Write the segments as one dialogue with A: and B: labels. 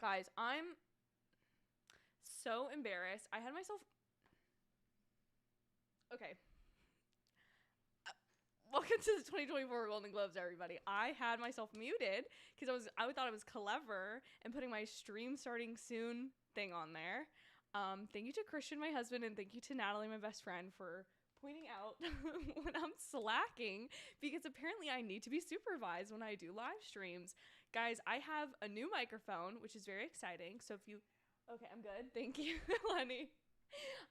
A: Guys, I'm so embarrassed. I had myself. Okay. Welcome to the 2024 Golden Globes, everybody. I had myself muted because I thought I was clever and putting my stream starting soon thing on there. Thank you to Christian, my husband, and thank you to Natalie, my best friend, for pointing out when I'm slacking, because apparently I need to be supervised when I do live streams. Guys, I have a new microphone, which is very exciting. So if you, okay, I'm good. Thank you, Lenny.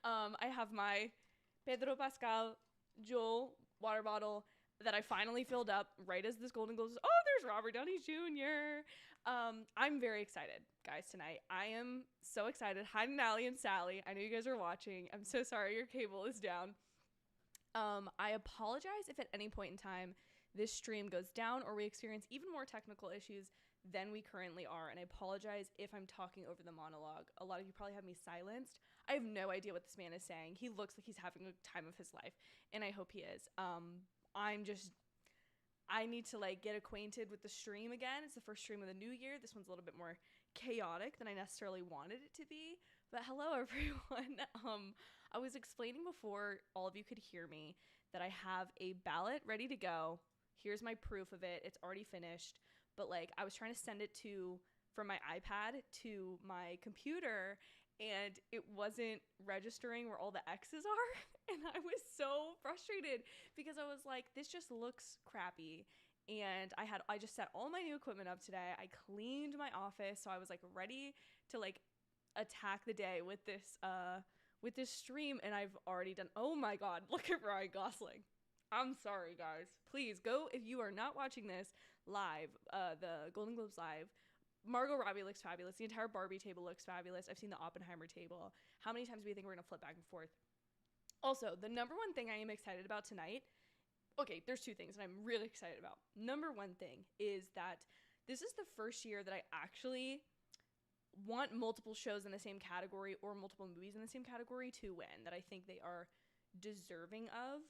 A: I have my Pedro Pascal Joel water bottle that I finally filled up right as this Golden Globes. Oh, there's Robert Downey Jr. I'm very excited, guys, tonight. I am so excited. Hi, Nally and Sally. I know you guys are watching. I'm so sorry your cable is down. I apologize if at any point in time this stream goes down or we experience even more technical issues than we currently are. And I apologize if I'm talking over the monologue. A lot of you probably have me silenced. I have no idea what this man is saying. He looks like he's having a time of his life, and I hope he is. I need to get acquainted with the stream again. It's the first stream of the new year. This one's a little bit more chaotic than I necessarily wanted it to be. But hello, everyone. I was explaining before all of you could hear me that I have a ballot ready to go. Here's my proof of it. It's already finished. But I was trying to send it from my iPad to my computer, and it wasn't registering where all the X's are. And I was so frustrated because I was like, this just looks crappy. And I just set all my new equipment up today. I cleaned my office, so I was ready to attack the day with this stream, and I've already done. Oh my god, look at Ryan Gosling. I'm sorry, guys. Please go, if you are not watching this live, the Golden Globes live. Margot Robbie looks fabulous. The entire Barbie table looks fabulous. I've seen the Oppenheimer table. How many times do you think we're going to flip back and forth? Also, the number one thing I am excited about tonight, okay, there's two things that I'm really excited about. Number one thing is that this is the first year that I actually want multiple shows in the same category or multiple movies in the same category to win, that I think they are deserving of.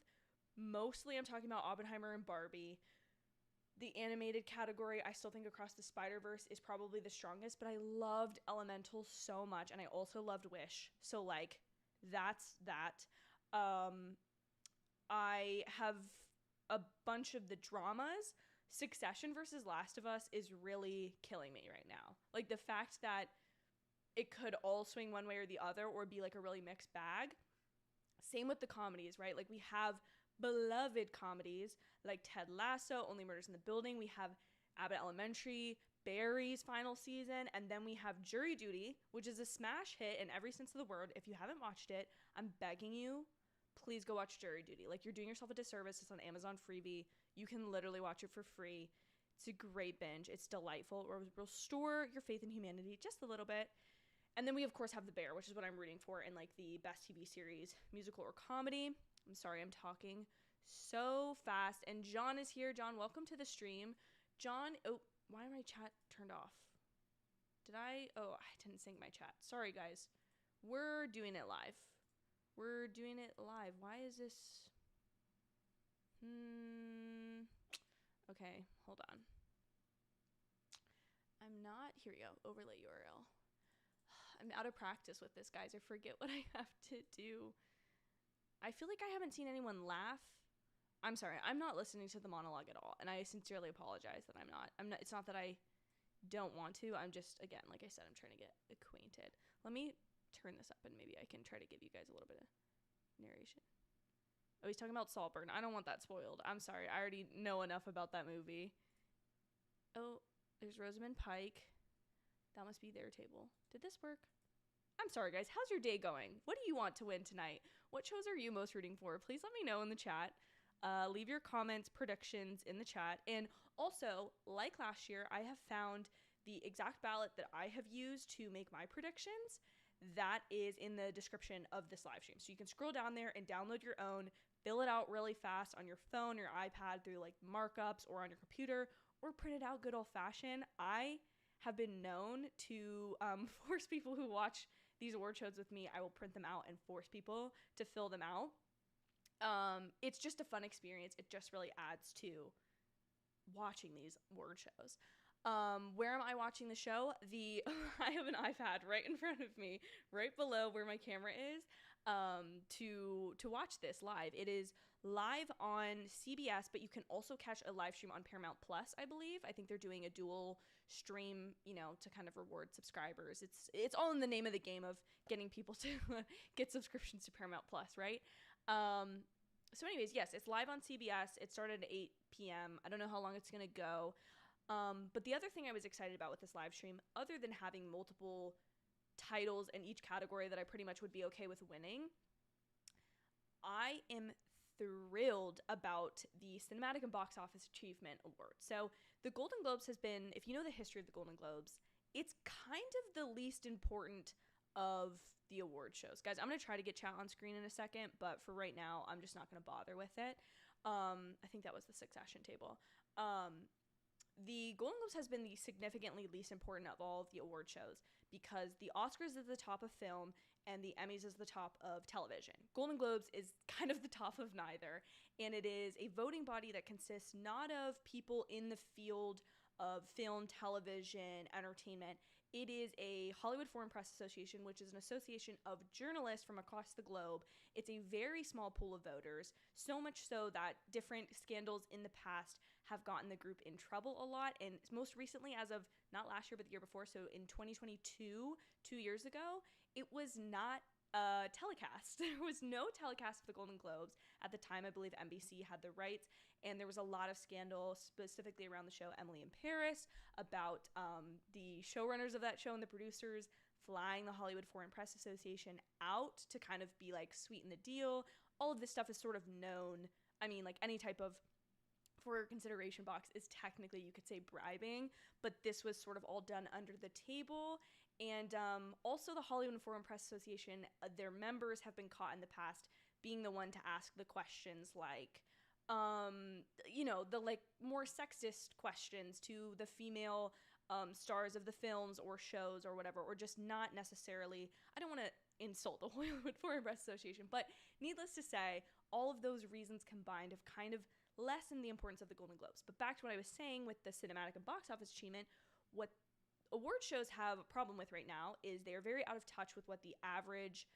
A: Mostly I'm talking about Oppenheimer and Barbie. The animated category, I still think Across the Spider-Verse is probably the strongest, but I loved Elemental so much, and I also loved Wish. So that's that. I have a bunch of the dramas. Succession versus Last of Us is really killing me right now. The fact that it could all swing one way or the other, or be a really mixed bag. Same with the comedies, right? We have beloved comedies like Ted Lasso, Only Murders in the Building. We have Abbott Elementary, Barry's final season, and then we have Jury Duty, which is a smash hit in every sense of the word. If you haven't watched it, I'm begging you, please go watch Jury Duty. You're doing yourself a disservice. It's on Amazon Freebie. You can literally watch it for free. It's a great binge. It's delightful. It will restore your faith in humanity just a little bit. And then we, of course, have The Bear, which is what I'm rooting for in the best TV series, musical or comedy. I'm sorry, I'm talking so fast. And John is here. John, welcome to the stream. John, oh, why my chat turned off? I didn't sync my chat. Sorry, guys. We're doing it live. Why is this? Okay, hold on. Here we go. Overlay URL. I'm out of practice with this, guys. I forget what I have to do. I feel like I haven't seen anyone laugh. I'm sorry. I'm not listening to the monologue at all, and I sincerely apologize that I'm not. It's not that I don't want to. I'm just, again, like I said, I'm trying to get acquainted. Let me turn this up, and maybe I can try to give you guys a little bit of narration. Oh, he's talking about Saltburn. I don't want that spoiled. I'm sorry. I already know enough about that movie. Oh, there's Rosamund Pike. That must be their table. Did this work? I'm sorry, guys. How's your day going? What do you want to win tonight? What shows are you most rooting for? Please let me know in the chat. Leave your comments, predictions in the chat. And also, like last year, I have found the exact ballot that I have used to make my predictions. That is in the description of this live stream. So you can scroll down there and download your own, fill it out really fast on your phone, your iPad through markups, or on your computer, or print it out good old fashioned. I have been known to force people who watch these award shows with me, I will print them out and force people to fill them out. It's just a fun experience. It just really adds to watching these award shows. Where am I watching the show? I have an iPad right in front of me, right below where my camera is, to watch this live. It is live on CBS, but you can also catch a live stream on Paramount Plus, I believe. I think they're doing a dual stream, to kind of reward subscribers. It's all in the name of the game of getting people to get subscriptions to Paramount Plus, right? So anyways, yes, it's live on CBS. It started at 8 p.m. I don't know how long it's going to go. But the other thing I was excited about with this live stream, other than having multiple titles in each category that I pretty much would be okay with winning, I am thrilled about the Cinematic and Box Office Achievement Award. So the Golden Globes has been, if you know the history of the Golden Globes, it's kind of the least important of the award shows. Guys, I'm going to try to get chat on screen in a second, but for right now, I'm just not going to bother with it. I think that was the Succession table. The Golden Globes has been the significantly least important of all of the award shows because the Oscars is the top of film and the Emmys is the top of television. Golden Globes is kind of the top of neither, and it is a voting body that consists not of people in the field of film, television, entertainment. It is a Hollywood Foreign Press Association, which is an association of journalists from across the globe. It's a very small pool of voters, so much so that different scandals in the past have gotten the group in trouble a lot. And most recently, as of not last year, but the year before, so in 2022, 2 years ago, it was not telecast. There was no telecast of the Golden Globes. At the time, I believe NBC had the rights, and there was a lot of scandal specifically around the show Emily in Paris about the showrunners of that show and the producers flying the Hollywood Foreign Press Association out to kind of be like sweeten the deal. All of this stuff is sort of known. I mean, like any type of for consideration box is technically, you could say, bribing, but this was sort of all done under the table. And also the Hollywood Foreign Press Association, their members have been caught in the past being the one to ask the questions like, the like more sexist questions to the female stars of the films or shows or whatever, or just not necessarily, I don't want to insult the Hollywood Foreign Press Association, but needless to say, all of those reasons combined have kind of lessened the importance of the Golden Globes. But back to what I was saying with the Cinematic and Box Office Achievement, what award shows have a problem with right now is they are very out of touch with what the average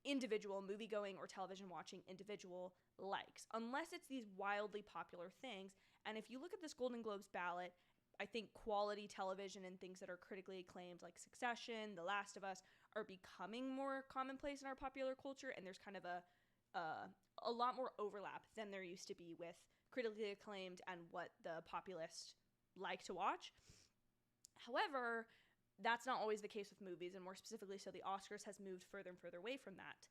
A: individual movie-going or television watching individual likes, unless it's these wildly popular things. And if you look at this Golden Globes ballot, I think quality television and things that are critically acclaimed like Succession, The Last of Us are becoming more commonplace in our popular culture, and there's kind of a lot more overlap than there used to be with critically acclaimed and what the populace like to watch. However, that's not always the case with movies, and more specifically, so the Oscars has moved further and further away from that.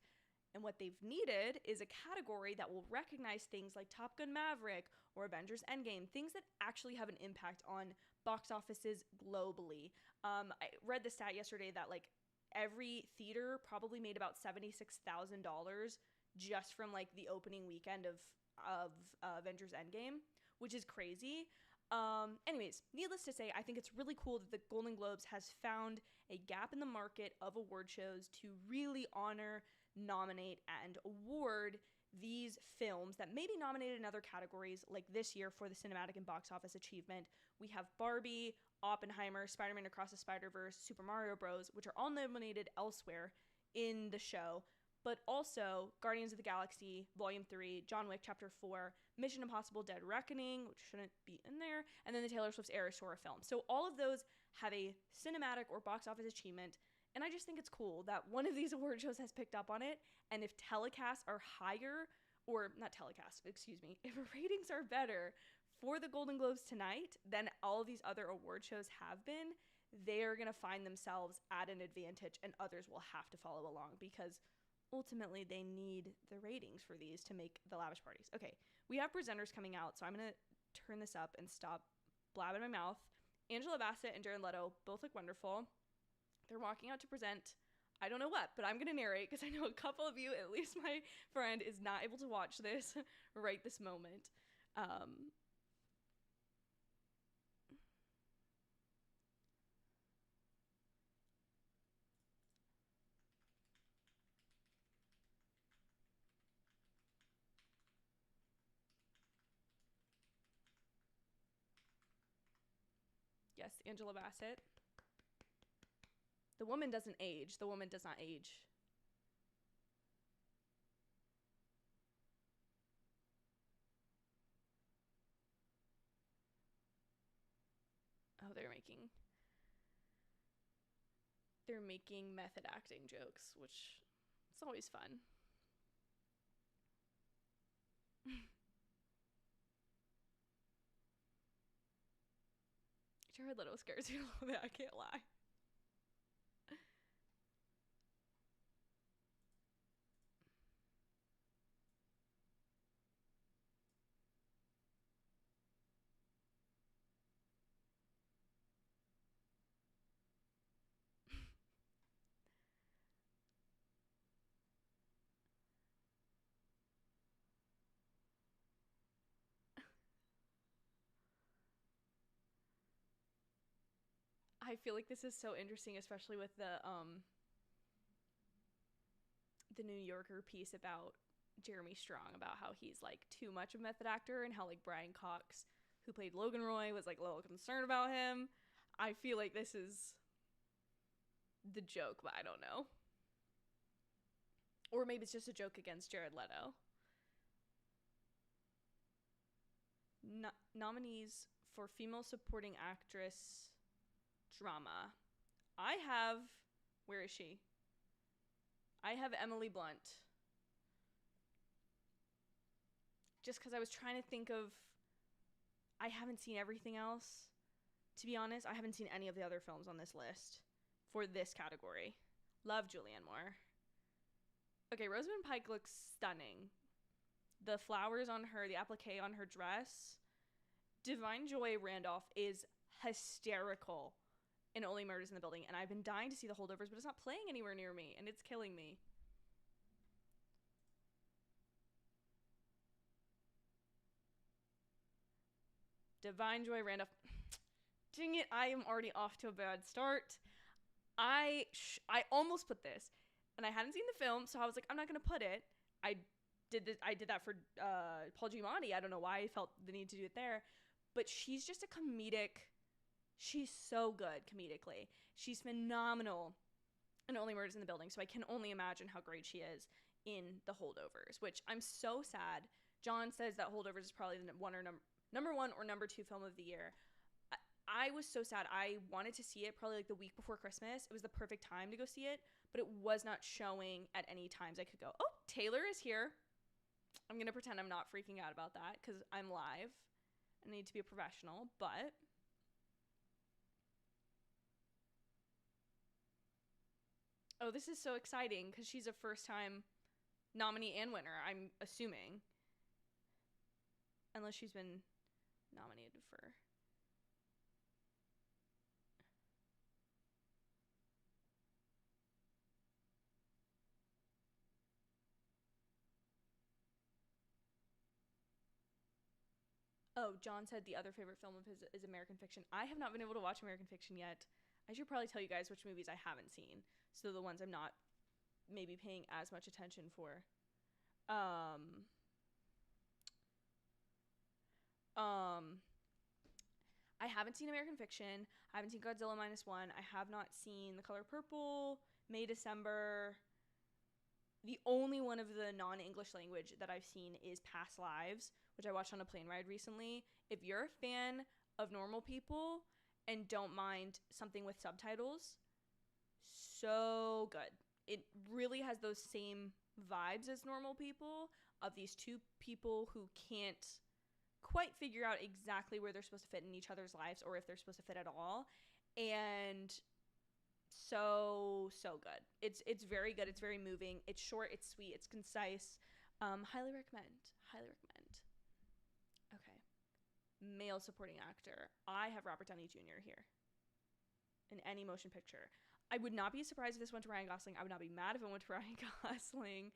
A: And what they've needed is a category that will recognize things like Top Gun Maverick or Avengers Endgame, things that actually have an impact on box offices globally. I read the stat yesterday that like every theater probably made about $76,000 just from like the opening weekend of Avengers Endgame, which is crazy. Anyways, needless to say, I think it's really cool that the Golden Globes has found a gap in the market of award shows to really honor, nominate, and award these films that may be nominated in other categories. Like this year for the Cinematic and Box Office Achievement, we have Barbie, Oppenheimer, Spider-Man Across the Spider-Verse, Super Mario Bros., which are all nominated elsewhere in the show, but also Guardians of the Galaxy Volume 3, John Wick Chapter 4, Mission Impossible Dead Reckoning, which shouldn't be in there, and then the Taylor Swift's Eras Tour film. So all of those have a cinematic or box office achievement, and I just think it's cool that one of these award shows has picked up on it, and if telecasts are higher, or not telecasts, excuse me, if ratings are better for the Golden Globes tonight than all of these other award shows have been, they are going to find themselves at an advantage, and others will have to follow along because ultimately they need the ratings for these to make the lavish parties. Okay, we have presenters coming out, so I'm going to turn this up and stop blabbing my mouth. Angela Bassett and Jared Leto both look wonderful. They're walking out to present, I don't know what, but I'm going to narrate because I know a couple of you, at least my friend, is not able to watch this right this moment. Yes, Angela Bassett. The woman doesn't age. The woman does not age. Oh, they're making method acting jokes, which it's always fun. Jared Leto scares me a little bit, I can't lie. I feel like this is so interesting, especially with the New Yorker piece about Jeremy Strong, about how he's like too much of a method actor, and how like Brian Cox, who played Logan Roy, was like a little concerned about him. I feel like this is the joke, but I don't know. Or maybe it's just a joke against Jared Leto. Nominees for female supporting actress drama. I have, where is she? I have Emily Blunt. Just because I was trying to think of, I haven't seen everything else. To be honest, I haven't seen any of the other films on this list for this category. Love Julianne Moore. Okay, Rosamund Pike looks stunning. The flowers on her, the applique on her dress. Divine Joy Randolph is hysterical in Only Murders in the Building, and I've been dying to see The Holdovers, but it's not playing anywhere near me, and it's killing me. Divine Joy Randolph. Dang it, I am already off to a bad start. I almost put this, and I hadn't seen the film, so I was like, I'm not gonna put it. I did that for Paul Giamatti. I don't know why I felt the need to do it there, but she's just a comedic. She's so good comedically. She's phenomenal in Only Murders in the Building, so I can only imagine how great she is in The Holdovers, which I'm so sad. John says that Holdovers is probably the number one or number two film of the year. I was so sad. I wanted to see it probably like the week before Christmas. It was the perfect time to go see it, but it was not showing at any times I could go. Oh, Taylor is here. I'm going to pretend I'm not freaking out about that because I'm live. I need to be a professional, but oh, this is so exciting because she's a first-time nominee and winner, I'm assuming. Unless she's been nominated for... Oh, John said the other favorite film of his is American Fiction. I have not been able to watch American Fiction yet. I should probably tell you guys which movies I haven't seen, so the ones I'm not maybe paying as much attention for. I haven't seen American Fiction. I haven't seen Godzilla -1. I have not seen The Color Purple, May, December. The only one of the non-English language that I've seen is Past Lives, which I watched on a plane ride recently. If you're a fan of normal people and don't mind something with subtitles, so good. It really has those same vibes as normal people, of these two people who can't quite figure out exactly where they're supposed to fit in each other's lives, or if they're supposed to fit at all. And so good. It's very good. It's very moving. It's short, it's sweet, it's concise. Highly recommend. Okay. Male supporting actor. I have Robert Downey Jr. here in any motion picture. I would not be surprised if this went to Ryan Gosling. I would not be mad if it went to Ryan Gosling.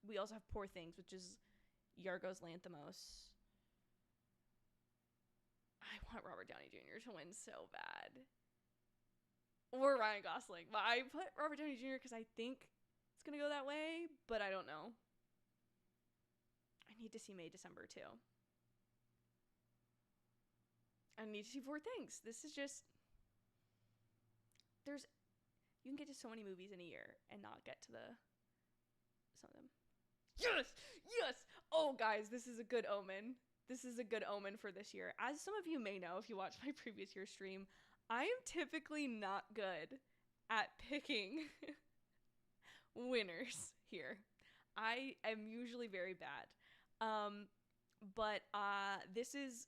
A: We also have Poor Things, which is Yorgos Lanthimos. I want Robert Downey Jr. to win so bad. Or Ryan Gosling. But I put Robert Downey Jr. because I think it's going to go that way, but I don't know. I need to see May, December too. I need to see four things. This is just, you can get to so many movies in a year and not get to some of them. Yes. Oh, guys, this is a good omen. This is a good omen for this year. As some of you may know, if you watched my previous year stream, I am typically not good at picking winners here. I am usually very bad. But this is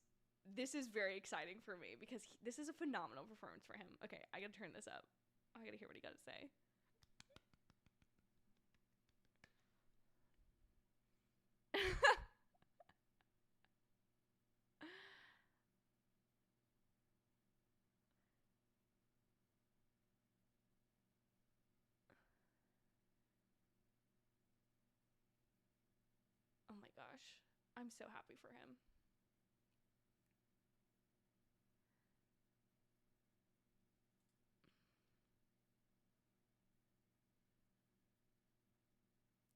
A: very exciting for me because this is a phenomenal performance for him. Okay, I gotta turn this up. I gotta hear what he gotta say. Oh my gosh. I'm so happy for him.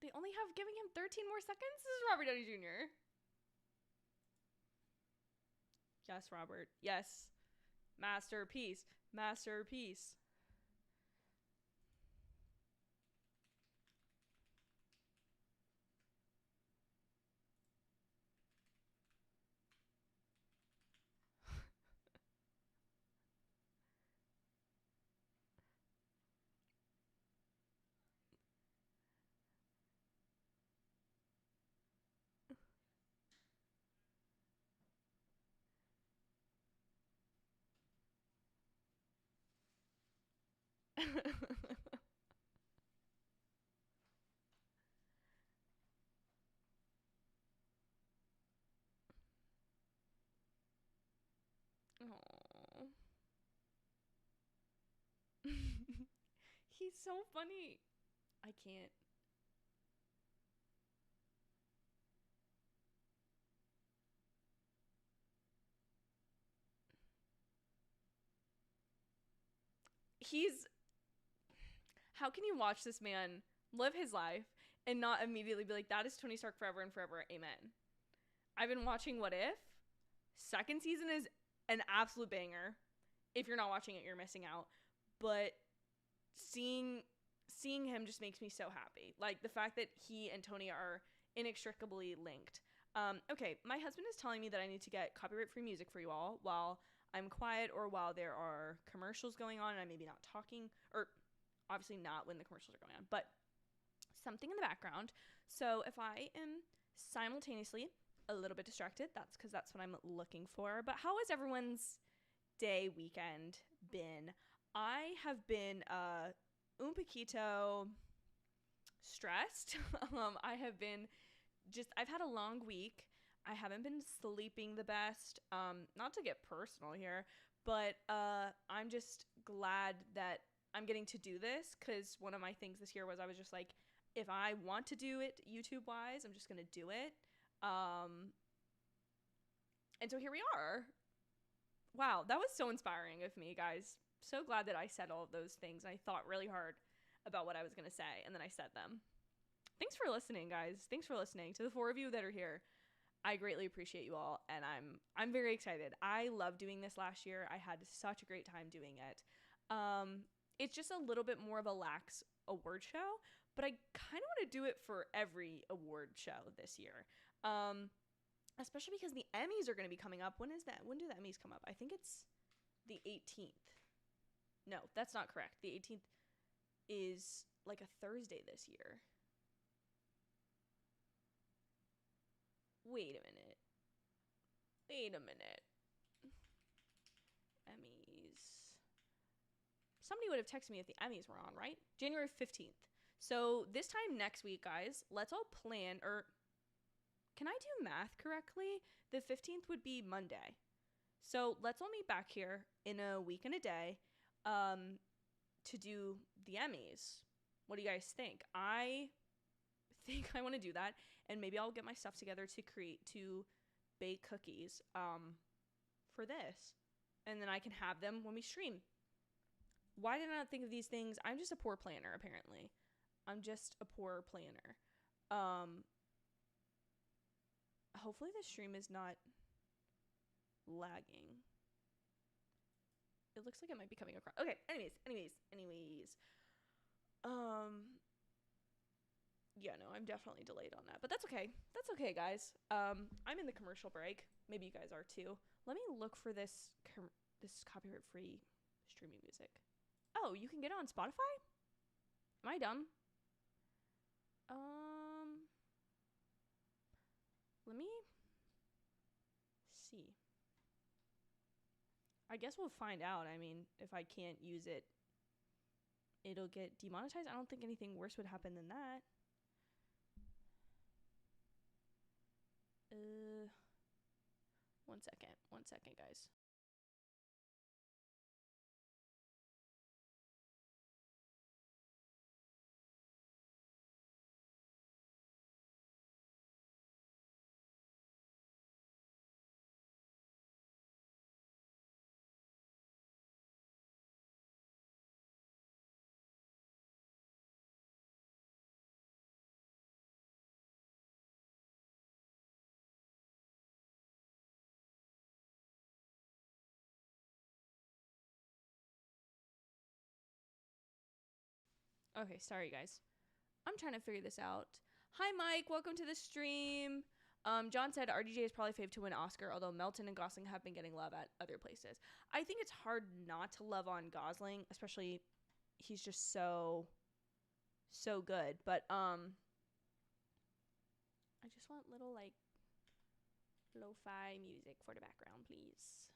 A: They only have giving him 13 more seconds? This is Robert Downey Jr. Yes, Robert. Yes. Masterpiece. Masterpiece. Aww. He's so funny. I can't. How can you watch this man live his life and not immediately be like, that is Tony Stark forever and forever, amen. I've been watching What If. Second season is an absolute banger. If you're not watching it, you're missing out. But seeing him just makes me so happy. Like, the fact that he and Tony are inextricably linked. Okay, my husband is telling me that I need to get copyright-free music for you all while I'm quiet or while there are commercials going on and I'm maybe not talking, or obviously not when the commercials are going on, but something in the background. So if I am simultaneously a little bit distracted, that's because that's what I'm looking for. But how has everyone's day, weekend been? I have been un poquito stressed. I've had a long week. I haven't been sleeping the best. Not to get personal here, but I'm just glad that I'm getting to do this, because one of my things this year was I was just like, if I want to do it YouTube wise, I'm just gonna do it. And so here we are. Wow, that was so inspiring of me, guys. So glad that I said all of those things, and I thought really hard about what I was gonna say, and then I said them. Thanks for listening, guys. Thanks for listening. To the four of you that are here, I greatly appreciate you all, and I'm very excited. I loved doing this last year. I had such a great time doing it. It's just a little bit more of a lax award show, but I kind of want to do it for every award show this year. Especially because the Emmys are going to be coming up. When is that? When do the Emmys come up? I think it's the 18th. No, that's not correct. The 18th is like a Thursday this year. Wait a minute. Emmys. Somebody would have texted me if the Emmys were on, right? January 15th. So this time next week, guys, let's all plan, or can I do math correctly? The 15th would be Monday. So let's all meet back here in a week and a day to do the Emmys. What do you guys think? I think I want to do that, and maybe I'll get my stuff together to bake cookies for this, and then I can have them when we stream. Why did I not think of these things? I'm just a poor planner, apparently. I'm just a poor planner. Hopefully the stream is not lagging. It looks like it might be coming across. Okay, anyways. Yeah, no, I'm definitely delayed on that. But that's okay. That's okay, guys. I'm in the commercial break. Maybe you guys are too. Let me look for this copyright-free streaming music. Oh, you can get it on Spotify? Am I dumb? Let me see. I guess we'll find out. I mean, if I can't use it, it'll get demonetized. I don't think anything worse would happen than that. One second, guys. Okay, sorry, guys. I'm trying to figure this out. Hi, Mike. Welcome to the stream. John said RDJ is probably fave to win Oscar, although Melton and Gosling have been getting love at other places. I think it's hard not to love on Gosling, especially he's just so good. But I just want little like lo-fi music for the background, please.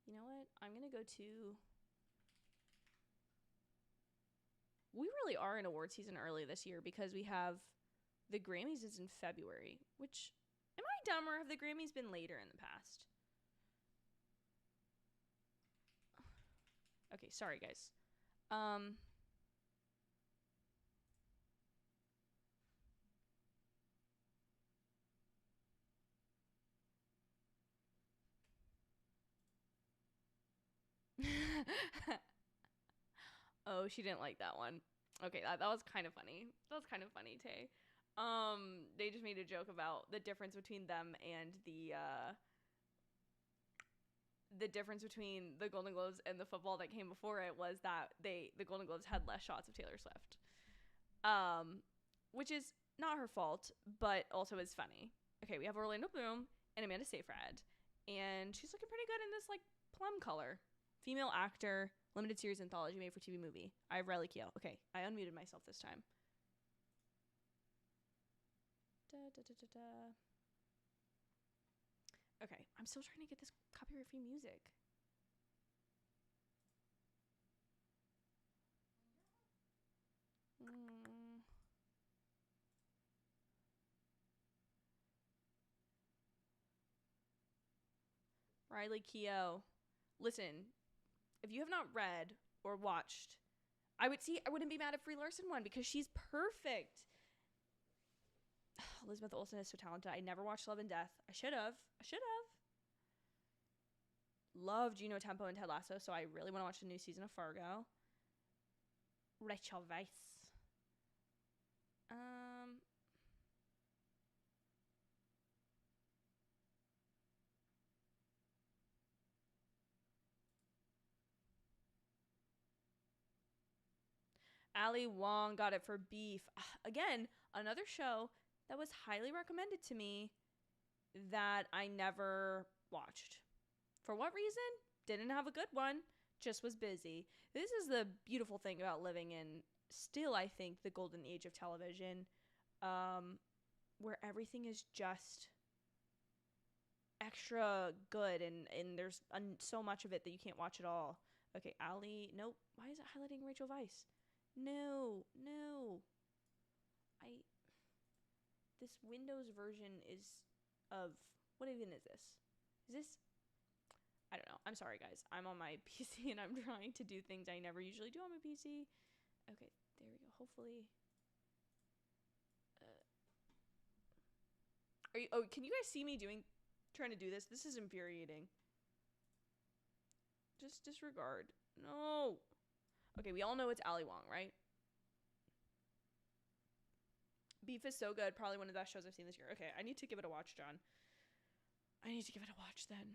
A: You know what? I'm gonna go to. We really are in award season early this year because we have the Grammys is in February, which, am I dumb or have the Grammys been later in the past? Okay, sorry guys. Oh, she didn't like that one. Okay, that was kind of funny. That was kind of funny, Tay. They just made a joke about the difference between them and the difference between the Golden Globes and the football that came before it was that the Golden Globes had less shots of Taylor Swift. Which is not her fault, but also is funny. Okay, we have Orlando Bloom and Amanda Seyfried, and she's looking pretty good in this like plum color. Female actor, limited series anthology made for TV movie. I have Riley Keough. Okay, I unmuted myself this time. Okay, I'm still trying to get this copyright-free music. Riley Keough. Listen, if you have not read or watched, I wouldn't be mad if Brie Larson won because she's perfect. Elizabeth Olsen is so talented. I never watched Love and Death. I should have. Love Juno Tempo and Ted Lasso, so I really want to watch the new season of Fargo. Rachel Weisz. Ali Wong got it for Beef. Again, another show that was highly recommended to me that I never watched. For what reason? Didn't have a good one. Just was busy. This is the beautiful thing about living in still, I think, the golden age of television, where everything is just extra good and there's so much of it that you can't watch it all. Okay, Ali. Nope. Why is it highlighting Rachel Weisz? No. This Windows version is of, what even is this? Is this, I don't know. I'm sorry, guys. I'm on my PC and I'm trying to do things I never usually do on my PC. Okay, there we go. Hopefully. Can you guys see me trying to do this? This is infuriating. Just disregard. No. Okay, we all know it's Ali Wong, right? Beef is so good. Probably one of the best shows I've seen this year. Okay, I need to give it a watch, John. I need to give it a watch then.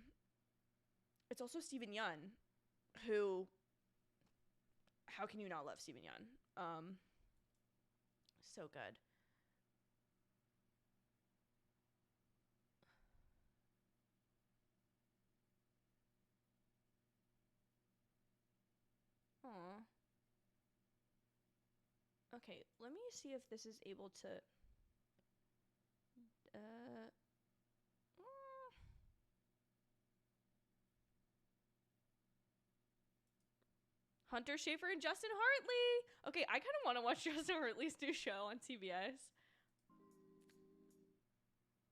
A: It's also Steven Yeun, who... How can you not love Steven Yeun? So good. Aw. Okay, let me see if this is able to... Hunter Schafer and Justin Hartley. Okay, I kind of want to watch Justin Hartley's new show on CBS.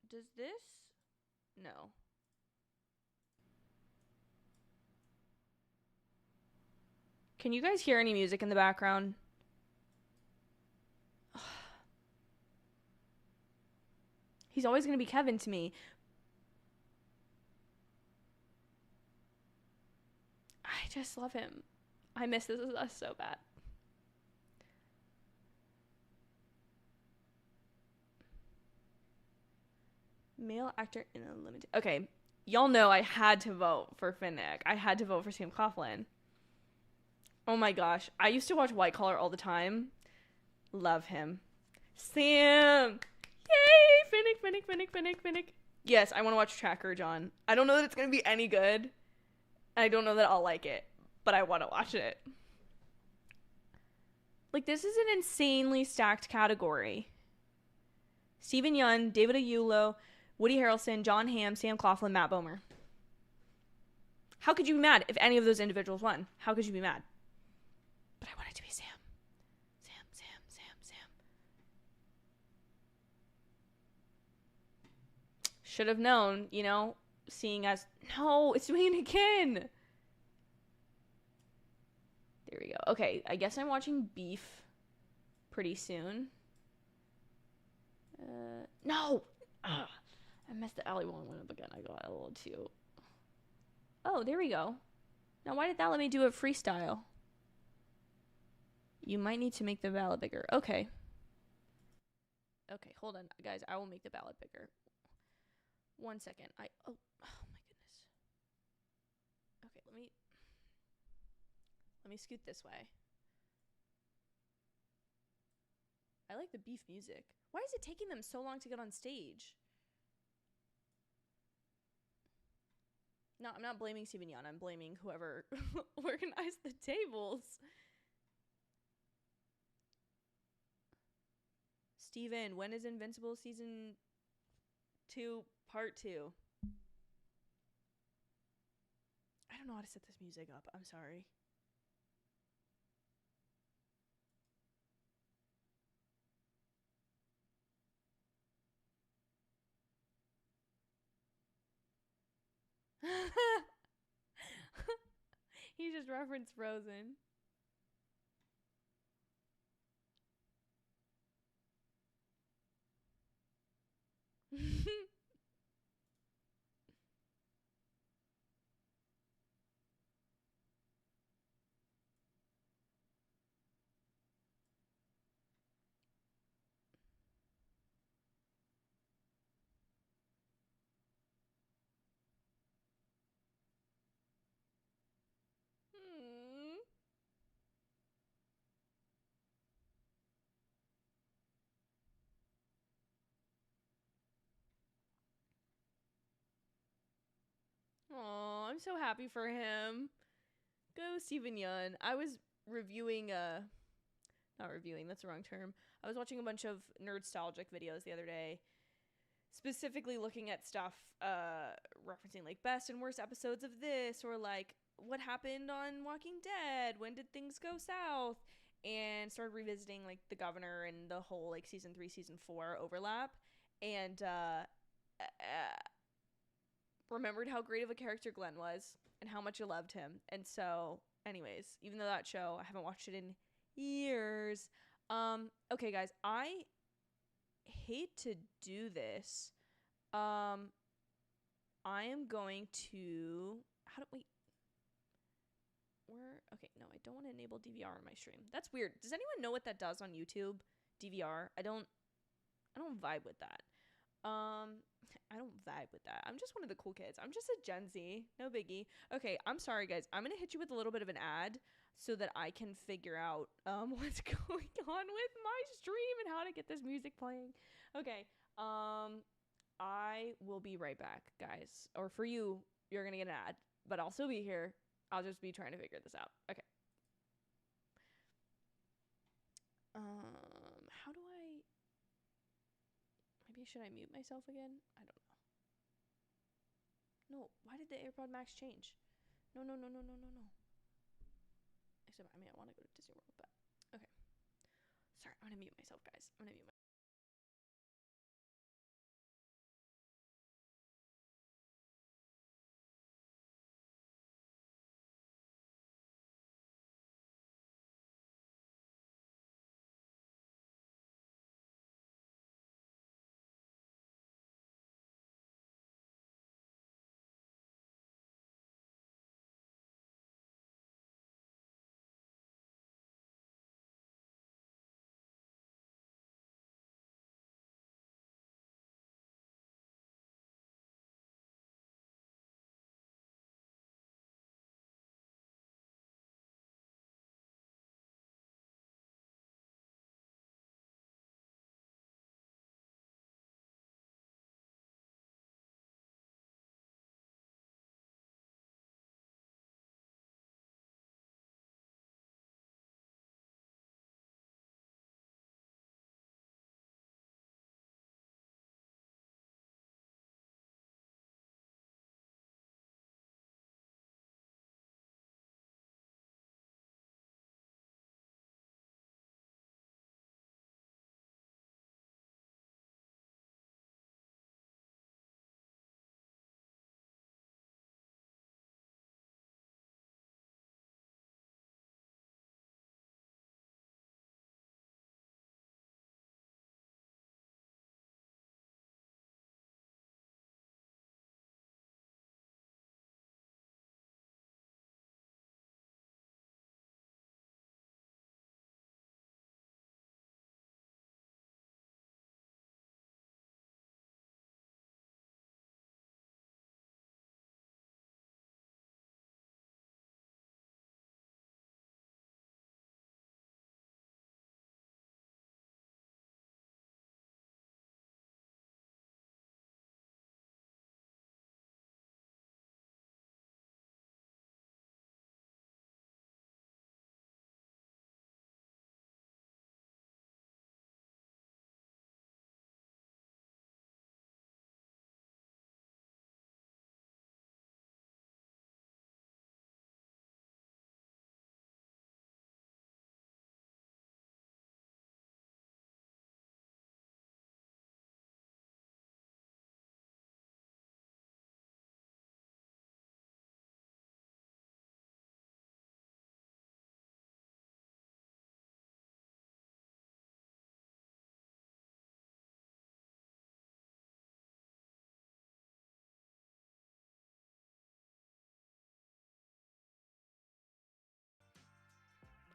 A: Does this? No. Can you guys hear any music in the background? He's always going to be Kevin to me. I just love him. I miss This Is Us so bad. Male actor in a limited... Okay, y'all know I had to vote for Finnick. I had to vote for Sam Coughlin. Oh my gosh. I used to watch White Collar all the time. Love him. Sam! Yay! Finnick. Yes, I want to watch Tracker, John. I don't know that it's going to be any good. I don't know that I'll like it. But I want to watch it. Like, this is an insanely stacked category. Steven Yeun, David Oyelowo, Woody Harrelson, John Hamm, Sam Coughlin, Matt Bomer. How could you be mad if any of those individuals won? How could you be mad? But I want it to be Sam. Sam. Should have known, you know, seeing as... No, it's doing it again. There we go. Okay, I guess I'm watching Beef pretty soon. No! Ugh. I messed the Ali Wong one up again. I got a little too... Oh, there we go. Now, why did that let me do a freestyle? You might need to make the ballot bigger. Okay. Okay, hold on. Guys, I will make the ballot bigger. 1 second. Oh my goodness. Okay, let me scoot this way. I like the Beef music. Why is it taking them so long to get on stage? No, I'm not blaming Steven Yeun. I'm blaming whoever organized the tables. Steven, when is Invincible season 2, part 2? I don't know how to set this music up. I'm sorry. He just referenced Frozen. Aw, I'm so happy for him. Go Steven Yeun. I was reviewing not reviewing, that's the wrong term. I was watching a bunch of Nerdstalgic videos the other day, specifically looking at stuff referencing like best and worst episodes of this, or like what happened on Walking Dead, when did things go south, and started revisiting like The Governor and the whole like season 3 season 4 overlap, and remembered how great of a character Glenn was and how much I loved him. And so anyways, even though that show I haven't watched it in years, okay guys, I hate to do this. I am going to okay, no, I don't want to enable DVR on my stream. That's weird. Does anyone know what that does on YouTube? DVR? I don't I don't vibe with that. I don't vibe with that. I'm just one of the cool kids. I'm just a Gen Z. No biggie. Okay, I'm sorry, guys. I'm going to hit you with a little bit of an ad so that I can figure out what's going on with my stream and how to get this music playing. Okay. I will be right back, guys. Or for you, you're going to get an ad, but I'll still be here. I'll just be trying to figure this out. Okay. How do I... Maybe should I mute myself again? I don't know. No, why did the AirPod Max change? No. Except, I mean, I want to go to Disney World, but... Okay. Sorry, I'm going to mute myself, guys. I'm going to mute myself.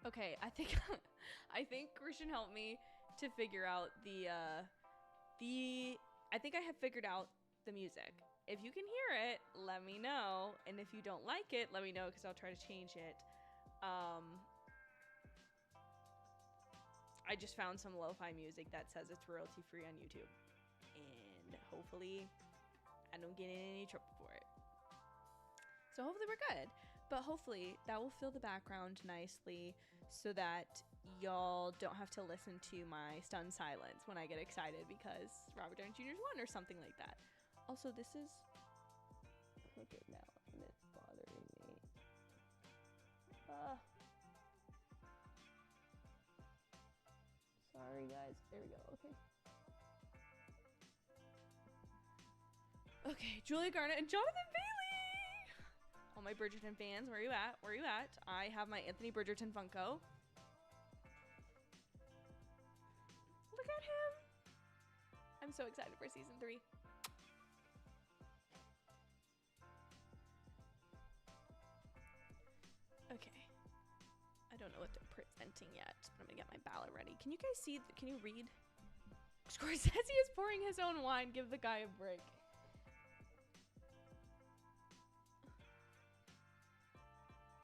A: Okay, I think I think Christian helped me to figure out I think I have figured out the music. If you can hear it, let me know, and if you don't like it, let me know because I'll try to change it. I just found some lo-fi music that says it's royalty free on YouTube, and hopefully I don't get in any trouble for it. So hopefully we're good. But hopefully that will fill the background nicely so that y'all don't have to listen to my stunned silence when I get excited because Robert Downey Jr.'s won or something like that. Also, this is crooked now and it's bothering me. Sorry, guys. There we go. Okay. Okay, Julia Garner and Jonathan Bailey. All my Bridgerton fans, where are you at? Where are you at? I have my Anthony Bridgerton Funko. Look at him. I'm so excited for season 3. Okay. I don't know what they're presenting yet, but I'm gonna get my ballot ready. Can you guys see? Can you read? Scorsese is pouring his own wine. Give the guy a break.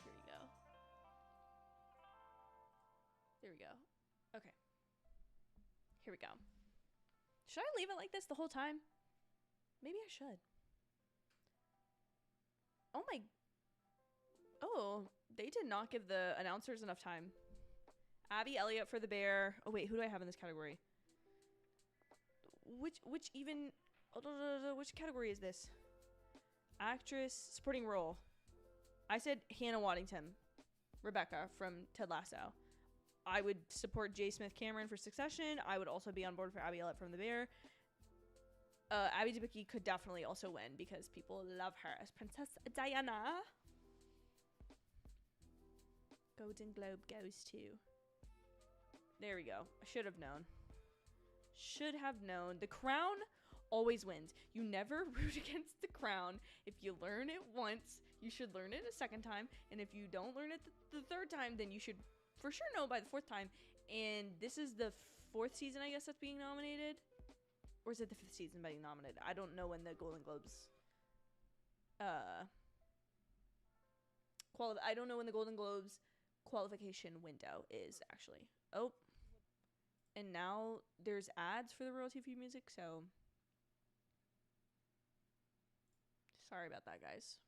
A: Here we go. There we go. Okay. Here we go. Should I leave it like this the whole time? Maybe I should. Oh my... Oh, they did not give the announcers enough time. Abby Elliott for The Bear. Oh wait, who do I have in this category? Which category is this? Actress, supporting role. I said Hannah Waddington. Rebecca from Ted Lasso. I would support J. Smith Cameron for Succession. I would also be on board for Abby Elliott from The Bear. Abby Debicki could definitely also win because people love her as Princess Diana. Golden Globe goes to... There we go. I should have known. Should have known. The Crown always wins. You never root against The Crown. If you learn it once, you should learn it a second time. And if you don't learn it the third time, then you should for sure know by the fourth time. And this is the fourth season, I guess, that's being nominated. Or is it the fifth season being nominated? I don't know when the Golden Globes... I don't know when the Golden Globes qualification window is, actually. Oh. And now there's ads for the royalty-free music, so... Sorry about that, guys.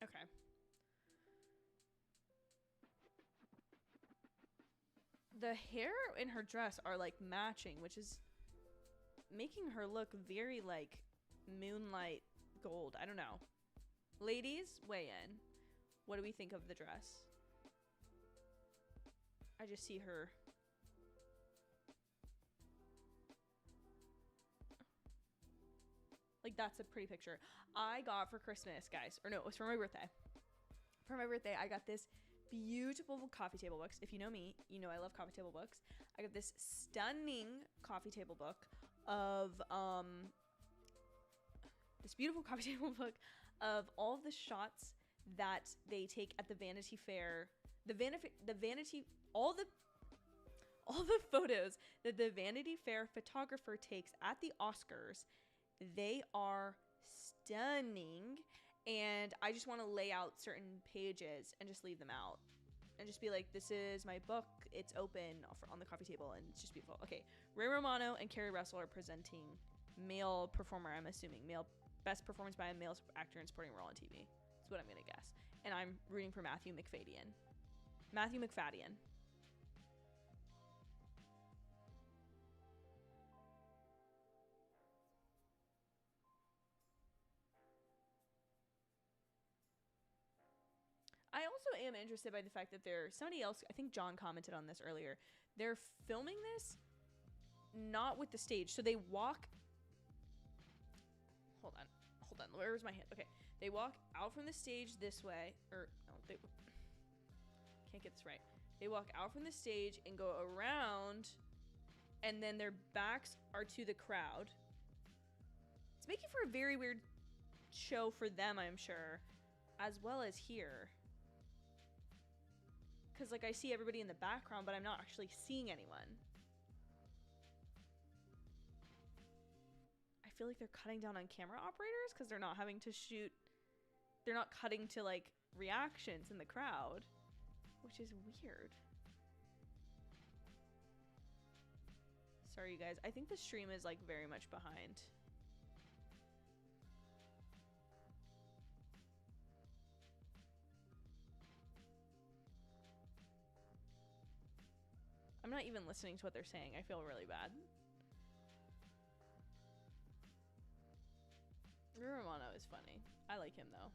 A: Okay. The hair in her dress are, like, matching, which is making her look very, like, moonlight gold. I don't know. Ladies, weigh in. What do we think of the dress? I just see her. Like, that's a pretty picture. I got for Christmas, guys. Or no, it was for my birthday. For my birthday, I got this beautiful coffee table books. If you know me, you know I love coffee table books. I got this stunning coffee table book of, this beautiful coffee table book of all of the shots that they take at the Vanity Fair. All the photos that the Vanity Fair photographer takes at the Oscars, they are stunning. And I just want to lay out certain pages and just leave them out. And just be like, this is my book. It's open on the coffee table. And it's just beautiful. Okay. Ray Romano and Kerry Russell are presenting male performer, I'm assuming. Best performance by a male actor in supporting role on TV. That's what I'm going to guess. And I'm rooting for Matthew McFadyen. Matthew McFadyen. I also am interested by the fact that somebody else, I think John commented on this earlier, they're filming this not with the stage. So they walk, hold on, where's my hand? Okay, they walk out from the stage this way, or no, they can't get this right. They walk out from the stage and go around, and then their backs are to the crowd. It's making for a very weird show for them, I'm sure, as well as here. Because, like, I see everybody in the background, but I'm not actually seeing anyone. I feel like they're cutting down on camera operators because they're not having to shoot. They're not cutting to, like, reactions in the crowd, which is weird. Sorry, you guys. I think the stream is, like, very much behind. I'm not even listening to what they're saying. I feel really bad. Romano is funny. I like him, though.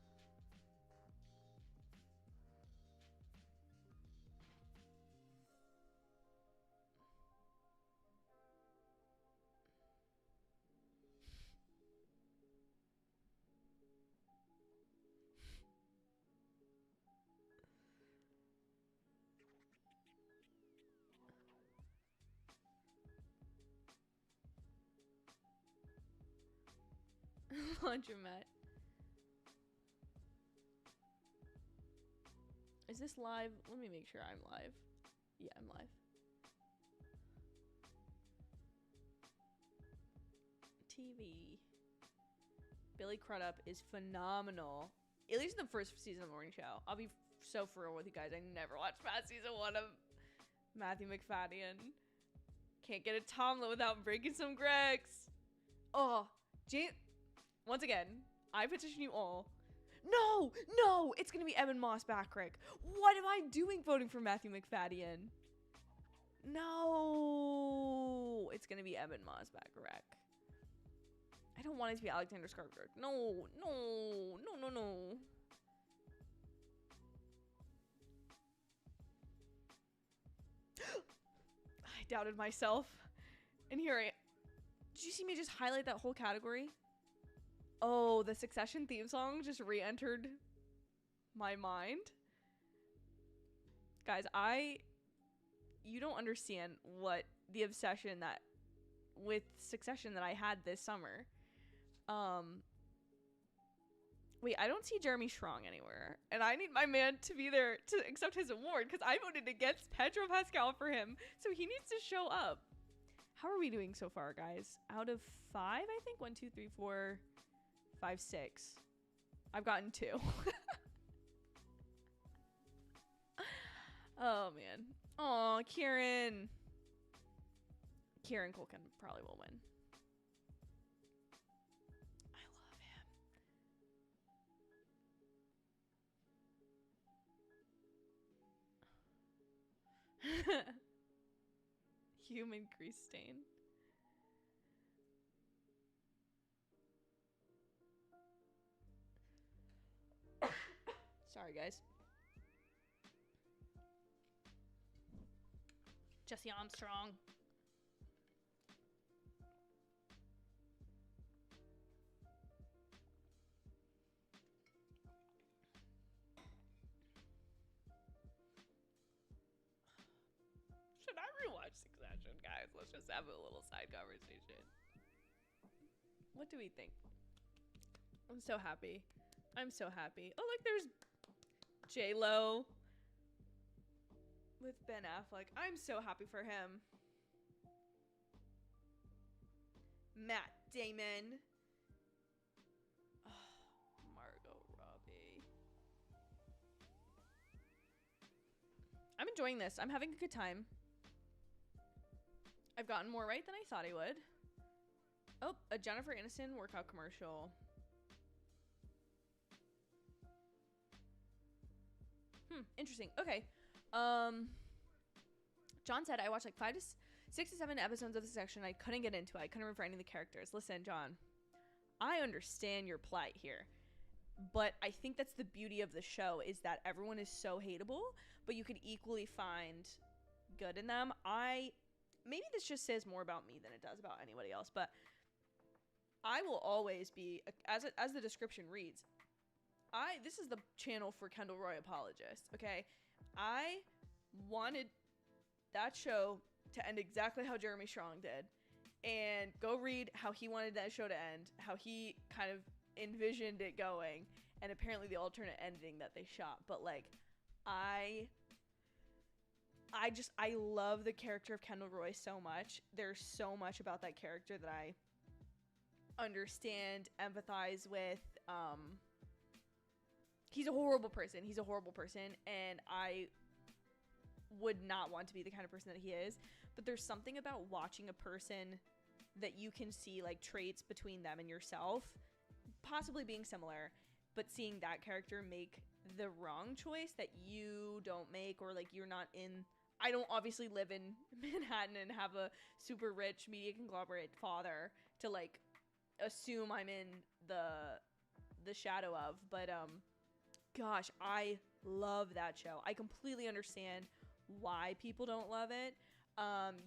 A: Laundromat. Is this live? Let me make sure I'm live. Yeah, I'm live. TV. Billy Crudup is phenomenal. At least in the first season of the morning show. I'll be so for real with you guys. I never watched past season 1 of Matthew McFadden. Can't get a Tomlin without breaking some Gregs. Oh, once again, I petition you all. No, it's gonna be Evan Moss back, Rick. What am I doing voting for Matthew McFadden? No, it's gonna be Evan Moss back, Rick. I don't want it to be Alexander Skarsgård. No. I doubted myself. And here I am. Did you see me just highlight that whole category? Oh, the Succession theme song just re-entered my mind. Guys, you don't understand what the obsession with Succession that I had this summer. Wait, I don't see Jeremy Strong anywhere. And I need my man to be there to accept his award because I voted against Pedro Pascal for him. So he needs to show up. How are we doing so far, guys? Out of 5, I think? 1, 2, 3, 4, 5, 6. I've gotten 2. Oh, man. Aw, Kieran. Kieran Culkin probably will win. I love him. Human grease stain. Sorry, guys. Jesse Armstrong. Should I rewatch Succession, guys? Let's just have a little side conversation. What do we think? I'm so happy. I'm so happy. Oh, look, there's J-Lo with Ben Affleck. I'm so happy for him. Matt Damon. Oh, Margot Robbie. I'm enjoying this. I'm having a good time. I've gotten more right than I thought I would. Oh, a Jennifer Aniston workout commercial. Interesting. Okay. John said I watched like 6 to 7 episodes of the section. I couldn't get into it. I couldn't remember any of the characters. Listen, John, I understand your plight here, but I think that's the beauty of the show is that everyone is so hateable, but you could equally find good in them. Maybe this just says more about me than it does about anybody else, but I will always be, as the description reads, this is the channel for Kendall Roy apologists, okay? I wanted that show to end exactly how Jeremy Strong did, and go read how he wanted that show to end, how he kind of envisioned it going, and apparently the alternate ending that they shot. But like, I love the character of Kendall Roy so much. There's so much about that character that I understand, empathize with. He's a horrible person. And I would not want to be the kind of person that he is. But there's something about watching a person that you can see like traits between them and yourself, possibly being similar, but seeing that character make the wrong choice that you don't make, or like you're not in. I don't obviously live in Manhattan and have a super rich media conglomerate father to like assume I'm in the shadow of, but gosh, I love that show. I completely understand why people don't love it.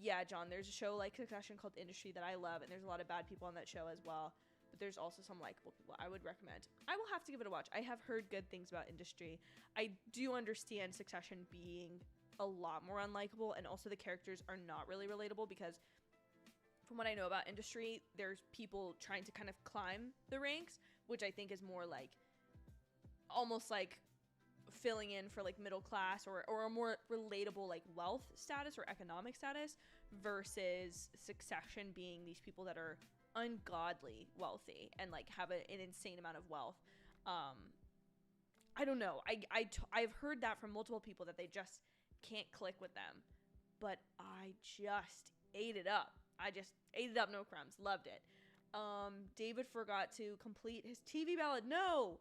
A: Yeah, John, there's a show like Succession called Industry that I love, and there's a lot of bad people on that show as well, but there's also some likable people I would recommend. I will have to give it a watch. I have heard good things about Industry. I do understand Succession being a lot more unlikable, and also the characters are not really relatable, because from what I know about Industry, there's people trying to kind of climb the ranks, which I think is more like almost like filling in for like middle class or a more relatable like wealth status or economic status, versus Succession being these people that are ungodly wealthy and like have an insane amount of wealth. I don't know. I've heard that from multiple people that they just can't click with them, but I just ate it up. No crumbs. Loved it. David forgot to complete his TV ballot. No,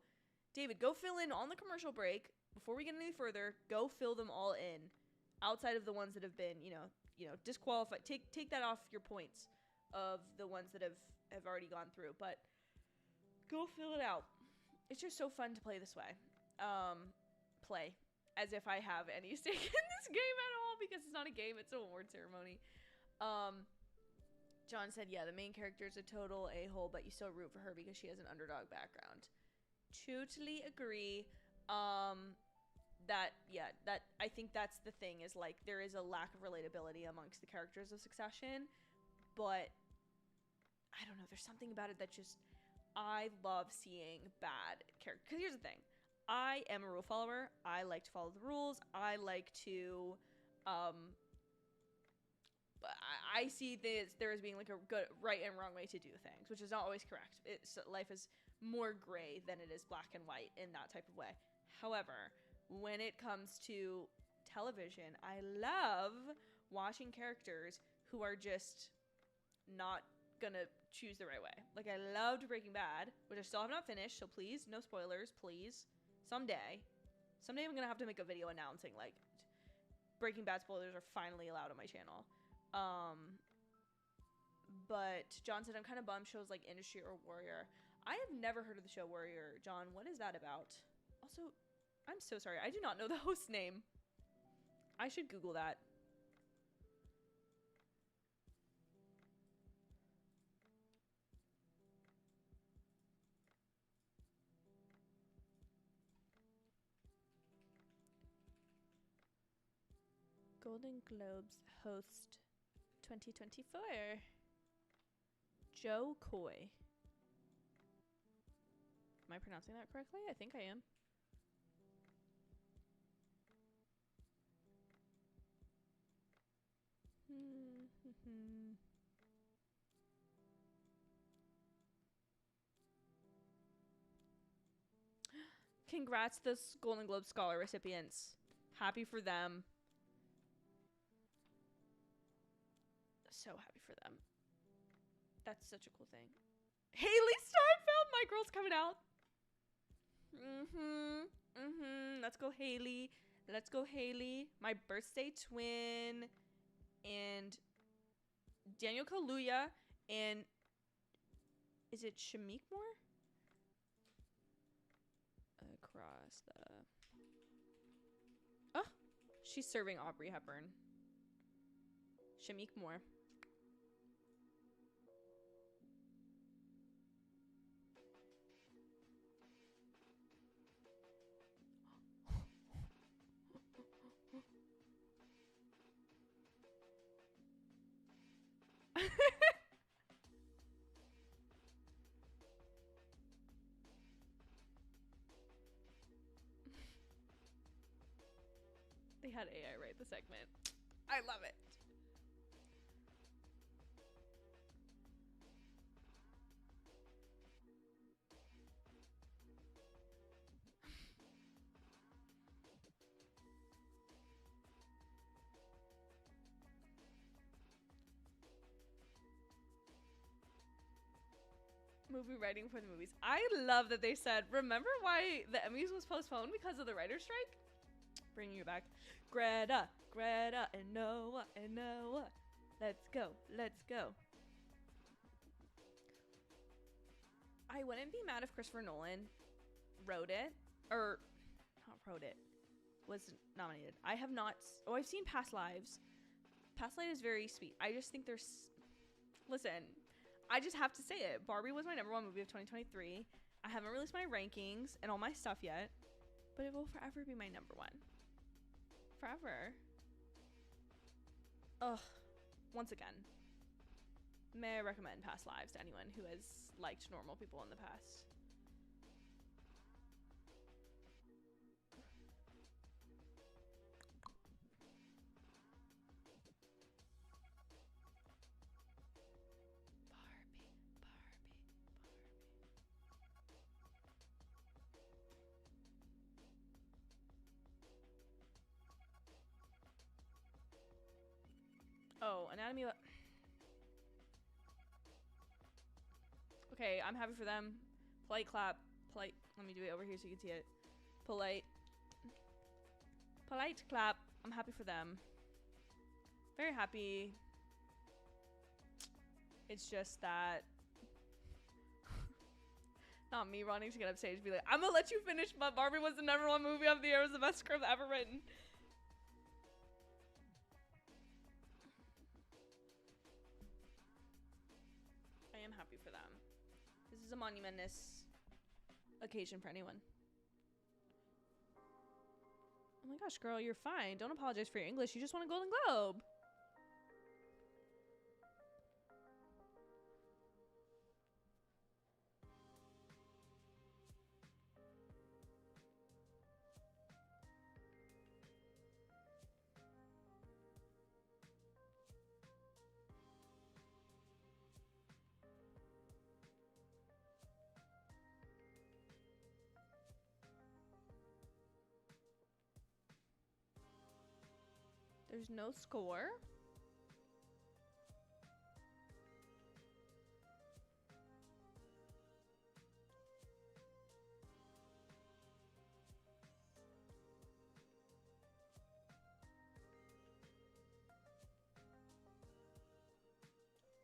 A: David, go fill in on the commercial break. Before we get any further, go fill them all in, outside of the ones that have been, disqualified. Take that off your points of the ones that have already gone through. But go fill it out. It's just so fun to play this way. Play as if I have any stake in this game at all, because it's not a game, it's an award ceremony. John said, yeah, the main character is a total a-hole, but you still root for her because she has an underdog background. Totally agree. That I think that's the thing, is like there is a lack of relatability amongst the characters of Succession, but I don't know, there's something about it that just, I love seeing bad characters. Because here's the thing, I am a rule follower. I like to follow the rules. I like to, I see there as being like a good, right and wrong way to do things, which is not always correct. Life is more gray than it is black and white in that type of way. However, when it comes to television, I love watching characters who are just not gonna choose the right way. Like, I loved Breaking Bad, which I still have not finished, so please, no spoilers, please. Someday I'm gonna have to make a video announcing, like, Breaking Bad spoilers are finally allowed on my channel. But John said, I'm kind of bummed shows like Industry or Warrior. I have never heard of the show Warrior. John, what is that about? Also, I'm so sorry, I do not know the host's name. I should Google that. Golden Globes host 2024. Joe Coy. Am I pronouncing that correctly? I think I am. Congrats to the Golden Globe Scholar recipients. Happy for them. So happy for them. That's such a cool thing. Haley Steinfeld, my girl's coming out. Let's go, Haley. Let's go, Haley. My birthday twin. And Daniel Kaluuya. And is it Shamik Moore? Across the... Oh, she's serving Aubrey Hepburn. Shamik Moore. They had AI write the segment. I love it. Movie writing for the movies. I love that they said, remember why the Emmys was postponed because of the writer's strike? Bringing you back. Greta, and Noah, Let's go, let's go. I wouldn't be mad if Christopher Nolan wrote it, or not wrote it, was nominated. I have not, I've seen Past Lives. Past Life is very sweet. I just think there's, listen, I just have to say it. Barbie was my #1 movie of 2023. I haven't released my rankings and all my stuff yet, but it will forever be my #1. Forever. Ugh. Once again, may I recommend Past Lives to anyone who has liked normal people in the past. Anatomy of... Okay, I'm happy for them. Polite clap. Polite. Let me do it over here so you can see it. Polite. Polite clap. I'm happy for them. Very happy. It's just that... Not me wanting to get up stage and be like, I'm gonna let you finish, but Barbie was the #1 movie of the year. It was the best script ever written. I am happy for them. This is a monumentous occasion for anyone. Oh my gosh, girl, you're fine. Don't apologize for your English. You just won a Golden Globe. There's no score.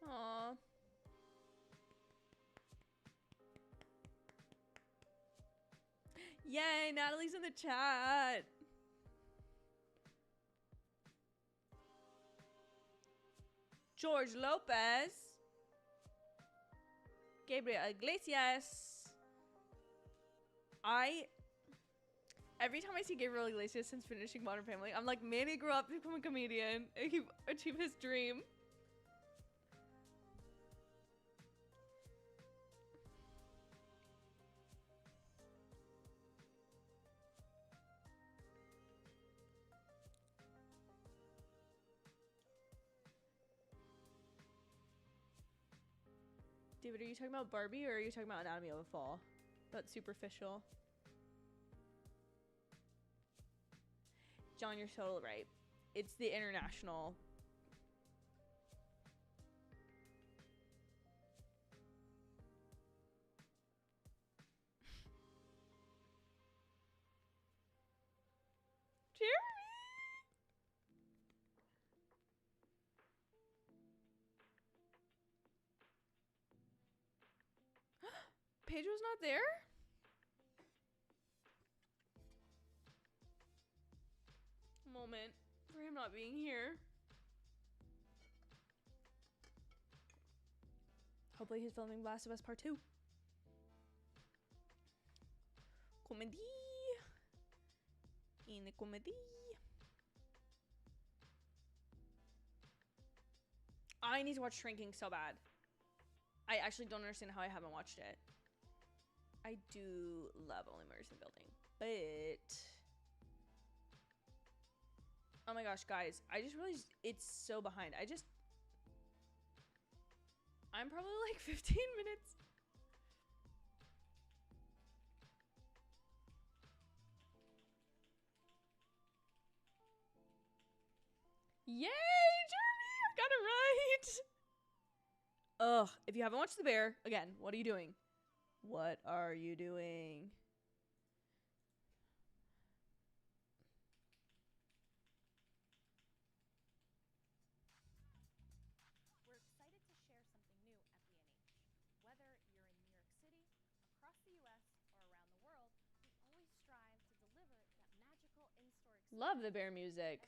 A: Aww. Yay, Natalie's in the chat. George Lopez. Gabriel Iglesias. Every time I see Gabriel Iglesias since finishing Modern Family, I'm like, man, he grew up to become a comedian and he achieved his dream. David, are you talking about Barbie or are you talking about Anatomy of a Fall? That's superficial. John, you're totally right. It's the international. Pedro's not there? Moment for him not being here. Hopefully he's filming Last of Us Part 2. Comedy. In the comedy. I need to watch Shrinking so bad. I actually don't understand how I haven't watched it. I do love Only Murders in the Building, but oh my gosh, guys, I just realized it's so behind. I'm probably like 15 minutes. Yay, Jeremy, I got it right. Ugh, if you haven't watched The Bear, again, what are you doing? What are you doing?
B: We're excited to share something new at B&H. Whether you're in New York City, across the US, or around the world, we always strive to deliver that magical in-store experience.
A: Love The Bear music.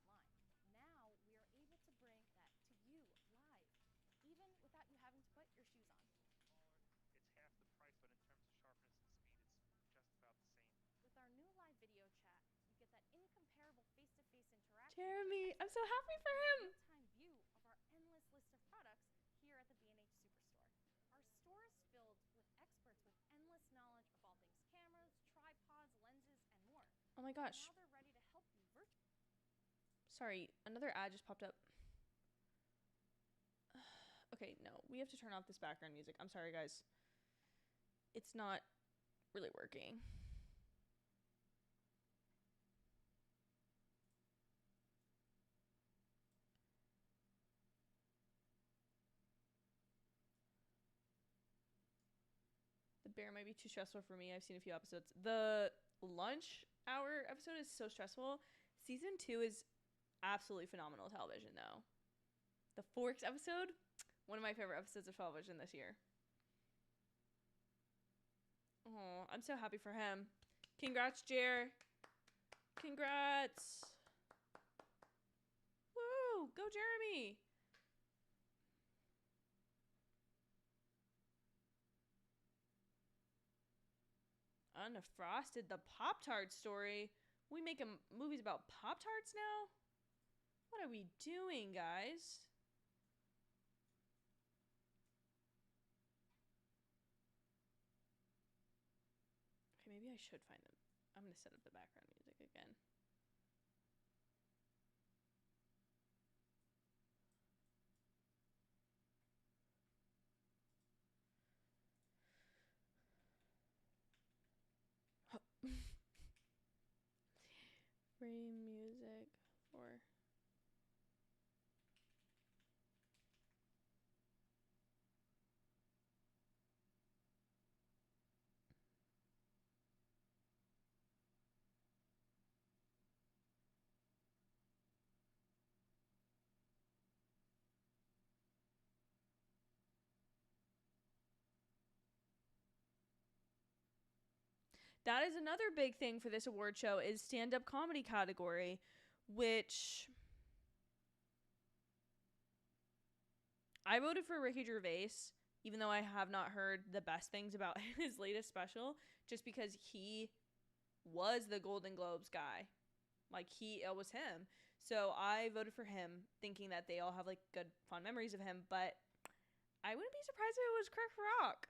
B: Everybody online. Now we are able to bring that to you live, even without you having to put your shoes on.
C: It's half the price, but in terms of sharpness and speed, it's just about the same.
B: With our new live video chat, you get that incomparable face-to-face interaction.
A: Jeremy, I'm so happy for him.
B: Real-time view of our endless list of products here at the B&H Superstore. Our store is filled with experts with endless knowledge of all things cameras, tripods, lenses, and more.
A: Oh my gosh.
B: Now they're ready to help you virtually.
A: Sorry, another ad just popped up. Okay, no, we have to turn off this background music. I'm sorry, guys. It's not really working. Bear might be too stressful for me. I've seen a few episodes. The lunch hour episode is so stressful. Season 2 is absolutely phenomenal television, though. The Forks episode, one of my favorite episodes of television this year. Oh, I'm so happy for him. Congrats, Jer. Congrats. Woo! Go, Jeremy. Unfrosted, the Pop-Tart story. We making movies about Pop-Tarts now? What are we doing, guys? Okay, maybe I should find them. I'm going to set up the background music again. Free music for... That is another big thing for this award show is stand-up comedy category, which I voted for Ricky Gervais, even though I have not heard the best things about his latest special, just because he was the Golden Globes guy. Like, it was him. So I voted for him, thinking that they all have, like, good, fond memories of him, but I wouldn't be surprised if it was Chris Rock.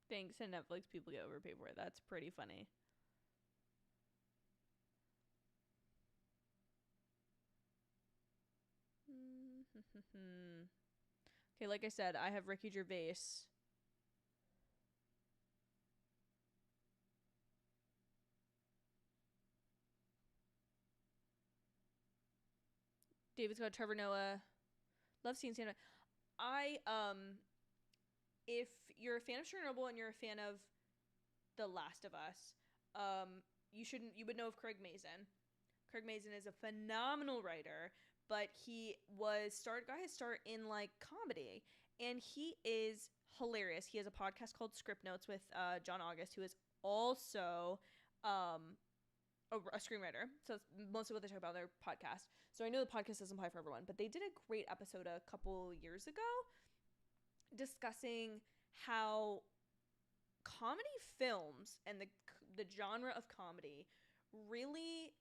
A: Thanks to Netflix, people get overpaid for it. That's pretty funny. Okay, like I said, I have Ricky Gervais. David's got Trevor Noah. Love seeing stand-up. If you're a fan of Chernobyl and you're a fan of The Last of Us, you would know of Craig Mazin. Craig Mazin is a phenomenal writer, but he got his start in like comedy, and he is hilarious. He has a podcast called Script Notes with John August, who is also a screenwriter. So that's mostly what they talk about in their podcast. So I know the podcast doesn't apply for everyone, but they did a great episode a couple years ago discussing how comedy films and the genre of comedy really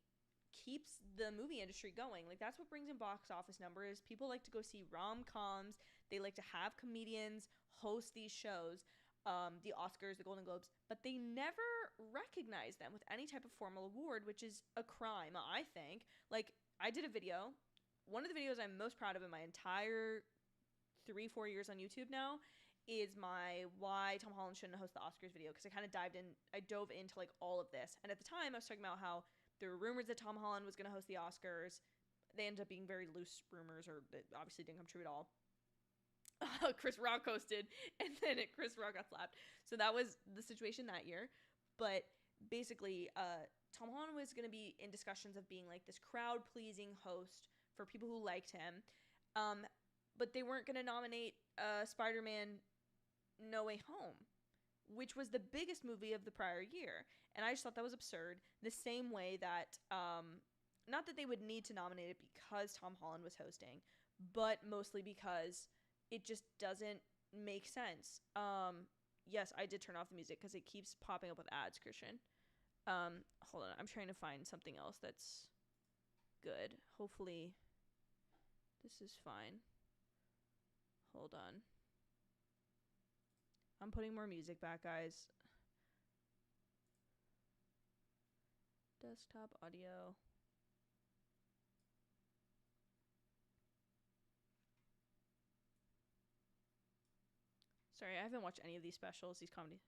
A: keeps the movie industry going. Like, that's what brings in box office numbers. People like to go see rom-coms. They like to have comedians host these shows, the Oscars, the Golden Globes, but they never recognize them with any type of formal award, which is a crime, I think. Like, I did a video. One of the videos I'm most proud of in my entire 3-4 years on YouTube now is my why Tom Holland shouldn't host the Oscars video, because I dove into like all of this. And at the time I was talking about how there were rumors that Tom Holland was going to host the Oscars. They ended up being very loose rumors, or it obviously didn't come true at all. Chris Rock hosted, and then Chris Rock got slapped. So that was the situation that year. But basically, Tom Holland was going to be in discussions of being like this crowd-pleasing host for people who liked him. But they weren't going to nominate Spider-Man No Way Home, which was the biggest movie of the prior year. And I just thought that was absurd. The same way that, not that they would need to nominate it because Tom Holland was hosting, but mostly because it just doesn't make sense. Yes, I did turn off the music because it keeps popping up with ads, Christian. Hold on. I'm trying to find something else that's good. Hopefully this is fine. Hold on. I'm putting more music back, guys. Desktop audio. Sorry, I haven't watched any of these specials, these comedy.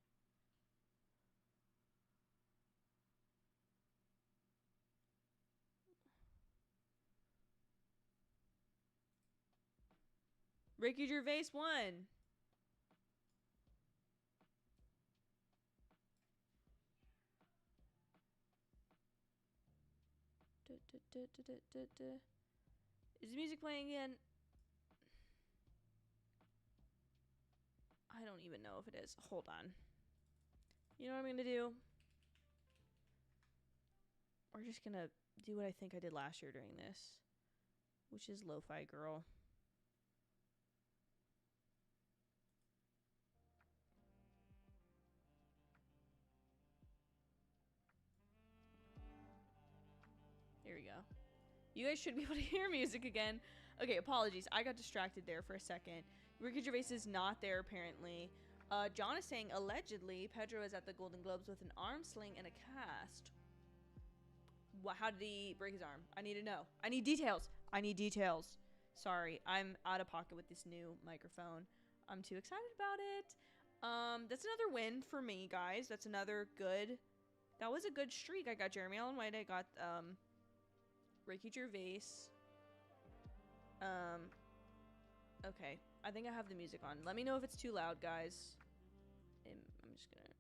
A: Ricky Gervais won. Is the music playing again? I don't even know if it is. Hold on. You know what I'm gonna do? We're just gonna do what I think I did last year during this, which is Lo-Fi Girl. There we go. You guys should be able to hear music again. Okay, apologies. I got distracted there for a second. Ricky Gervais is not there, apparently. John is saying, allegedly, Pedro is at the Golden Globes with an arm sling and a cast. How did he break his arm? I need to know. I need details. I need details. Sorry, I'm out of pocket with this new microphone. I'm too excited about it. That's another win for me, guys. That's another good... That was a good streak. I got Jeremy Allen White. I got, Ricky Gervais. Okay. I think I have the music on. Let me know if it's too loud, guys. I'm just gonna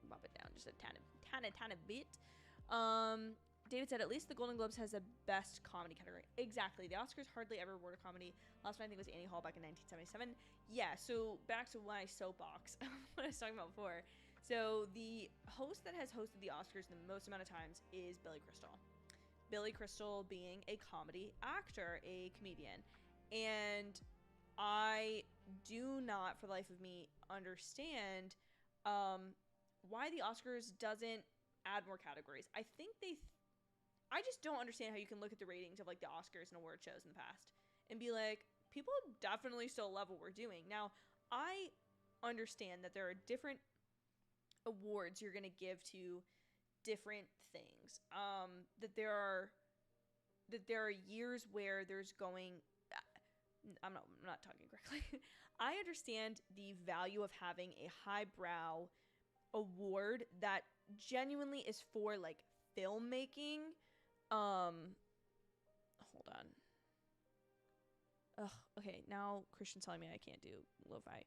A: bop it down just a tiny bit. David said, at least the Golden Globes has the best comedy category. Exactly. The Oscars hardly ever award a comedy. Last one I think was Annie Hall back in 1977. Yeah, so back to my soapbox, what I was talking about before. So the host that has hosted the Oscars the most amount of times is Billy Crystal. Billy Crystal being a comedy actor, a comedian. And I do not, for the life of me, understand why the Oscars doesn't add more categories. I think I just don't understand how you can look at the ratings of like the Oscars and award shows in the past and be like, people definitely still love what we're doing. Now, I understand that there are different awards you're going to give to different things. That there are years where there's going... I'm not talking correctly. I understand the value of having a highbrow award that genuinely is for like filmmaking. Hold on. Ugh, okay, now Christian's telling me I can't do lo-fi.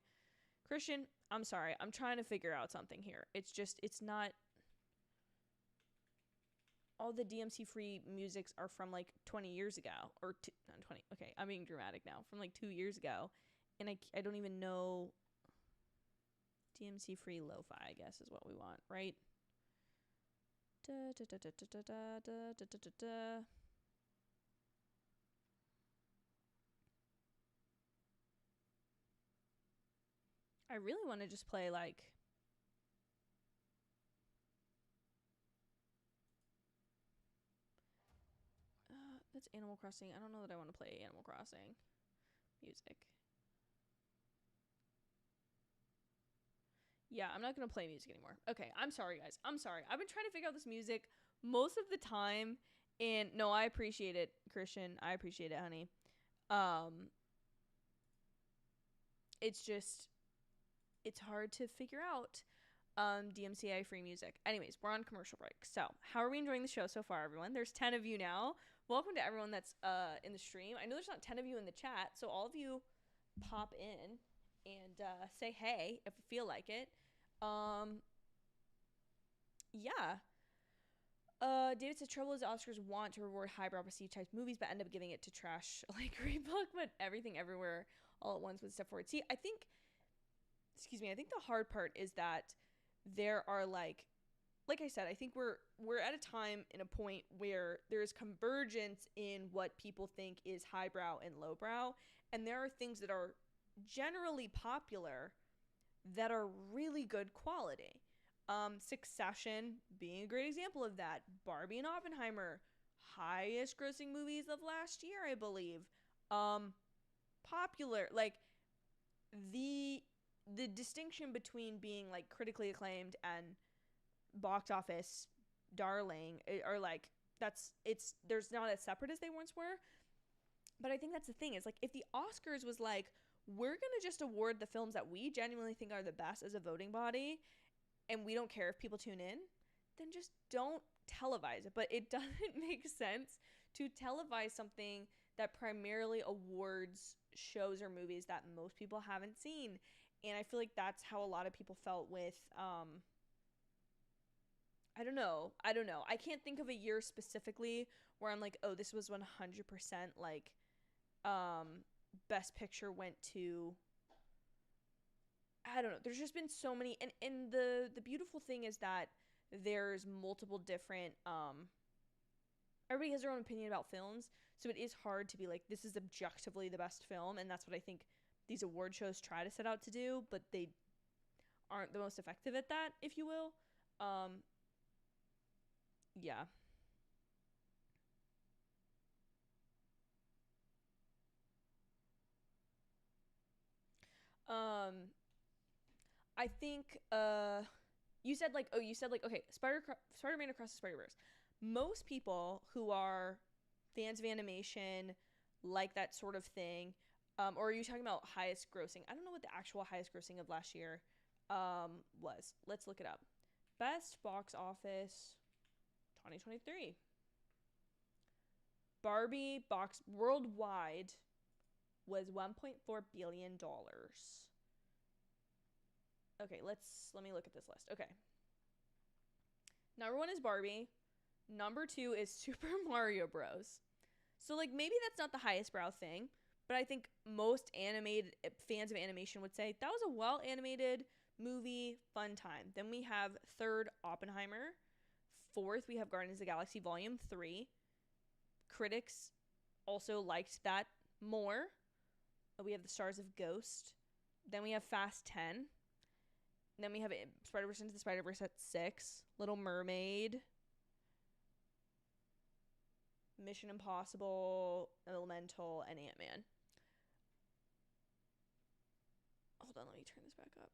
A: Christian, I'm sorry. I'm trying to figure out something here. It's not... All the DMC free musics are from like 20 years ago, or not 20. Okay, I'm being dramatic now. From like 2 years ago, and I don't even know. DMC free lo-fi, I guess, is what we want, right? I really want to just play like... that's Animal Crossing. I don't know that I want to play Animal Crossing music. Yeah, I'm not going to play music anymore. Okay, I'm sorry, guys. I'm sorry. I've been trying to figure out this music most of the time. And no, I appreciate it, Christian. I appreciate it, honey. It's just... It's hard to figure out DMCA free music. Anyways, we're on commercial break. So, how are we enjoying the show so far, everyone? There's 10 of you now. Welcome to everyone that's in the stream. I know there's not 10 of you in the chat, so all of you pop in and say hey if you feel like it. Yeah. David says, trouble is the Oscars want to reward highbrow prestige type movies, but end up giving it to trash like Green Book, but Everything Everywhere All at Once would step forward. See, I think the hard part is that there are like I said, I think we're at a time and a point where there's convergence in what people think is highbrow and lowbrow, and there are things that are generally popular that are really good quality. Succession being a great example of that. Barbie and Oppenheimer, highest grossing movies of last year, I believe. Popular, like the distinction between being like critically acclaimed and box office darling are like, there's not as separate as they once were. But I think that's the thing, is like, if the Oscars was like, we're gonna just award the films that we genuinely think are the best as a voting body, and we don't care if people tune in, then just don't televise it. But it doesn't make sense to televise something that primarily awards shows or movies that most people haven't seen. And I feel like that's how a lot of people felt with I don't know. I can't think of a year specifically where I'm like, oh, this was 100% like best picture went to, I don't know. There's just been so many, and the beautiful thing is that there's multiple different everybody has their own opinion about films, so it is hard to be like, this is objectively the best film, and that's what I think these award shows try to set out to do, but they aren't the most effective at that, if you will. Yeah. Um, I think you said like, okay, Spider-Man Across the Spider-Verse. Most people who are fans of animation like that sort of thing. Or are you talking about highest grossing? I don't know what the actual highest grossing of last year was. Let's look it up. Best box office 2023. Barbie box worldwide was $1.4 billion. Okay, let me look at this list. Okay. Number 1 is Barbie. Number 2 is Super Mario Bros. So like maybe that's not the highest brow thing, but I think most animated fans of animation would say that was a well animated movie, fun time. Then we have third Oppenheimer. Fourth, we have Guardians of the Galaxy Volume 3. Critics also liked that more. We have The Stars of Ghost. Then we have Fast 10. Then we have Spider-Verse Into the Spider-Verse at 6. Little Mermaid. Mission Impossible, Elemental, and Ant-Man. Hold on, let me turn this back up.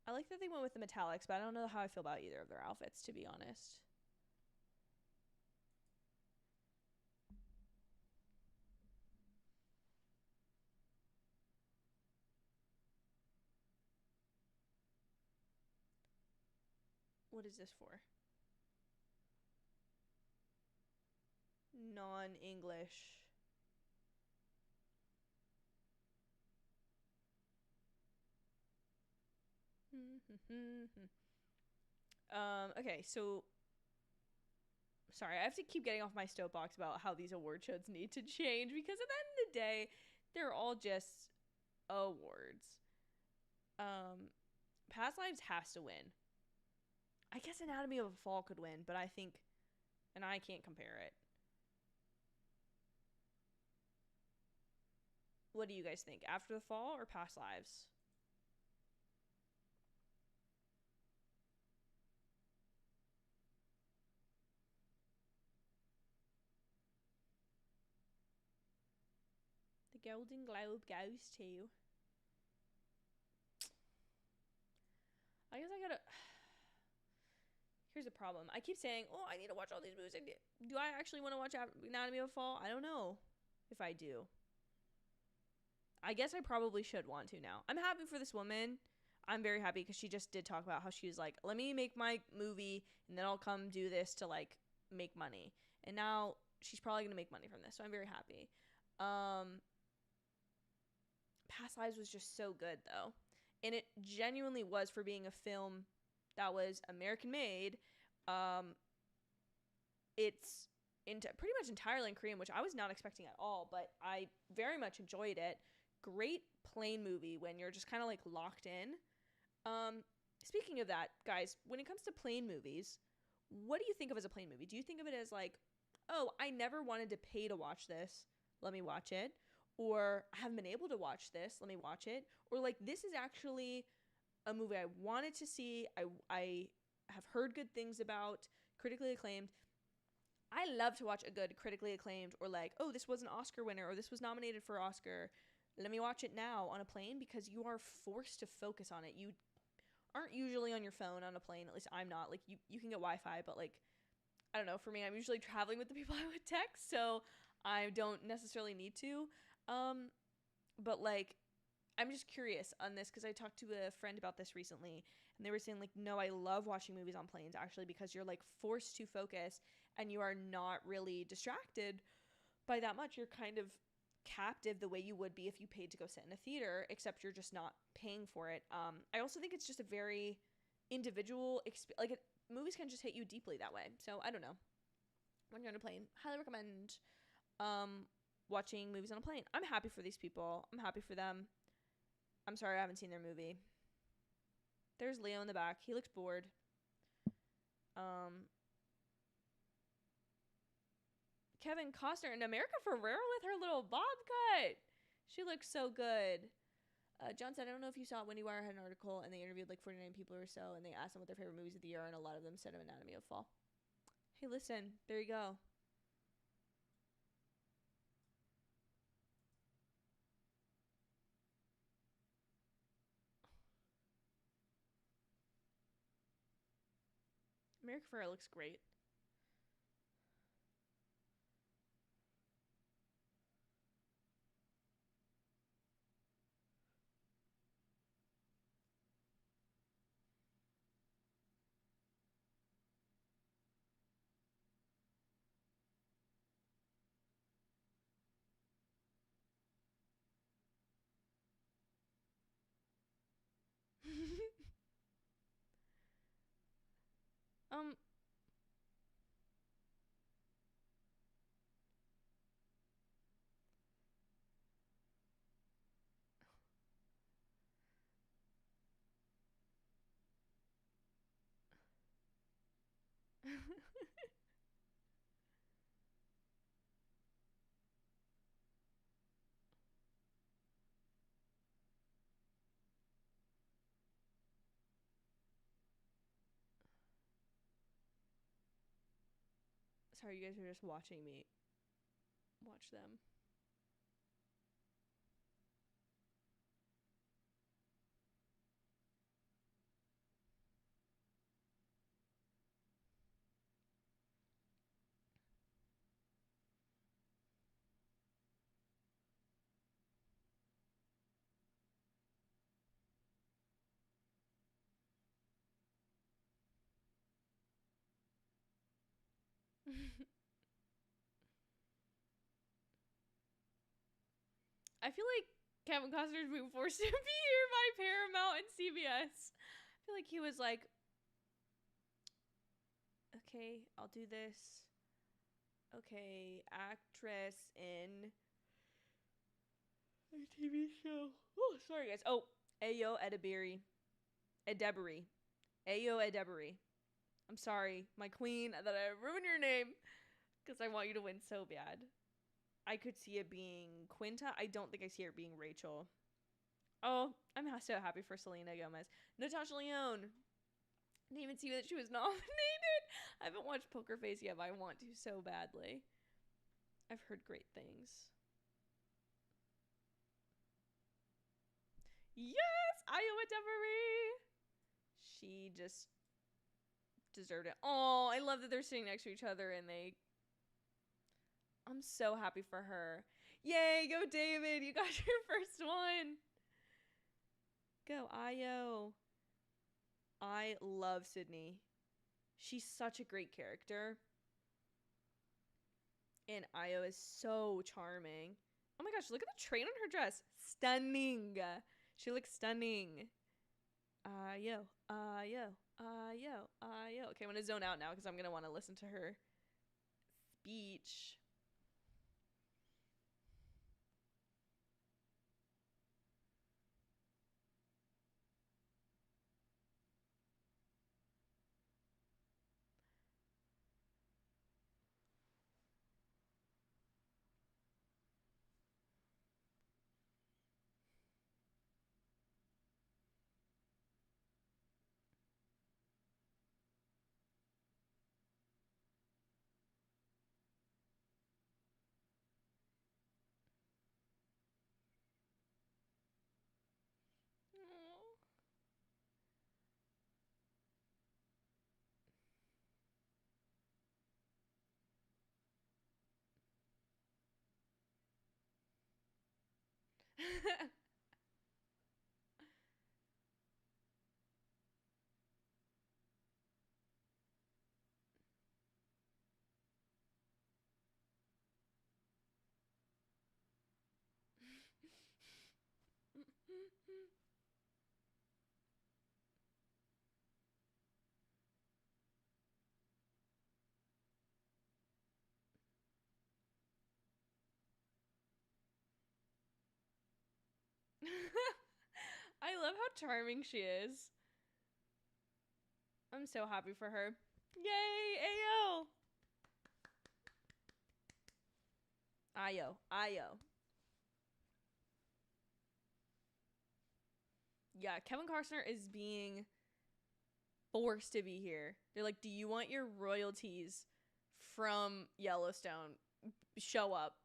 A: I like that they went with the metallics, but I don't know how I feel about either of their outfits, to be honest. What is this for? Non-English. Okay, so sorry, I have to keep getting off my soapbox about how these award shows need to change, because at the end of the day, they're all just awards. Past Lives has to win. I guess Anatomy of a Fall could win, but I think, and I can't compare it. What do you guys think? After the Fall or Past Lives? The Golden Globe goes to. I guess I gotta. Here's the problem. I keep saying, oh, I need to watch all these movies. Do I actually want to watch Anatomy of a Fall? I don't know if I do. I guess I probably should want to now. I'm happy for this woman. I'm very happy because she just did talk about how she was like, let me make my movie and then I'll come do this to like make money. And now she's probably going to make money from this. So I'm very happy. Past Lives was just so good though. And it genuinely was, for being a film that was American made. It's pretty much entirely in Korean, which I was not expecting at all, but I very much enjoyed it. Great plane movie when you're just kind of like locked in. Speaking of that, guys, when it comes to plane movies, what do you think of as a plane movie? Do you think of it as like, oh, I never wanted to pay to watch this, let me watch it? Or I haven't been able to watch this, let me watch it? Or like, this is actually a movie I wanted to see, I have heard good things about, critically acclaimed. I love to watch a good critically acclaimed, or like, oh, this was an Oscar winner, or this was nominated for Oscar. Let me watch it now on a plane, because you are forced to focus on it. You aren't usually on your phone on a plane. At least I'm not. Like, you can get Wi-Fi, but like, I don't know. For me, I'm usually traveling with the people I would text, so I don't necessarily need to. But like, I'm just curious on this because I talked to a friend about this recently, and they were saying like, no, I love watching movies on planes actually, because you're like forced to focus and you are not really distracted by that much, you're kind of captive the way you would be if you paid to go sit in a theater, except you're just not paying for it. I also think it's just a very individual movies can just hit you deeply that way. So I don't know. When you're on a plane, highly recommend watching movies on a plane. I'm happy for these people. I'm happy for them. I'm sorry I haven't seen their movie. There's Leo in the back. He looks bored. Kevin Costner and America Ferrera with her little bob cut. She looks so good. John said, I don't know if you saw it. Wendy Wire had an article, and they interviewed like 49 people or so, and they asked them what their favorite movies of the year are, and a lot of them said Anatomy of Fall. Hey, listen, there you go. America Ferrera looks great. um sorry, you guys are just watching me watch them. I feel like Kevin Costner's being forced to be here by Paramount and CBS. I feel like he was like, okay, I'll do this. Okay, actress in a TV show. Oh, sorry guys. Oh, Ayo Edebiri. Ayo Edebiri. I'm sorry, my queen, that I ruined your name because I want you to win so bad. I could see it being Quinta. I don't think I see it being Rachel. Oh, I'm so happy for Selena Gomez. Natasha Lyonne. Didn't even see that she was nominated. I haven't watched Poker Face yet, but I want to so badly. I've heard great things. Yes! Iowa Devery! She just deserved it. Oh, I love that they're sitting next to each other and I'm so happy for her. Yay, go David! You got your first one! Go, Io. I love Sydney. She's such a great character. And Io is so charming. Oh my gosh, look at the train on her dress. Stunning. She looks stunning. Io. Okay, I'm going to zone out now because I'm going to want to listen to her speech. I love how charming she is. I'm so happy for her. Yay, Ayo! Ayo. Yeah, Kevin Costner is being forced to be here. They're like, do you want your royalties from Yellowstone? Show up.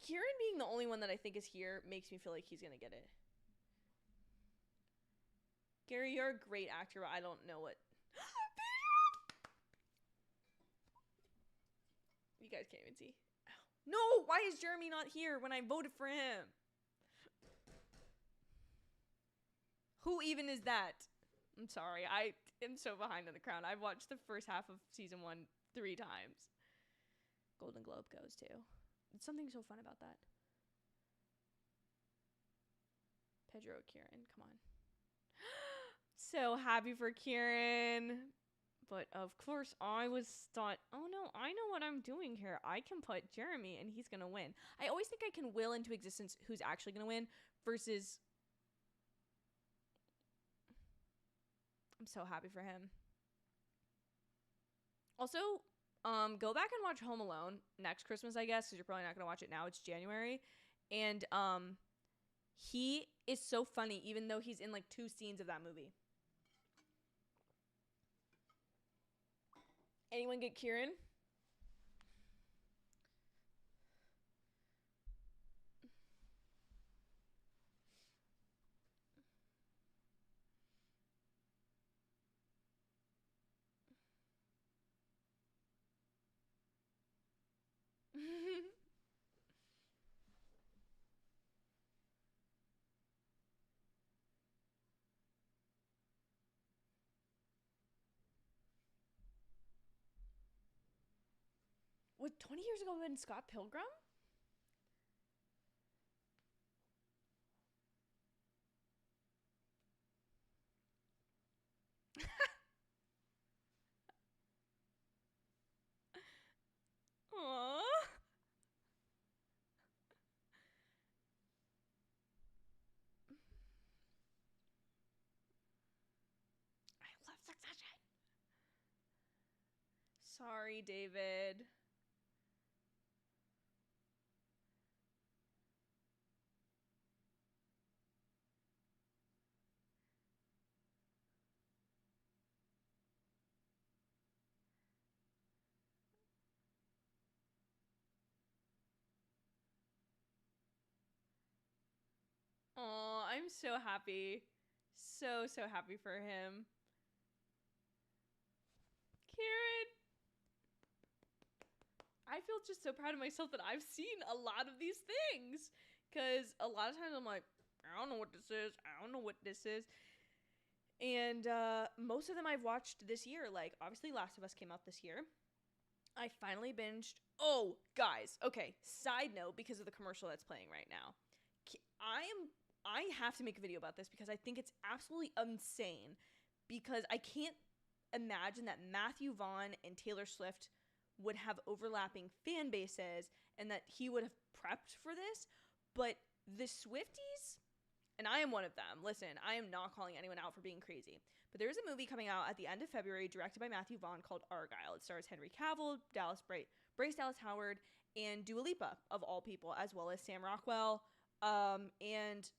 A: Kieran being the only one that I think is here makes me feel like he's gonna get it. Gary, you're a great actor, but I don't know what. You guys can't even see. No, why is Jeremy not here when I voted for him? Who even is that? I'm sorry, I am so behind on The Crown. I've watched the first half of season 1 3 times. Golden Globe goes too. It's something so fun about that. Pedro Kieran, come on. So happy for Kieran. But of course, I thought, oh no, I know what I'm doing here. I can put Jeremy and he's going to win. I always think I can will into existence who's actually going to win versus... I'm so happy for him. Also, go back and watch Home Alone next Christmas, I guess, because you're probably not going to watch it now. It's January. And he is so funny, even though he's in like 2 scenes of that movie. Anyone get Kieran? Would 20 years ago have been Scott Pilgrim? Aww. I love Succession. Sorry, David. Oh, I'm so happy. So happy for him. Kieran. I feel just so proud of myself that I've seen a lot of these things. Because a lot of times I'm like, I don't know what this is. I don't know what this is. And most of them I've watched this year. Like, obviously, Last of Us came out this year. I finally binged. Oh, guys. Okay, side note, because of the commercial that's playing right now. I have to make a video about this because I think it's absolutely insane. Because I can't imagine that Matthew Vaughn and Taylor Swift would have overlapping fan bases and that he would have prepped for this. But the Swifties, and I am one of them. Listen, I am not calling anyone out for being crazy. But there is a movie coming out at the end of February directed by Matthew Vaughn called Argyle. It stars Henry Cavill, Bryce Dallas Howard, and Dua Lipa, of all people, as well as Sam Rockwell. And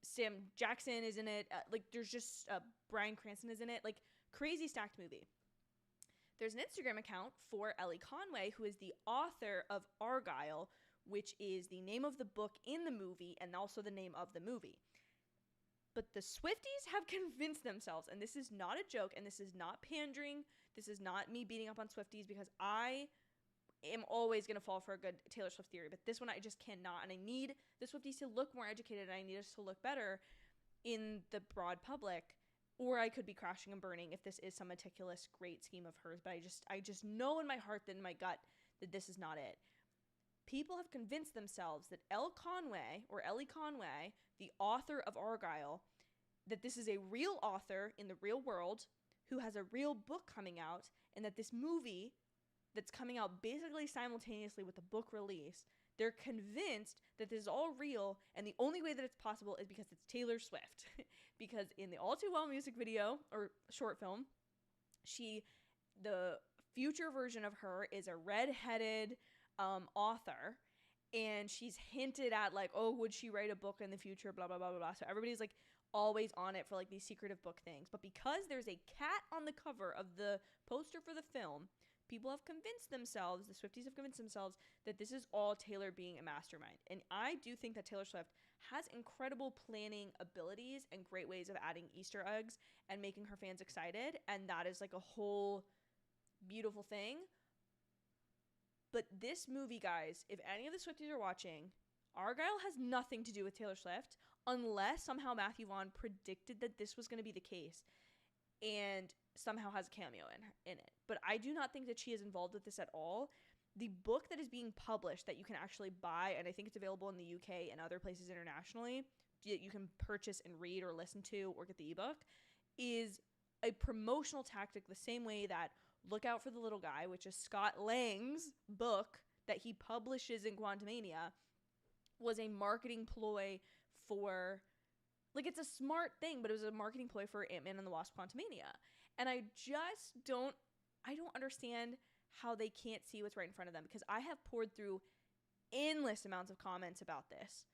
A: Sam Jackson is in it. There's just Bryan Cranston is in it. Like, crazy stacked movie. There's an Instagram account for Ellie Conway, who is the author of Argyle, which is the name of the book in the movie and also the name of the movie. But the Swifties have convinced themselves, and this is not a joke, and this is not pandering. This is not me beating up on Swifties, because I am always going to fall for a good Taylor Swift theory. But this one I just cannot, and I need the Swifties to look more educated, and I need us to look better in the broad public. Or I could be crashing and burning if this is some meticulous, great scheme of hers. But I just know in my heart, that in my gut, that this is not it. people have convinced themselves that Ellie Conway, the author of Argylle, that this is a real author in the real world who has a real book coming out, and that this movie that's coming out basically simultaneously with the book release, they're convinced that this is all real, and the only way that it's possible is because it's Taylor Swift. Because in the All Too Well music video, or short film, the future version of her is a redheaded author, and she's hinted at, like, oh, would she write a book in the future, blah, blah, blah, blah, blah. So everybody's, like, always on it for, like, these secretive book things. But because there's a cat on the cover of the poster for the film, people have convinced themselves, the Swifties have convinced themselves, that this is all Taylor being a mastermind. And I do think that Taylor Swift has incredible planning abilities and great ways of adding Easter eggs and making her fans excited. And that is, like, a whole beautiful thing. But this movie, guys, if any of the Swifties are watching, Argylle has nothing to do with Taylor Swift, unless somehow Matthew Vaughn predicted that this was going to be the case and somehow has a cameo in it. But I do not think that she is involved with this at all. The book that is being published that you can actually buy, and I think it's available in the UK and other places internationally, that you can purchase and read or listen to or get the ebook, is a promotional tactic the same way that Look Out for the Little Guy, which is Scott Lang's book that he publishes in Quantumania, was a marketing ploy for, like, it's a smart thing, but it was a marketing ploy for Ant-Man and the Wasp Quantumania. And I don't understand how they can't see what's right in front of them, because I have poured through endless amounts of comments about this.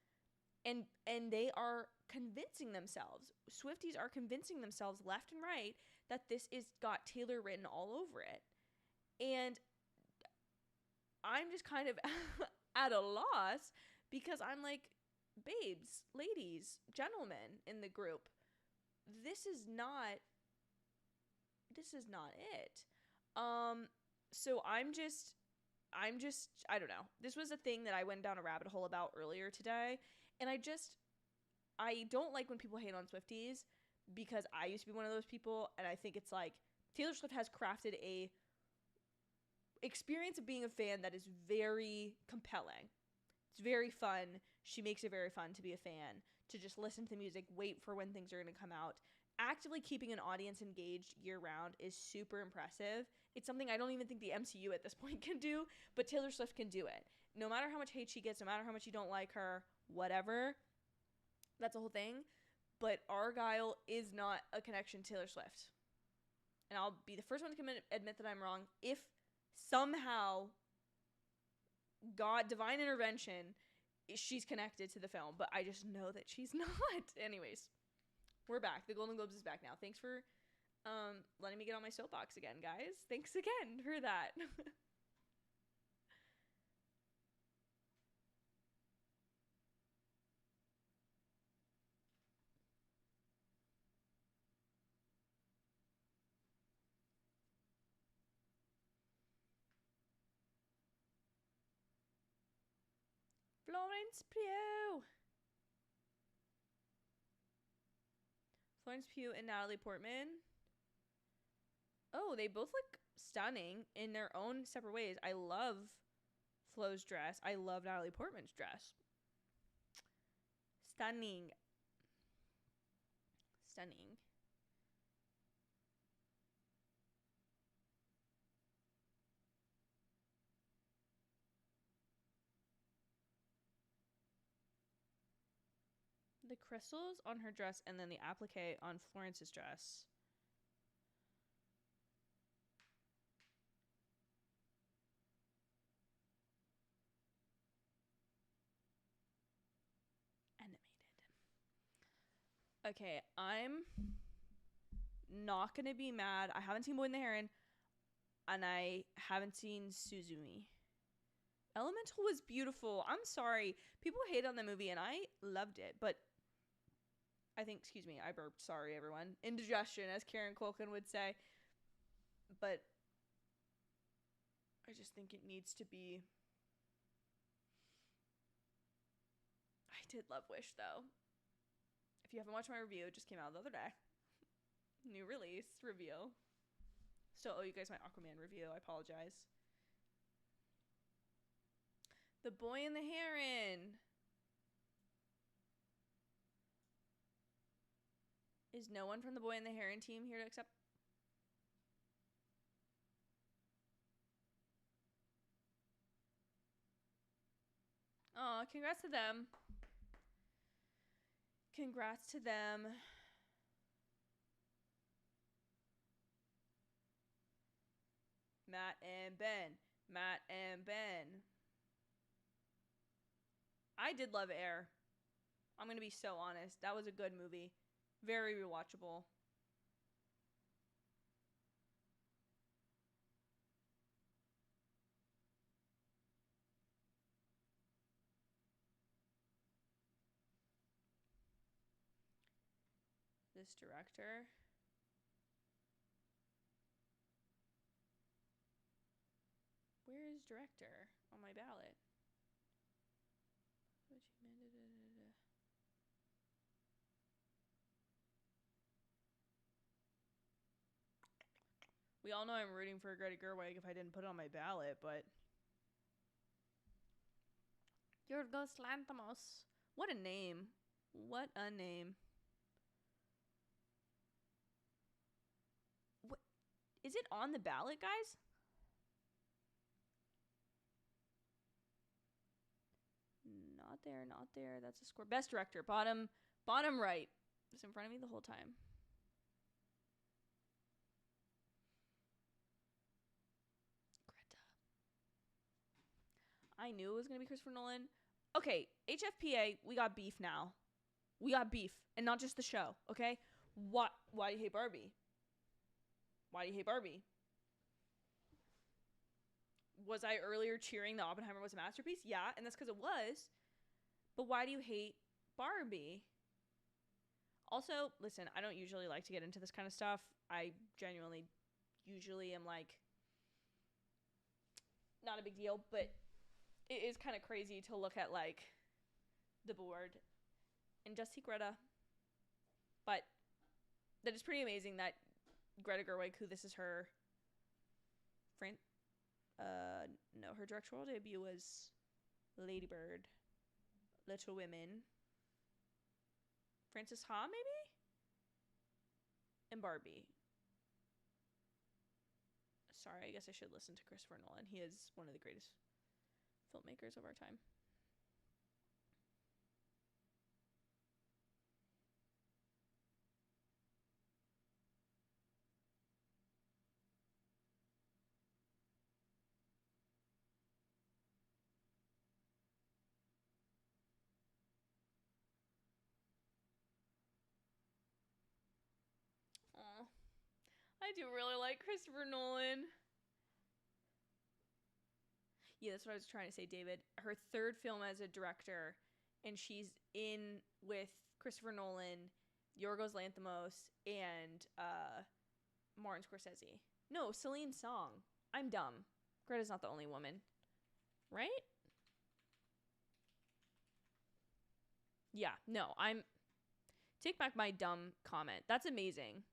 A: And they are convincing themselves, Swifties are convincing themselves left and right, that this is got Taylor written all over it. And I'm just kind of at a loss, because I'm like, babes, ladies, gentlemen in the group, this is not it. So I'm just, I don't know. This was a thing that I went down a rabbit hole about earlier today, and I don't like when people hate on Swifties, because I used to be one of those people, and I think it's like, Taylor Swift has crafted a experience of being a fan that is very compelling. It's very fun. She makes it very fun to be a fan, to just listen to the music, wait for when things are going to come out. Actively keeping an audience engaged year-round is super impressive. It's something I don't even think the MCU at this point can do, but Taylor Swift can do it. No matter how much hate she gets, no matter how much you don't like her, whatever, that's the whole thing. But Argylle is not a connection to Taylor Swift. And I'll be the first one to admit that I'm wrong if somehow God, divine intervention, she's connected to the film. But I just know that she's not. Anyways, we're back. The Golden Globes is back now. Thanks for letting me get on my soapbox again, guys. Thanks again for that. Florence Pugh. Florence Pugh and Natalie Portman. Oh, they both look stunning in their own separate ways. I love Flo's dress. I love Natalie Portman's dress. Stunning. Stunning. The crystals on her dress and then the applique on Florence's dress. Animated. Okay, I'm not gonna be mad. I haven't seen Boy and the Heron, and I haven't seen Suzumi. Elemental was beautiful. I'm sorry. People hate on the movie, and I loved it, but I think, excuse me, I burped. Sorry, everyone. Indigestion, as Karen Culkin would say. But I just think it needs to be... I did love Wish, though. If you haven't watched my review, it just came out the other day. New release review. Still owe you guys my Aquaman review. I apologize. The Boy and the Heron. Is no one from the Boy and the Heron team here to accept? Aw, congrats to them. Congrats to them. Matt and Ben. Matt and Ben. I did love Air. I'm going to be so honest. That was a good movie. Very rewatchable. This director. Where is director on my ballot? We all know I'm rooting for Greta Gerwig if I didn't put it on my ballot, but Yorgos Lanthimos. What a name. What a name. What is it on the ballot, guys? Not there, not there. That's a score. Best director, bottom right. It's in front of me the whole time. Greta. I knew it was going to be Christopher Nolan. Okay, HFPA, we got beef now. We got beef, and not just the show, okay? Why do you hate Barbie? Why do you hate Barbie? Was I earlier cheering that Oppenheimer was a masterpiece? Yeah, and that's because it was. But why do you hate Barbie? Also, listen, I don't usually like to get into this kind of stuff. I genuinely usually am like, not a big deal, but it is kind of crazy to look at like the board and just see Greta. But that is pretty amazing that Greta Gerwig, who this is her no, her directorial debut was Lady Bird, Little Women, Frances Ha, maybe? And Barbie. Sorry, I guess I should listen to Christopher Nolan. He is one of the greatest filmmakers of our time. Aw. I do really like Christopher Nolan. Yeah, that's what I was trying to say, David. Her third film as a director, and she's in with Christopher Nolan, Yorgos Lanthimos, and Martin Scorsese. No, Celine Song. I'm dumb. Greta's not the only woman. Right? Yeah, no, take back my dumb comment. That's amazing.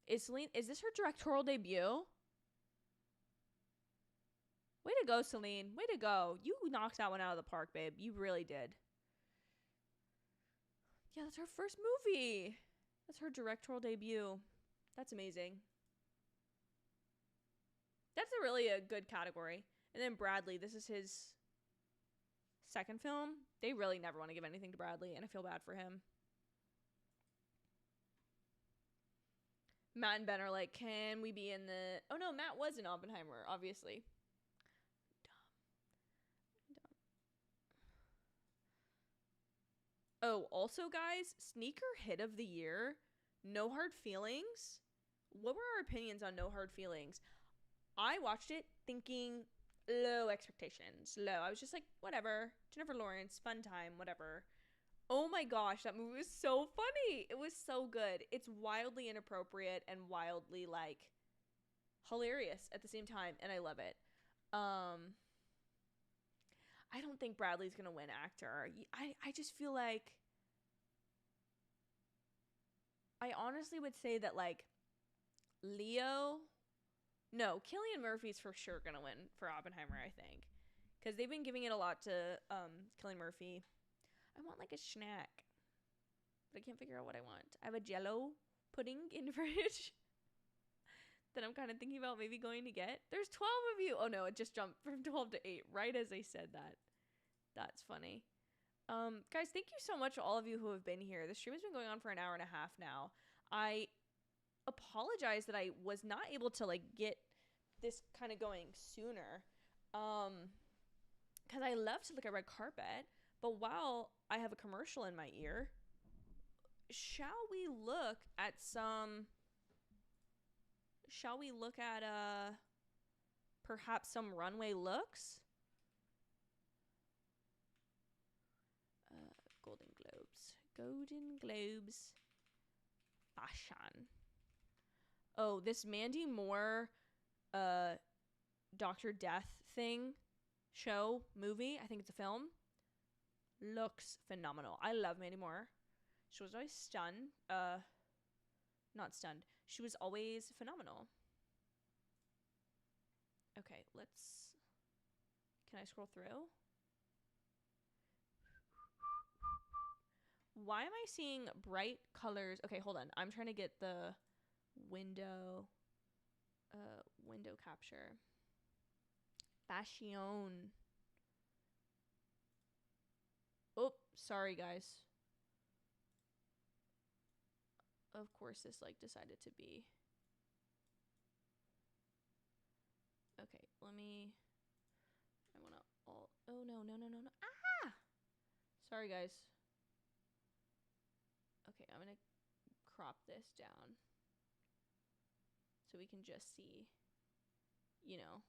A: Is this her directorial debut? Way to go, Celine. Way to go. You knocked that one out of the park, babe. You really did. Yeah, that's her first movie. That's her directorial debut. That's amazing. That's really a good category. And then Bradley, this is his second film. They really never want to give anything to Bradley, and I feel bad for him. Matt and Ben are like, can we be in the... Oh, no, Matt was in Oppenheimer, obviously. Dumb. Oh, also, guys, sneaker hit of the year, No Hard Feelings. What were our opinions on No Hard Feelings? I watched it thinking low expectations. Low. I was just like, whatever. Jennifer Lawrence, fun time, whatever. Oh my gosh, that movie was so funny. It was so good. It's wildly inappropriate and wildly, like, hilarious at the same time, and I love it. I don't think Bradley's gonna win actor. I just feel like... I honestly would say that, like, Leo... No, Cillian Murphy's for sure gonna win for Oppenheimer, I think. because they've been giving it a lot to Cillian Murphy. I want like a snack, but I can't figure out what I want. I have a Jello pudding in the fridge that I'm kind of thinking about maybe going to get. There's 12 of you. Oh no, it just jumped from 12 to 8 right as I said that. That's funny. Guys, thank you so much, all of you who have been here. The stream has been going on for an hour and a half now. I apologize that I was not able to like get this kind of going sooner, because I love to look at red carpet. But while I have a commercial in my ear, shall we look at perhaps some runway looks? Golden Globes fashion. Oh, this Mandy Moore Dr. Death thing show movie, I think it's a film, looks phenomenal. I love Mandy Moore. She was always not stunned. She was always phenomenal. Okay, can I scroll through? Why am I seeing bright colors? Okay, hold on. I'm trying to get the window capture. Fashion. Oh, sorry guys. Of course this like decided to be. Okay, I wanna all, oh no. Ah! Sorry guys. Okay, I'm gonna crop this down so we can just see, you know,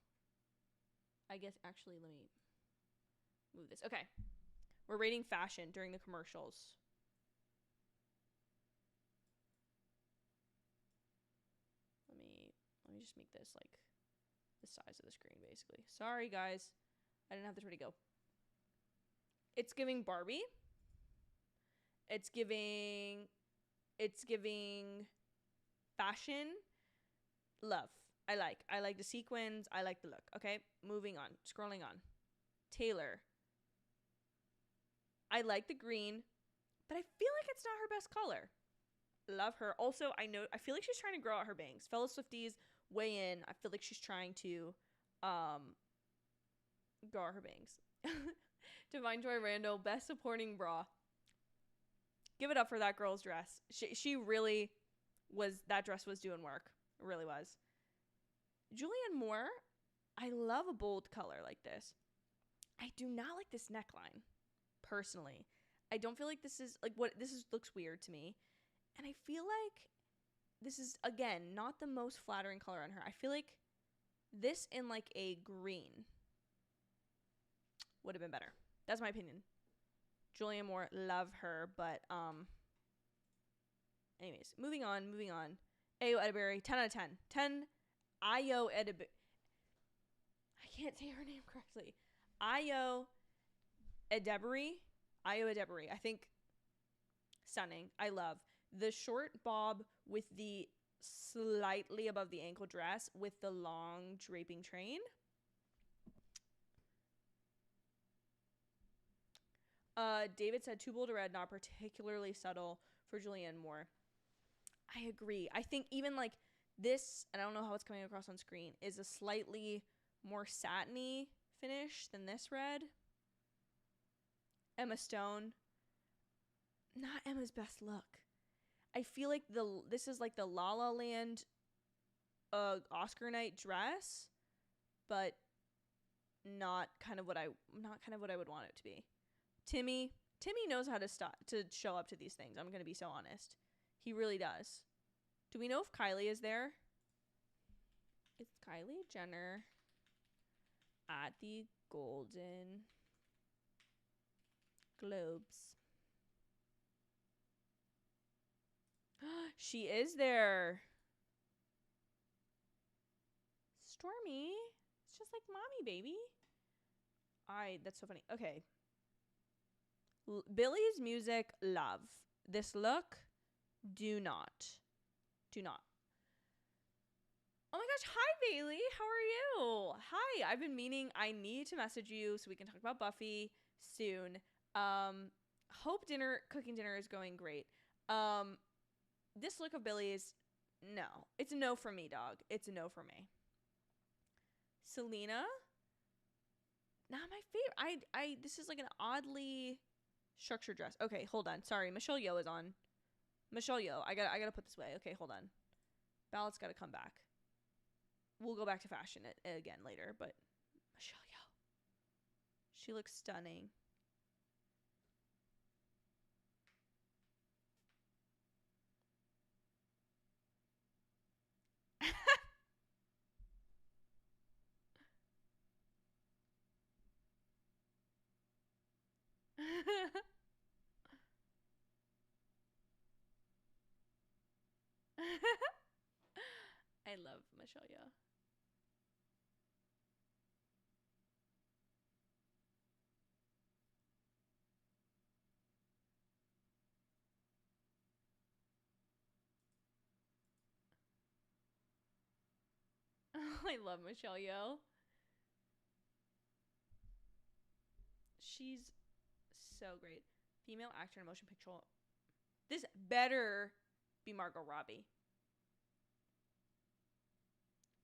A: I guess actually let me move this. Okay, we're rating fashion during the commercials. Let me just make this like the size of the screen basically. Sorry guys, I didn't have this ready to go. It's giving Barbie. It's giving fashion. Love. I like the sequins. I like the look. Okay, moving on. Scrolling on. Taylor. I like the green, but I feel like it's not her best color. Love her. Also, I feel like she's trying to grow out her bangs. Fellow Swifties, weigh in. I feel like she's trying to grow out her bangs. Divine Joy Randall, best supporting bra. Give it up for that girl's dress. She really was, that dress was doing work. It really was. Julianne Moore, I love a bold color like this. I do not like this neckline, personally. I don't feel like this is, like, looks weird to me. And I feel like this is, again, not the most flattering color on her. I feel like this in, like, a green would have been better. That's my opinion. Julianne Moore, love her, but, anyways, moving on. Ayo Edebiri, 10 out of 10. 10, Ayo Edebiri. I can't say her name correctly. Ayo Edebiri. I think stunning. I love the short bob with the slightly above the ankle dress with the long draping train. David said too bold a red, not particularly subtle for Julianne Moore. I agree. I think even like this, and I don't know how it's coming across on screen, is a slightly more satiny finish than this red. Emma Stone, not Emma's best look. I feel like this is like the La La Land Oscar night dress, but not kind of what I would want it to be. Timmy knows how to show up to these things. I'm going to be so honest. He really does. Do we know if Kylie is there? It's Kylie Jenner at the Golden Globes. She is there. Stormy. It's just like mommy, baby. That's so funny. Okay. Billy's music, love. This look, do not. Oh my gosh. Hi, Bailey. How are you? Hi. I've been meaning I need to message you so we can talk about Buffy soon. Hope cooking dinner is going great. This look of Billy's, no. It's a no for me, dog. It's a no for me. Selena, not my favorite. This is like an oddly structured dress. Okay, hold on. Sorry, Michelle Yeoh is on. Michelle Yeoh, I gotta put this away. Okay, hold on. Ballot's gotta come back. We'll go back to fashion again later, but Michelle Yeoh, she looks stunning. I love Michelle Yeoh. I love Michelle Yeoh. She's so great. Female actor in a motion picture. This better be Margot Robbie.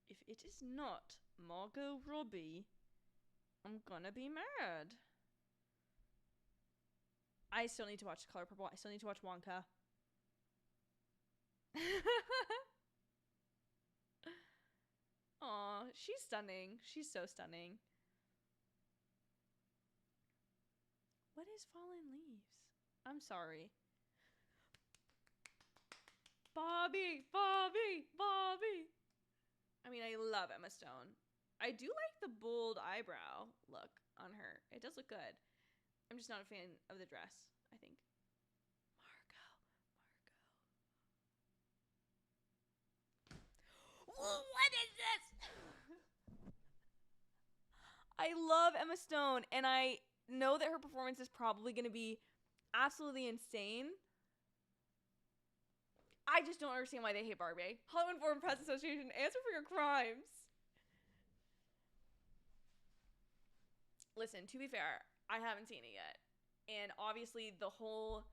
A: If it is not Margot Robbie, I'm gonna be mad. I still need to watch The Color Purple. I still need to watch Wonka. Aw, she's stunning. She's so stunning. What is Fallen Leaves? I'm sorry. Bobby! I mean, I love Emma Stone. I do like the bold eyebrow look on her. It does look good. I'm just not a fan of the dress, I think. Margot. What is this? I love Emma Stone, and I know that her performance is probably going to be absolutely insane. I just don't understand why they hate Barbie. Hollywood Foreign Press Association, answer for your crimes. Listen, to be fair, I haven't seen it yet. And obviously the whole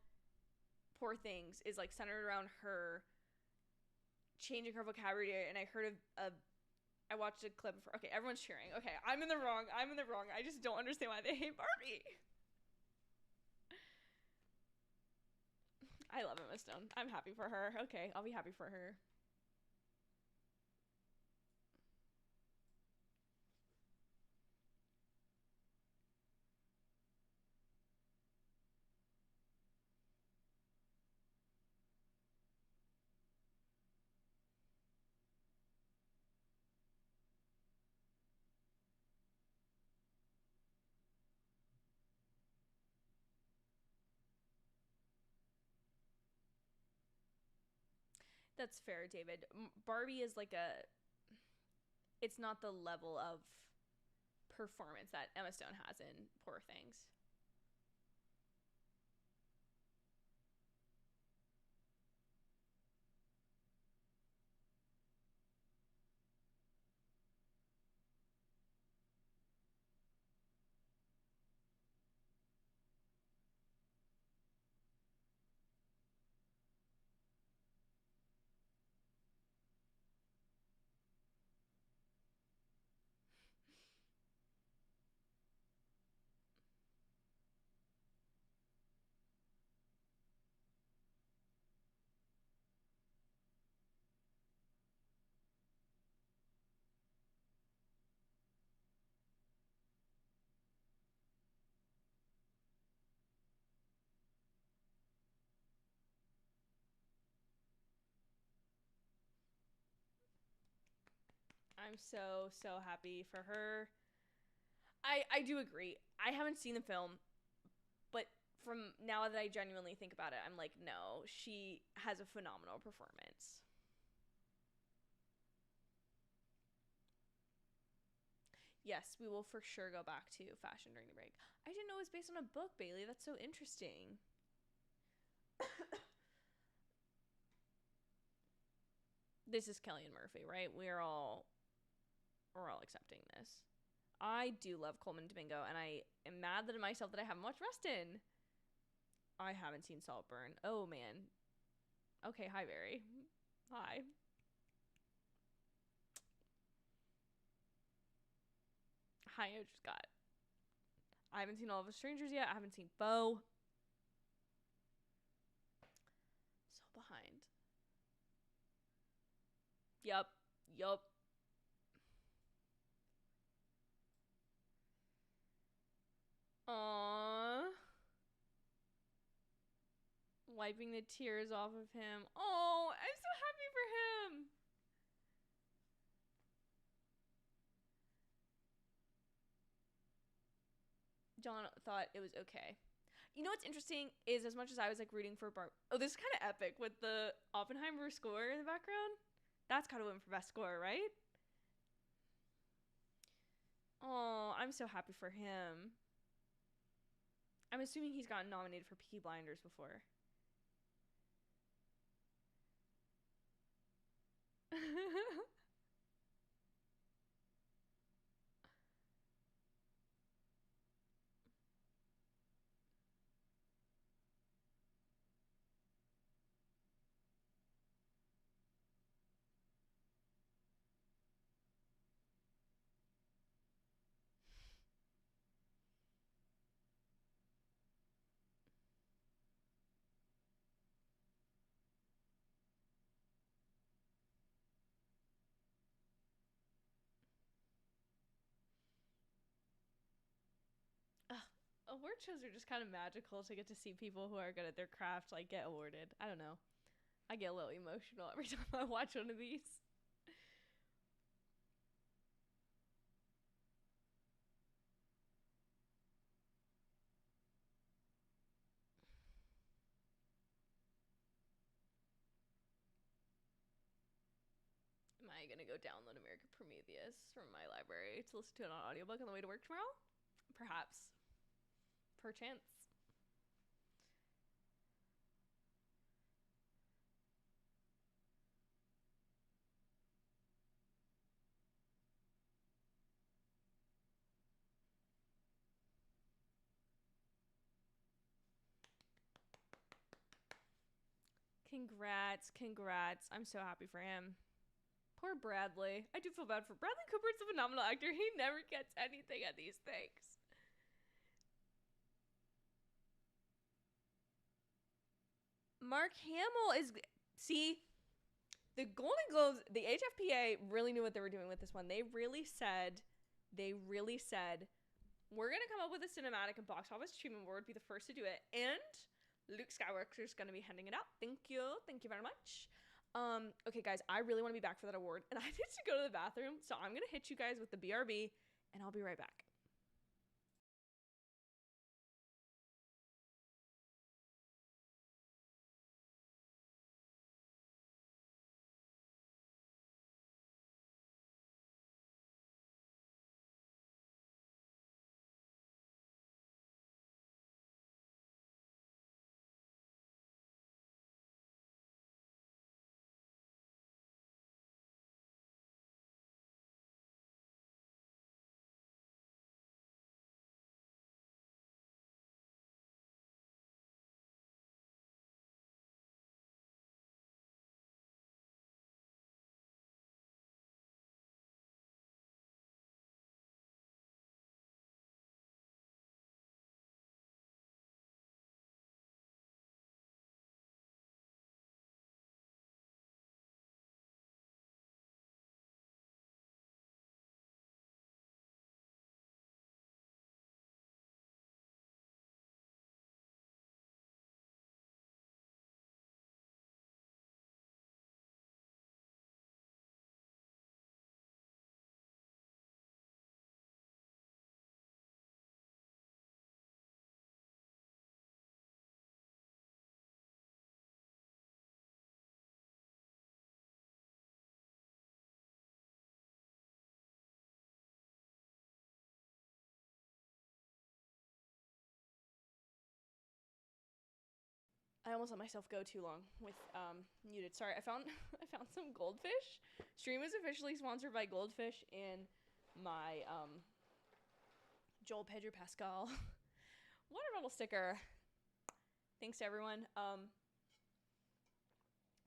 A: Poor Things is like centered around her changing her vocabulary, and I heard of I watched a clip of her. Okay, everyone's cheering. Okay, I'm in the wrong. I just don't understand why they hate Barbie. I love Emma Stone. I'm happy for her. Okay, I'll be happy for her. That's fair, David. Barbie is like it's not the level of performance that Emma Stone has in Poor Things. I'm so happy for her. I do agree. I haven't seen the film, but from now that I genuinely think about it, I'm like, no, she has a phenomenal performance. Yes, we will for sure go back to fashion during the break. I didn't know it was based on a book, Bailey. That's so interesting. this is Killian Murphy, right? We're all accepting this. I do love Coleman Domingo, and I am mad at myself that I haven't watched Rustin. I haven't seen Saltburn. Oh man. Okay, hi Barry. Hi. Hi, I just got. I haven't seen All of Us Strangers yet. I haven't seen Beau. So behind. Yup. Aww. Wiping the tears off of him. Oh, I'm so happy for him. John thought it was okay. You know what's interesting is, as much as I was like rooting for oh, this is kind of epic with the Oppenheimer score in the background. That's kind of win for best score, right? Oh, I'm so happy for him. I'm assuming he's gotten nominated for Peaky Blinders before. Award shows are just kind of magical to get to see people who are good at their craft like get awarded. I don't know. I get a little emotional every time I watch one of these. Am I gonna go download American Prometheus from my library to listen to it on audiobook on the way to work tomorrow? Perhaps. Perchance. Congrats. I'm so happy for him. Poor Bradley. I do feel bad for Bradley Cooper's a phenomenal actor. He never gets anything at these things. Mark Hamill is. See, the Golden Globes, the HFPA really knew what they were doing with this one. They really said, we're going to come up with a cinematic and box office treatment award, be the first to do it. And Luke Skywalker is going to be handing it out. Thank you very much. Okay, guys, I really want to be back for that award, and I need to go to the bathroom, so I'm going to hit you guys with the BRB, and I'll be right back. I almost let myself go too long with muted. Sorry, I found I found some goldfish. Stream is officially sponsored by Goldfish in my Joel Pedro Pascal water bottle sticker. Thanks to everyone.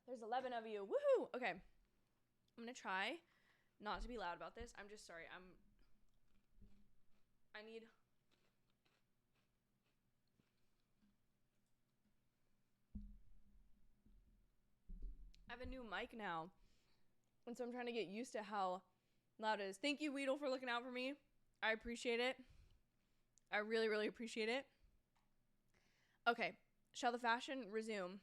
A: There's 11 of you. Woohoo! Okay. I'm gonna try not to be loud about this. I'm just sorry. I need. I have a new mic now, and so I'm trying to get used to how loud it is. Thank you, Weedle, for looking out for me. I appreciate it. I really, really appreciate it. Okay, shall the fashion resume?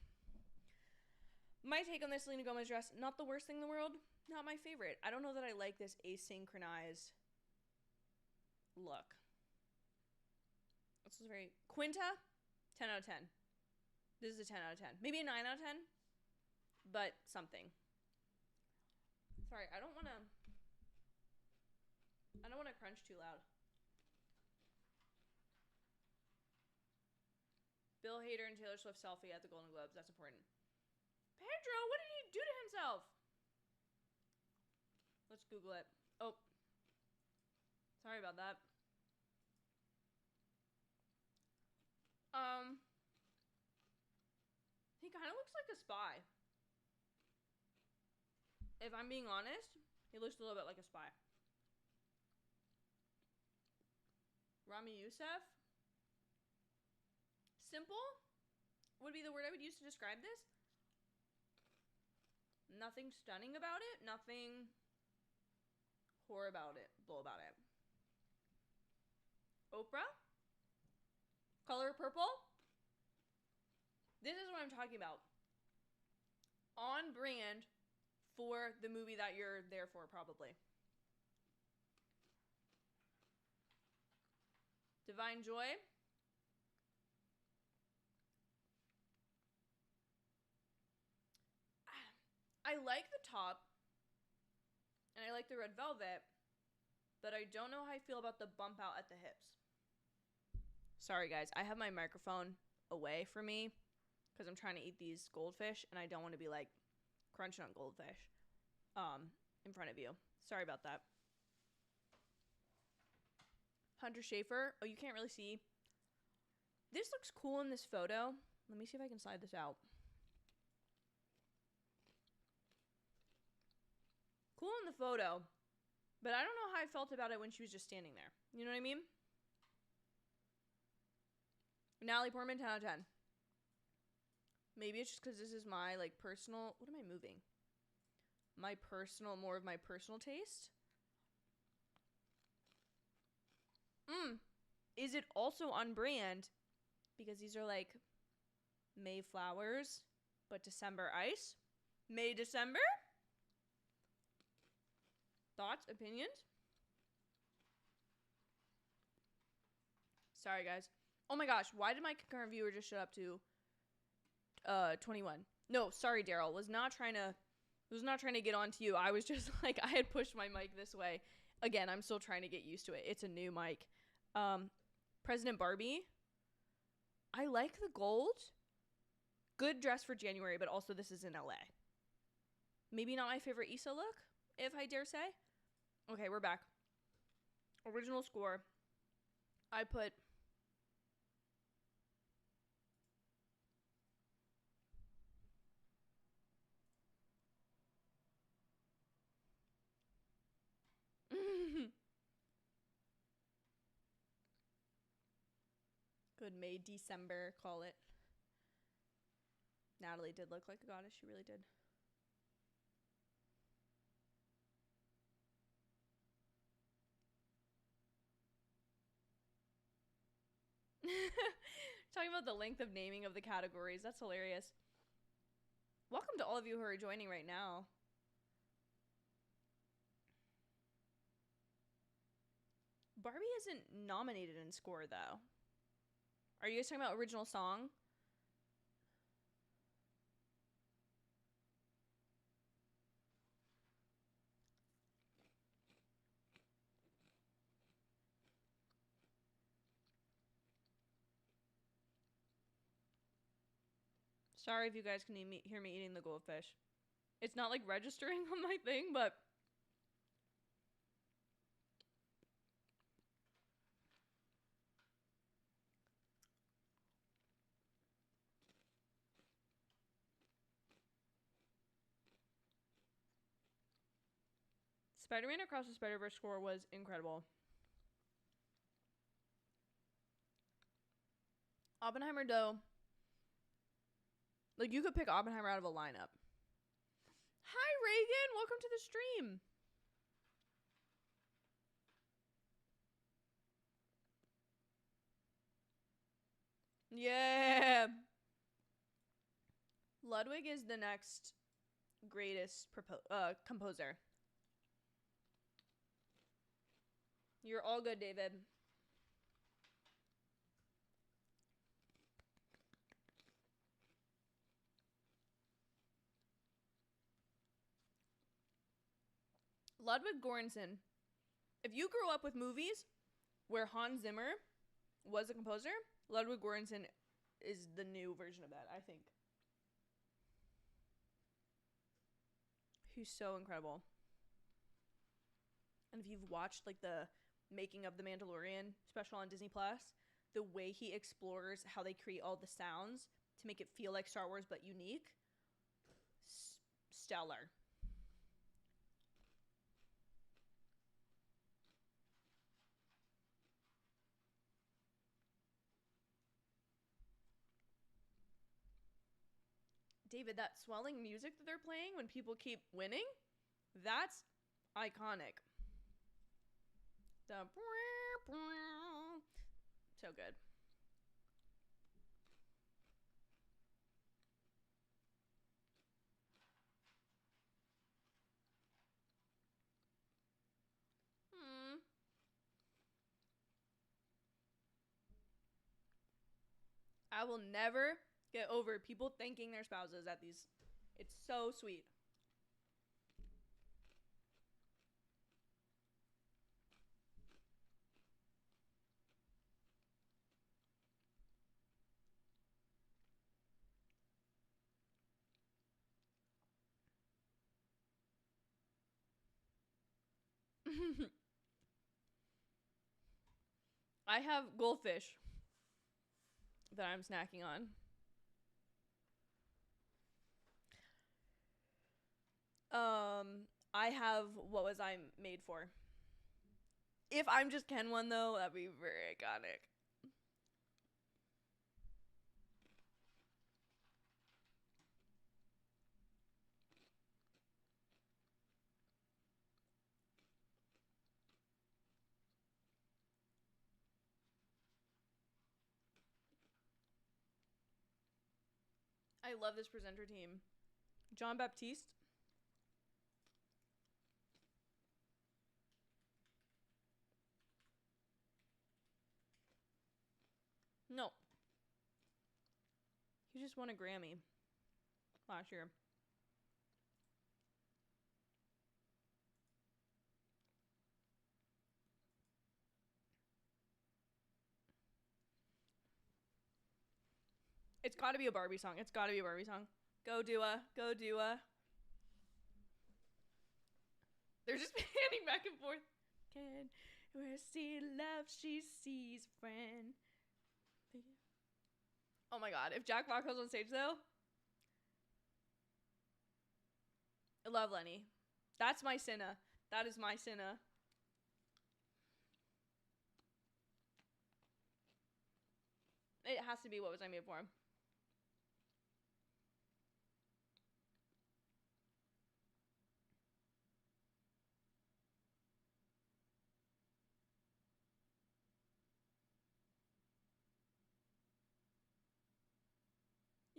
A: My take on this Selena Gomez dress, not the worst thing in the world, not my favorite. I don't know that I like this asynchronized look. This is very... Quinta, 10 out of 10. This is a 10 out of 10. Maybe a 9 out of 10, but something. Sorry, I don't want to crunch too loud. Bill Hader and Taylor Swift selfie at the Golden Globes. That's important. Pedro, what did he do to himself? Let's Google it. Oh. Sorry about that. He kind of looks like a spy. If I'm being honest, he looks a little bit like a spy. Rami Youssef? Simple would be the word I would use to describe this. Nothing stunning about it. Nothing horror about it. Blow about it. Oprah? Color purple? This is what I'm talking about. On brand for the movie that you're there for, probably. Divine Joy? I like the top, and I like the red velvet, but I don't know how I feel about the bump out at the hips. Sorry, guys. I have my microphone away from me because I'm trying to eat these goldfish, and I don't want to be, like, crunching on goldfish in front of you. Sorry about that. Hunter Schafer. Oh, you can't really see. This looks cool in this photo. Let me see if I can slide this out. Cool in the photo, but I don't know how I felt about it when she was just standing there. You know what I mean? Natalie Portman, 10 out of 10. Maybe it's just because this is my, like, personal... What am I moving? More of my personal taste. Is it also on brand? Because these are, like, May flowers, but December ice. May, December? Thoughts? Opinions? Sorry, guys. Oh my gosh, why did my concurrent viewer just show up to 21? No, sorry, Daryl. Was not trying to get on to you. I was just like, I had pushed my mic this way. Again, I'm still trying to get used to it. It's a new mic. President Barbie. I like the gold. Good dress for January, but also this is in LA. Maybe not my favorite Issa look, if I dare say. Okay, we're back. Original score. I put... Good May, December, call it. Natalie did look like a goddess. She really did. Talking about the length of naming of the categories. That's hilarious. Welcome to all of you who are joining right now. Barbie isn't nominated in score, though. Are you guys talking about original song? Sorry if you guys can hear me eating the goldfish. It's not like registering on my thing, but Spider-Man Across the Spider-Verse score was incredible. Oppenheimer, though, like, you could pick Oppenheimer out of a lineup. Hi, Reagan! Welcome to the stream! Yeah! Ludwig is the next greatest composer. You're all good, David. Ludwig Göransson. If you grew up with movies where Hans Zimmer was a composer, Ludwig Göransson is the new version of that, I think. He's so incredible. And if you've watched like the making of the Mandalorian special on Disney Plus, the way he explores how they create all the sounds to make it feel like Star Wars but unique, stellar. David, that swelling music that they're playing when people keep winning, that's iconic. The so good. I will never get over people thanking their spouses at these. It's so sweet. I have goldfish that I'm snacking on. I have what was I made for? If I'm just Ken one though, that'd be very iconic. I love this presenter team. John Baptiste. No. He just won a Grammy last year. It's got to be a Barbie song. It's got to be a Barbie song. Go Dua. Go Dua. They're just panning back and forth. Can where see love she sees friend. Oh my god. If Jack Black was on stage though. I love Lenny. That's my Cinna. That is my Cinna. It has to be what was I made for.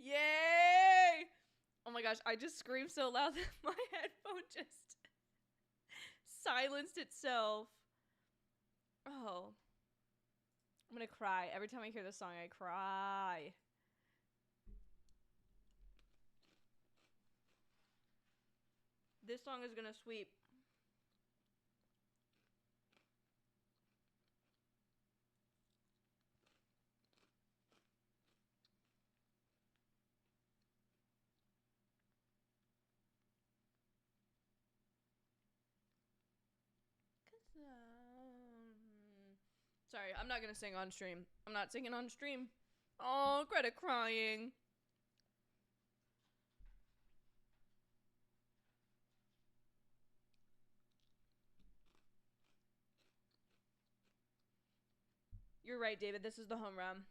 A: Yay! Oh my gosh, I just screamed so loud that my headphone just silenced itself. Oh. I'm gonna cry. Every time I hear this song, I cry. This song is gonna sweep. Sorry, I'm not gonna sing on stream. I'm not singing on stream. Oh, Greta crying. You're right, David. This is the home run.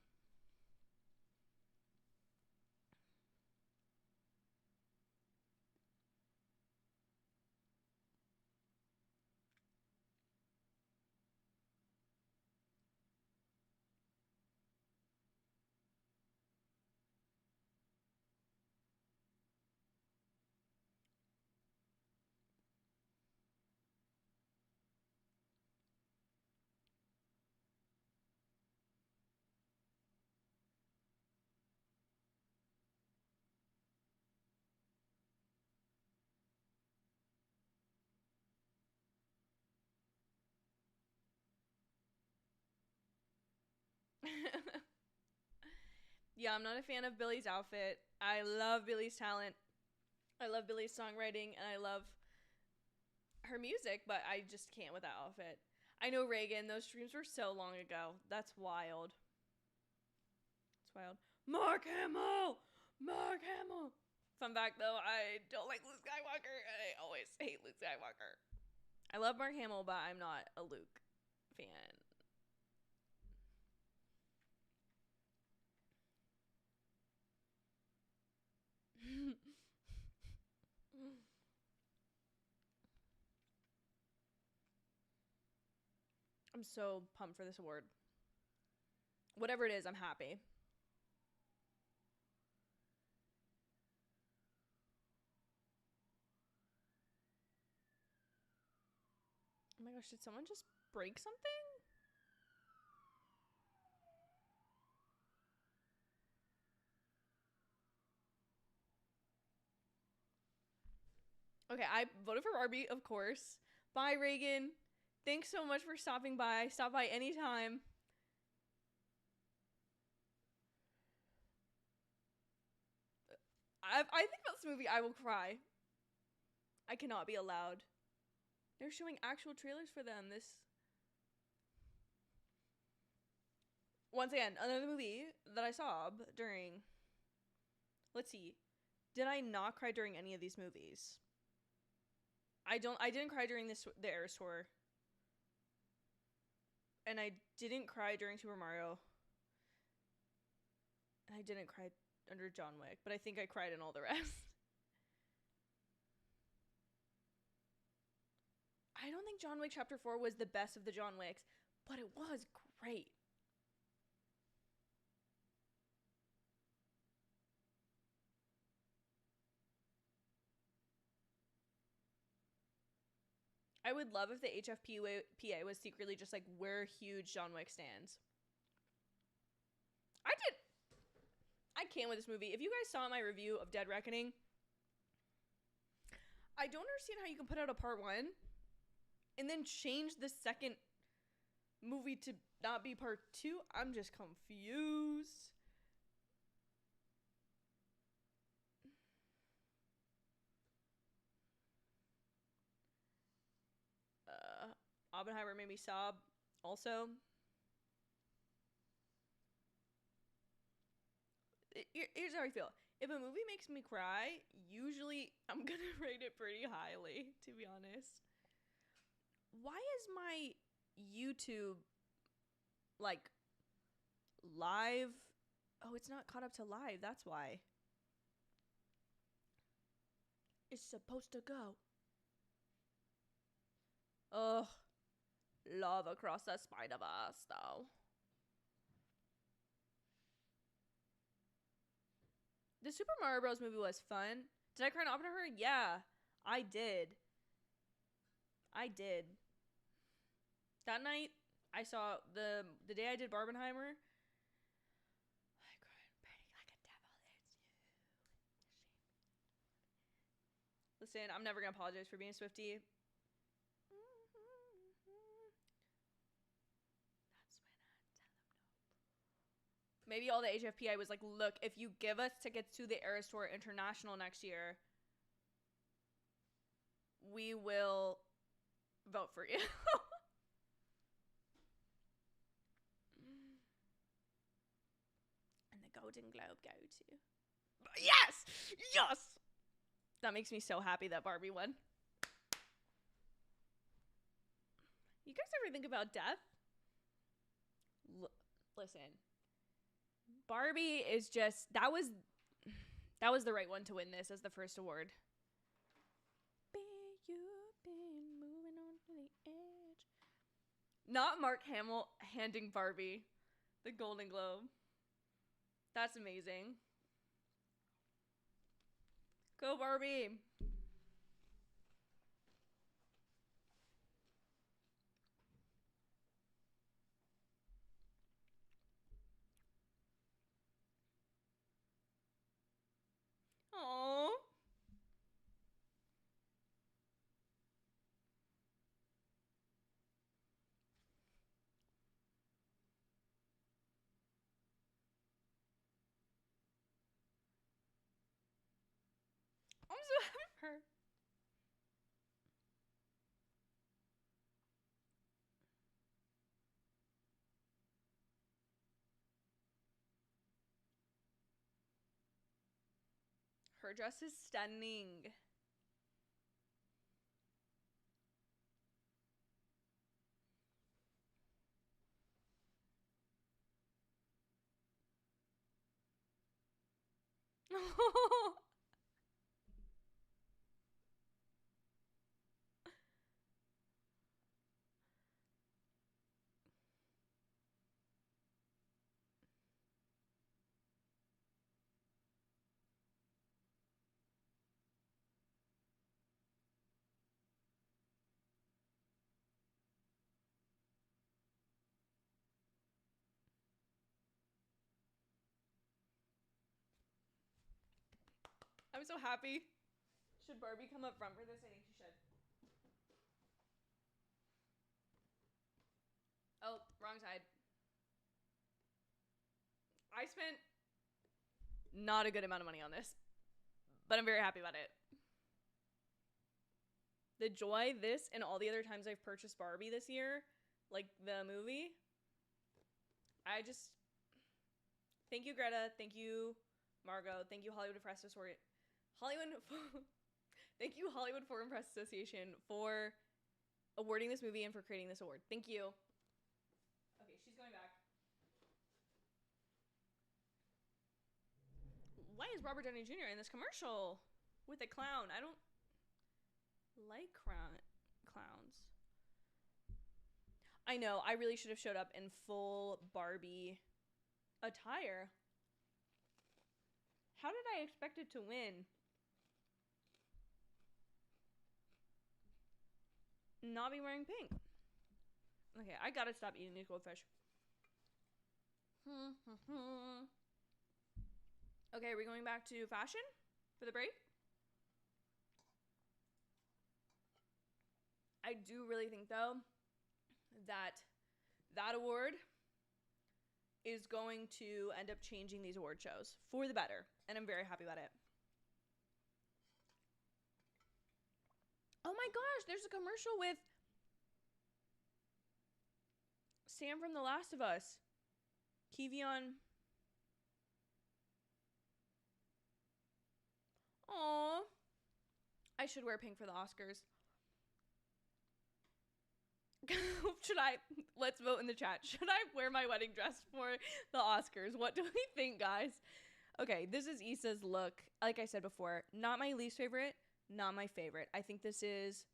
A: Yeah, I'm not a fan of Billy's outfit. I love Billy's talent. I love Billy's songwriting, and I love her music, but I just can't with that outfit. I know, Reagan, those streams were so long ago. That's wild. It's wild. Mark Hamill! Mark Hamill! Fun fact, though, I don't like Luke Skywalker. I always hate Luke Skywalker. I love Mark Hamill, but I'm not a Luke fan. I'm so pumped for this award. Whatever it is, I'm happy. Oh my gosh, did someone just break something? Okay, I voted for Barbie, of course. Bye, Reagan. Thanks so much for stopping by. Stop by anytime. I think about this movie, I will cry. I cannot be allowed. They're showing actual trailers for them. Once again, another movie that I saw during... Let's see. Did I not cry during any of these movies? I didn't cry during the Eras Tour. And I didn't cry during Super Mario. And I didn't cry under John Wick. But I think I cried in all the rest. I don't think John Wick Chapter 4 was the best of the John Wicks. But it was great. I would love if the HFPA was secretly just like, we're huge John Wick stans. I can't with this movie. If you guys saw my review of Dead Reckoning, I don't understand how you can put out a part 1 and then change the second movie to not be part 2. I'm just confused. Oppenheimer made me sob also. Here's how I feel. If a movie makes me cry, usually I'm gonna rate it pretty highly, to be honest. Why is my YouTube, like, live? Oh, it's not caught up to live. That's why. It's supposed to go. Ugh. Love Across the Spider-Verse, though. The Super Mario Bros. Movie was fun. Did I cry in Oppenheimer? Yeah, I did. I did. That night, I saw the day I did Barbenheimer. I cried pretty like a devil. Listen, I'm never gonna apologize for being a Swiftie. Maybe all the HFPI was like, look, if you give us tickets to the Eras Tour International next year, we will vote for you. Golden Globe go to? Yes! Yes! That makes me so happy that Barbie won. You guys ever think about death? Listen. Barbie is just... That was the right one to win this as the first award. You've been moving on to the edge. Not Mark Hamill handing Barbie the Golden Globe. That's amazing. Go Barbie. Aww. I'm so happy for her. Her dress is stunning. I'm so happy. Should Barbie come up front for this? I think she should. Oh, wrong side. I spent not a good amount of money on this, but I'm very happy about it. The joy this and all the other times I've purchased Barbie this year, like the movie, I just... Thank you, Greta. Thank you, Margot. Thank you, Hollywood Press Association. Thank you, Hollywood Foreign Press Association, for awarding this movie and for creating this award. Thank you. Okay, she's going back. Why is Robert Downey Jr. in this commercial with a clown? I don't like clowns. I know, I really should have showed up in full Barbie attire. How did I expect it to win? Not be wearing pink. Okay, I gotta stop eating these goldfish. Okay, are we going back to fashion for the break? I do really think, though, that award is going to end up changing these award shows for the better, and I'm very happy about it. Oh my gosh, there's a commercial with Sam from The Last of Us. Kevion. Aww. I should wear pink for the Oscars. Let's vote in the chat. Should I wear my wedding dress for the Oscars? What do we think, guys? Okay, this is Issa's look. Like I said before, not my least favorite, not my favorite. I think this is...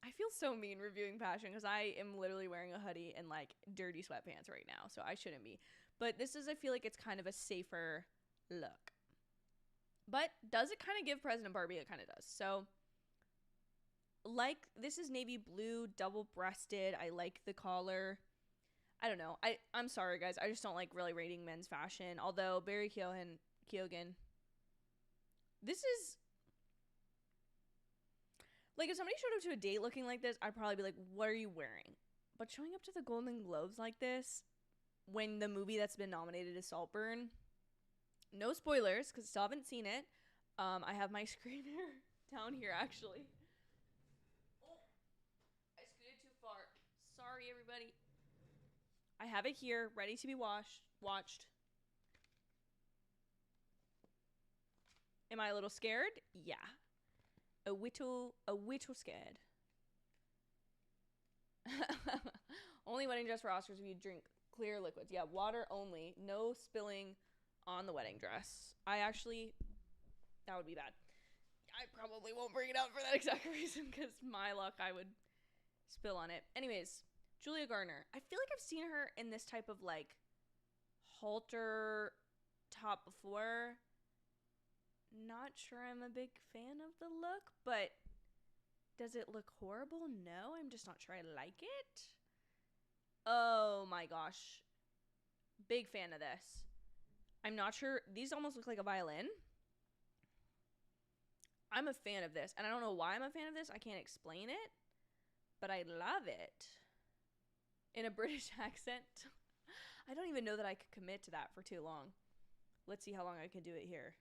A: I feel so mean reviewing fashion because I am literally wearing a hoodie and like dirty sweatpants right now, so I shouldn't be. But this is, I feel like it's kind of a safer look. But does it kind of give President Barbie? It kind of does. So, like, this is navy blue, double-breasted. I like the collar. I don't know. I'm sorry, guys. I just don't like really rating men's fashion. Although, Barry Keoghan. This is... Like, if somebody showed up to a date looking like this, I'd probably be like, what are you wearing? But showing up to the Golden Globes like this, when the movie that's been nominated is Saltburn... No spoilers, because I still haven't seen it. I have my screener down here, actually. Oh, I scooted too far. Sorry, everybody. I I have it here, ready to be watched. Am I a little scared? Yeah. A whittle scared. Only wedding dress for Oscars if you drink clear liquids. Yeah, water only. No spilling on the wedding dress. That would be bad. I probably won't bring it up for that exact reason because my luck, I would spill on it. Anyways, Julia Garner. I feel like I've seen her in this type of like halter top before. Not sure I'm a big fan of the look, but does it look horrible? No, I'm just not sure I like it. Oh my gosh. Big fan of this. I'm not sure. These almost look like a violin. I'm a fan of this, and I don't know why I'm a fan of this. I can't explain it, but I love it. In a British accent. I don't even know that I could commit to that for too long. Let's see how long I can do it here.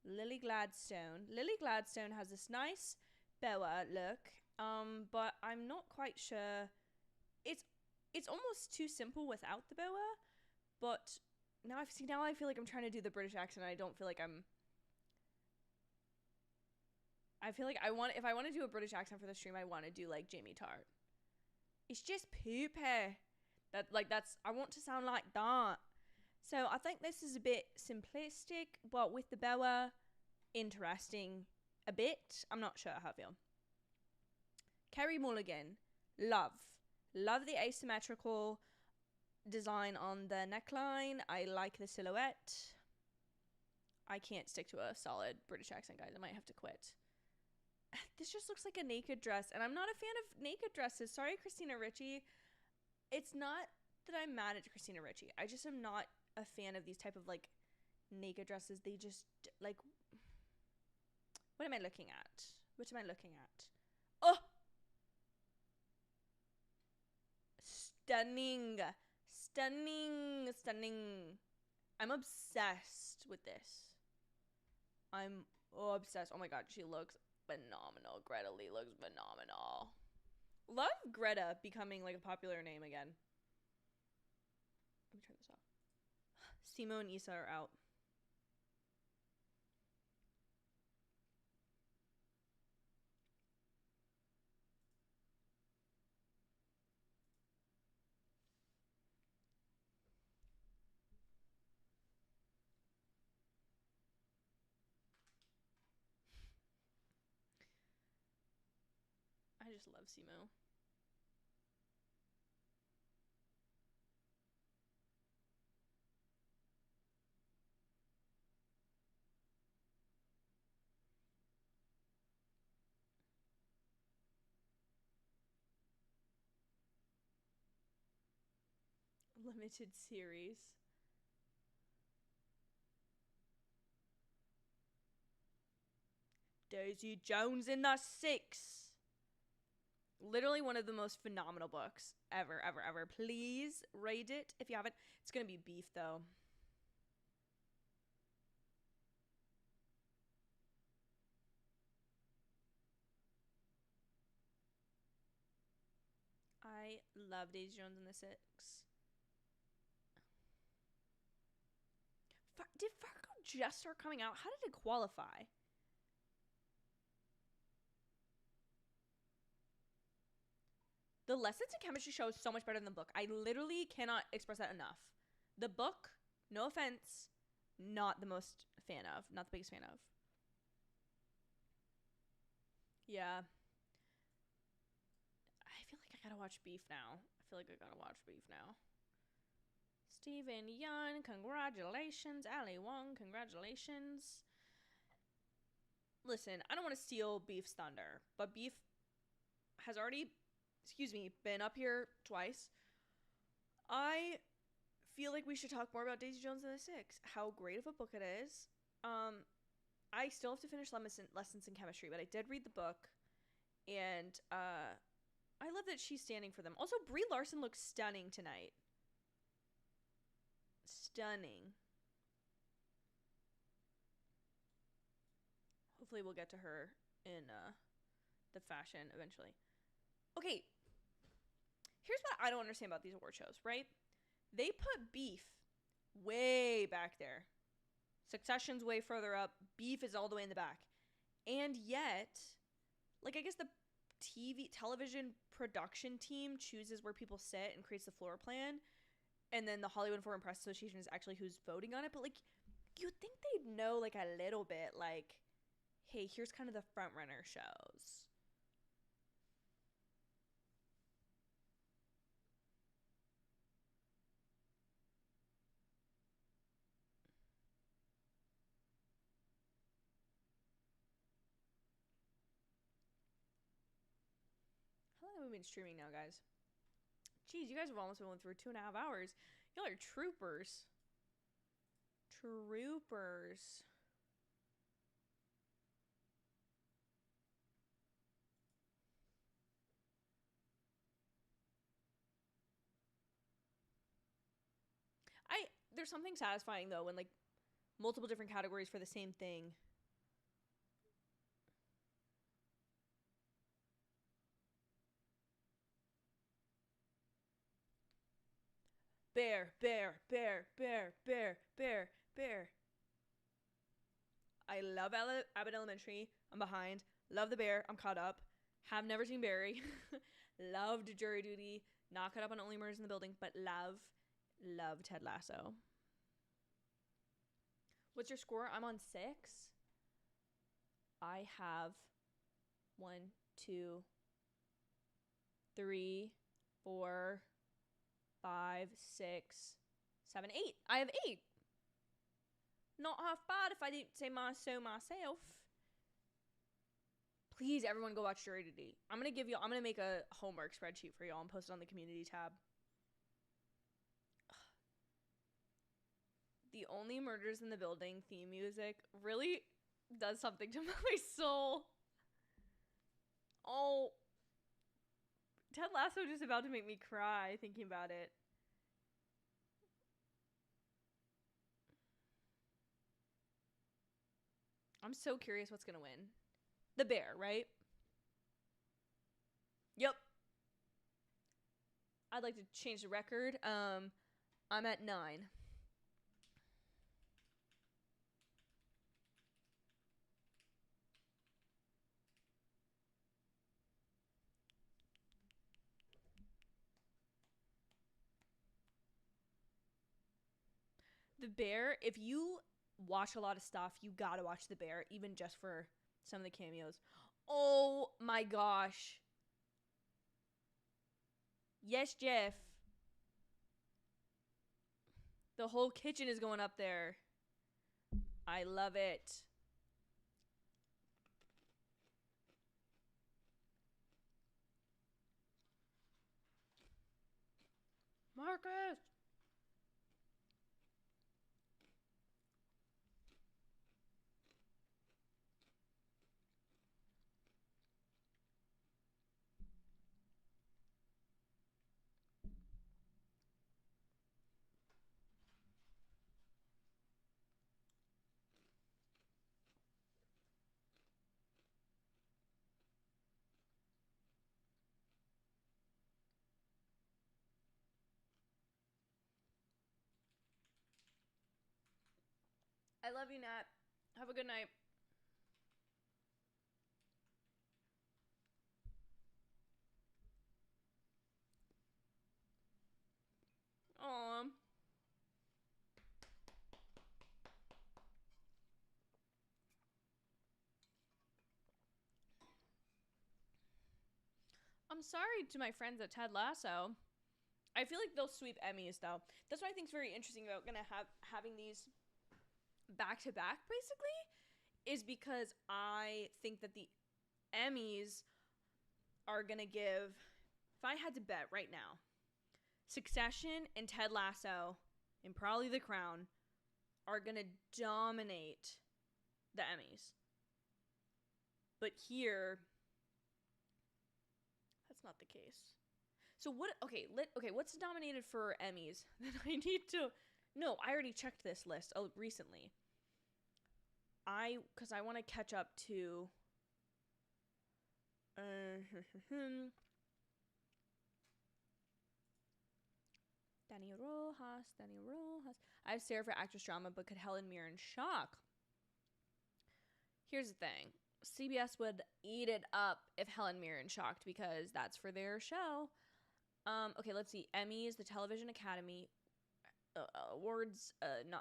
A: Lily Gladstone. Lily Gladstone has this nice boa look, but I'm not quite sure. It's almost too simple without the boa, but now I feel like I'm trying to do the British accent. I don't feel like I feel like if I want to do a British accent for the stream, I want to do like Jamie Tart. It's just poopy. I want to sound like that. So I think this is a bit simplistic, but with the boa, interesting a bit. I'm not sure how I feel. Kerry Mulligan, love the asymmetrical design on the neckline. I like the silhouette. I can't stick to a solid British accent, guys. I might have to quit. This just looks like a naked dress, and I'm not a fan of naked dresses. Sorry, Christina Ricci. It's not that I'm mad at Christina Ricci. I just am not a fan of these type of like naked dresses. They just like, what am I looking at? Oh, stunning. I'm obsessed with this. I'm obsessed. Oh my god, she looks phenomenal. Greta Lee looks phenomenal. Love Greta becoming like a popular name again. Let me turn this off. Simo and Issa are out. I just love Simo. Limited series. Daisy Jones in the Six. Literally one of the most phenomenal books ever. Please read it if you haven't. It's gonna be beef though. I love Daisy Jones in the Six. Did Fargo just start coming out? How did it qualify? The Lessons in Chemistry show is so much better than the book. I literally cannot express that enough. The book, no offense, not the biggest fan of. Yeah. I feel like I gotta watch Beef now. Steven Yeun, congratulations. Ali Wong, congratulations. Listen, I don't want to steal Beef's thunder, but Beef has already, been up here twice. I feel like we should talk more about Daisy Jones and the Six. How great of a book it is. I still have to finish Lessons in Chemistry, but I did read the book, and I love that she's standing for them. Also, Brie Larson looks stunning tonight. Stunning. Hopefully we'll get to her in the fashion eventually. Okay. here's what I don't understand about these award shows, right? They put Beef way back there. Succession's way further up. Beef is all the way in the back. And yet, like, I guess the television production team chooses where people sit and creates the floor plan. And then the Hollywood Foreign Press Association is actually who's voting on it. But, like, you'd think they'd know, like, a little bit, like, hey, here's kind of the front runner shows. How long have we been streaming now, guys? Jeez, you guys have almost been going through 2.5 hours. Y'all are troopers. Troopers. There's something satisfying, though, when, like, multiple different categories for the same thing. Bear, bear, bear, bear, bear, bear, bear. I love Abbott Elementary. I'm behind. Love The Bear. I'm caught up. Have never seen Barry. Loved Jury Duty. Not caught up on Only Murders in the Building, but love Ted Lasso. What's your score? I'm on 6. I have 1, 2, 3, 4, 5, 6, 7, 8. I have 8. Not half bad if I didn't say so myself. Please, everyone, go watch Jury Duty. I'm gonna make a homework spreadsheet for y'all and post it on the community tab. The Only Murders in the Building theme music really does something to my soul. Oh, Ted Lasso just about to make me cry thinking about it. I'm so curious what's gonna win. The Bear, right? Yep. I'd like to change the record. I'm at 9. The Bear, if you watch a lot of stuff, you gotta watch The Bear, even just for some of the cameos. Oh my gosh. Yes, Jeff. The whole kitchen is going up there. I love it. Marcus! I love you, Nat. Have a good night. Aw. I'm sorry to my friends at Ted Lasso. I feel like they'll sweep Emmys, though. That's what I think is very interesting about having these back to back, basically, is because I think that the Emmys are gonna give. If I had to bet right now, Succession and Ted Lasso and probably The Crown are gonna dominate the Emmys. But here, that's not the case. So what? Okay, what's nominated for Emmys? Then I need to. No, I already checked this list recently. Because I want to catch up to. Danny Rojas, Danny Rojas. I have Sarah for actress drama, but could Helen Mirren shock? Here's the thing. CBS would eat it up if Helen Mirren shocked because that's for their show. Okay, let's see. Emmys, the Television Academy, awards,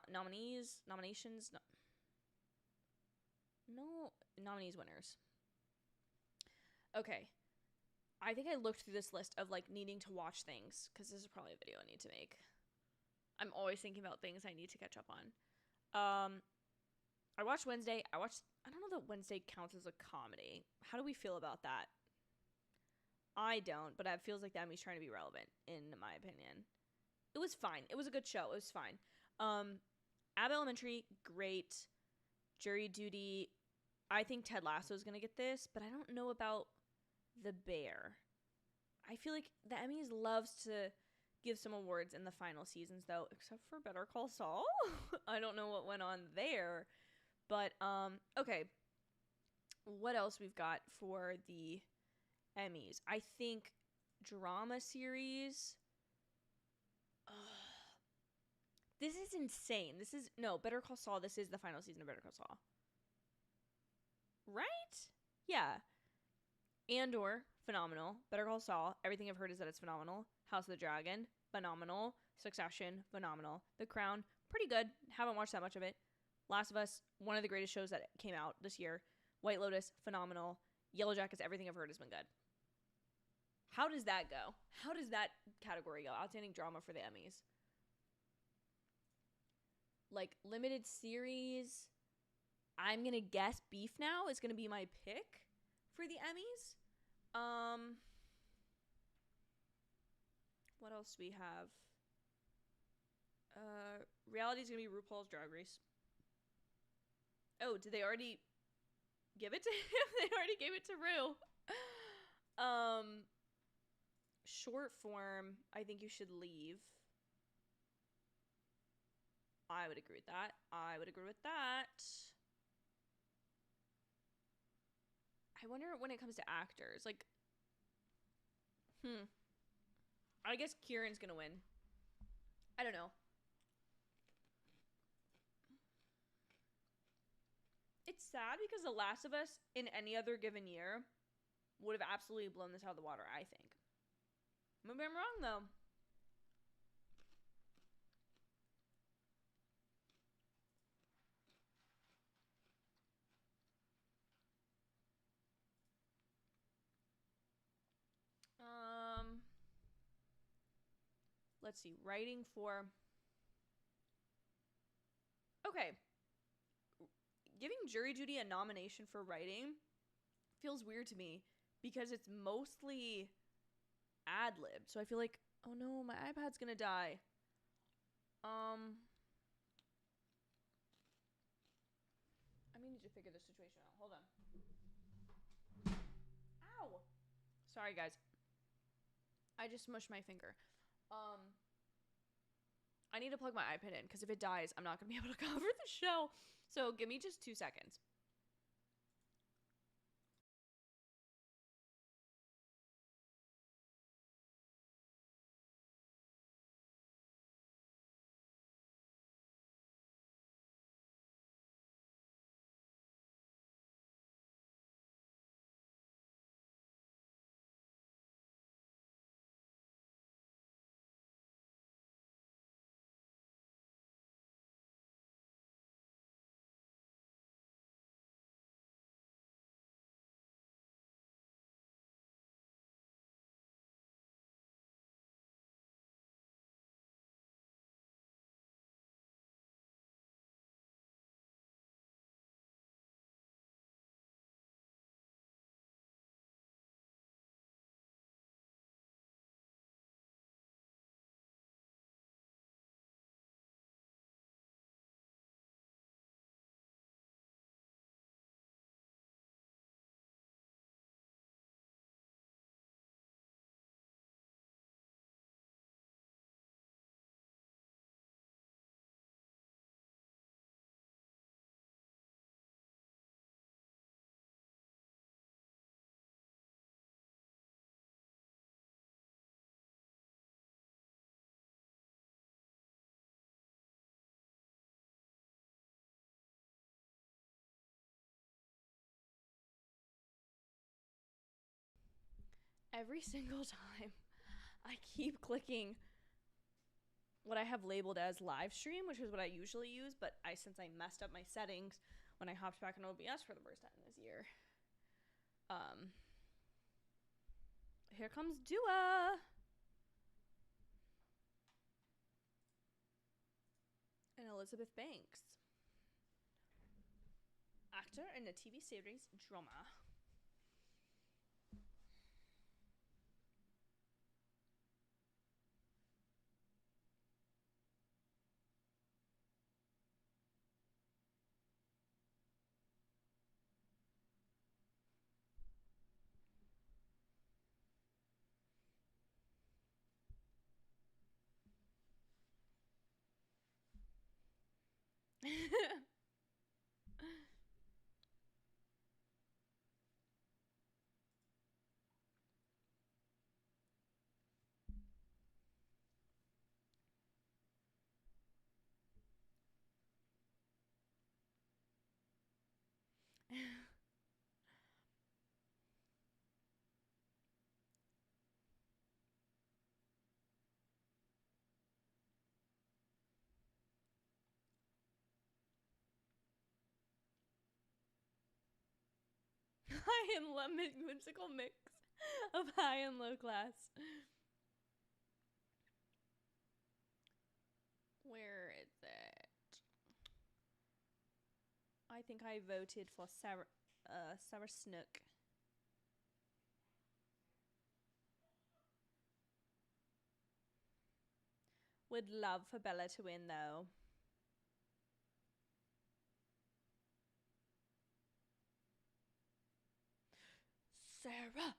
A: nominations. No, nominees, winners. Okay. I think I looked through this list of like needing to watch things because this is probably a video I need to make. I'm always thinking about things I need to catch up on. I watched Wednesday. I don't know that Wednesday counts as a comedy. How do we feel about that? I don't, but it feels like the Emmy's trying to be relevant, in my opinion. It was fine. It was a good show. It was fine. Abbott Elementary, great. Jury Duty. I think Ted Lasso is going to get this, but I don't know about The Bear. I feel like the Emmys loves to give some awards in the final seasons, though, except for Better Call Saul. I don't know what went on there. But, okay. What else we've got for the Emmys? I think drama series. This is insane. Better Call Saul. This is the final season of Better Call Saul. Right? Yeah. Andor, phenomenal. Better Call Saul, everything I've heard is that it's phenomenal. House of the Dragon, phenomenal. Succession, phenomenal. The Crown, pretty good. Haven't watched that much of it. Last of Us, one of the greatest shows that came out this year. White Lotus, phenomenal. Yellow Jackets, everything I've heard has been good. How does that go? How does that category go? Outstanding drama for the Emmys. Like, limited series, I'm going to guess Beef Now is going to be my pick for the Emmys. What else do we have? Reality is going to be RuPaul's Drag Race. Oh, did they already give it to him? They already gave it to Ru. Short form, I think you should leave. I would agree with that. I wonder when it comes to actors, like, I guess Kieran's gonna win. I don't know. It's sad because The Last of Us in any other given year would have absolutely blown this out of the water, I think. Maybe I'm wrong, though. Let's see. Writing for... Okay. Giving Jury Duty a nomination for writing feels weird to me because it's mostly ad-lib. So I feel like, oh no, my iPad's gonna die. I may need to figure this situation out. Hold on. Ow! Sorry, guys. I just smushed my finger. I need to plug my iPad in because if it dies, I'm not going to be able to cover the show. So give me just 2 seconds. Every single time I keep clicking what I have labeled as live stream, which is what I usually use, but since I messed up my settings when I hopped back on OBS for the first time this year. Here comes Dua. And Elizabeth Banks. Actor in the TV series Drama. High and low whimsical mix of high and low class. Where is it? I think I voted for Sarah Snook. Would love for Bella to win though. Sarah.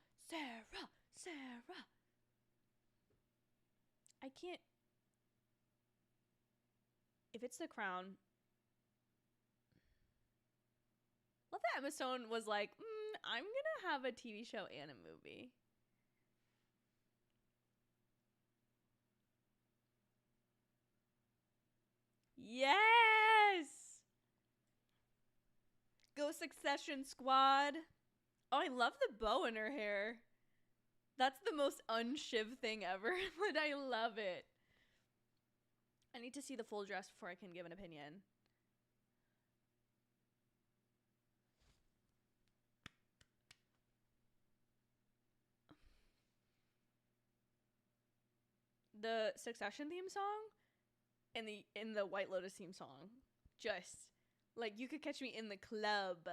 A: I can't. If it's The Crown. Love that Emma Stone was like, I'm gonna have a TV show and a movie. Yes! Go Succession Squad. Oh, I love the bow in her hair. That's the most unshiv thing ever, but I love it. I need to see the full dress before I can give an opinion. The Succession theme song and the White Lotus theme song. Just like you could catch me in the club.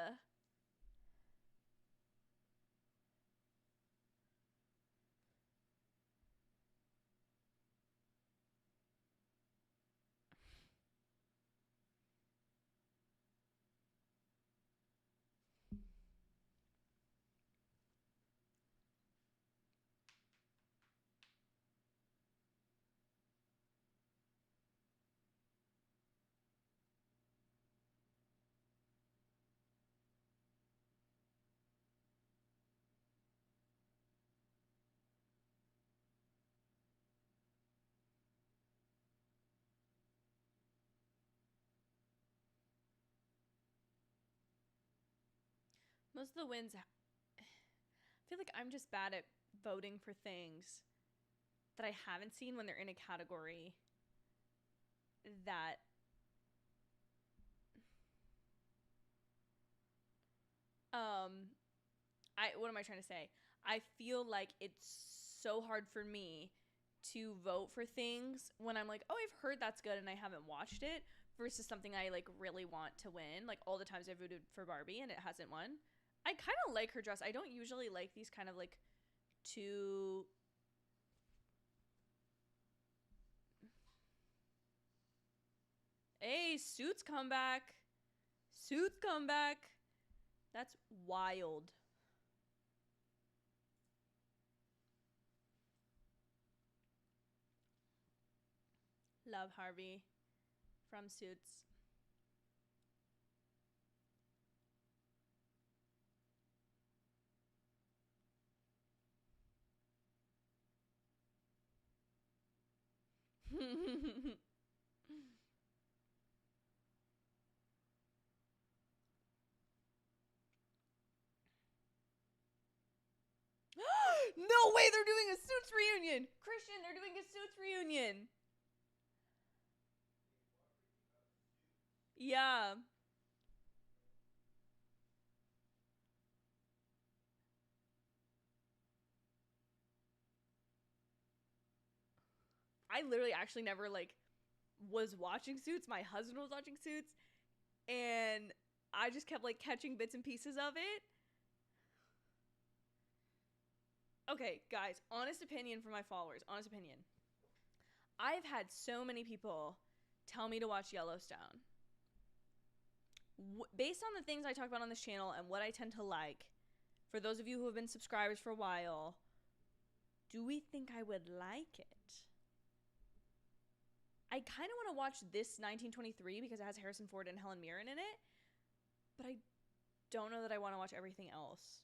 A: Most of the wins, I feel like I'm just bad at voting for things that I haven't seen when they're in a category that what am I trying to say? I feel like it's so hard for me to vote for things when I'm like, oh, I've heard that's good and I haven't watched it, versus something I like really want to win. Like all the times I voted for Barbie and it hasn't won. I kind of like her dress. I don't usually like these kind of like too. Hey, Suits come back. Suits come back. That's wild. Love Harvey from Suits. No they're doing a Suits reunion. Christian, they're doing a Suits reunion. Yeah. I literally actually never like was watching Suits. My husband was watching Suits, and I just kept like catching bits and pieces of it. Okay, guys, honest opinion for my followers. Honest opinion. I've had so many people tell me to watch Yellowstone. Based on the things I talk about on this channel and what I tend to like, for those of you who have been subscribers for a while, do we think I would like it? I kind of want to watch this 1923 because it has Harrison Ford and Helen Mirren in it, but I don't know that I want to watch everything else.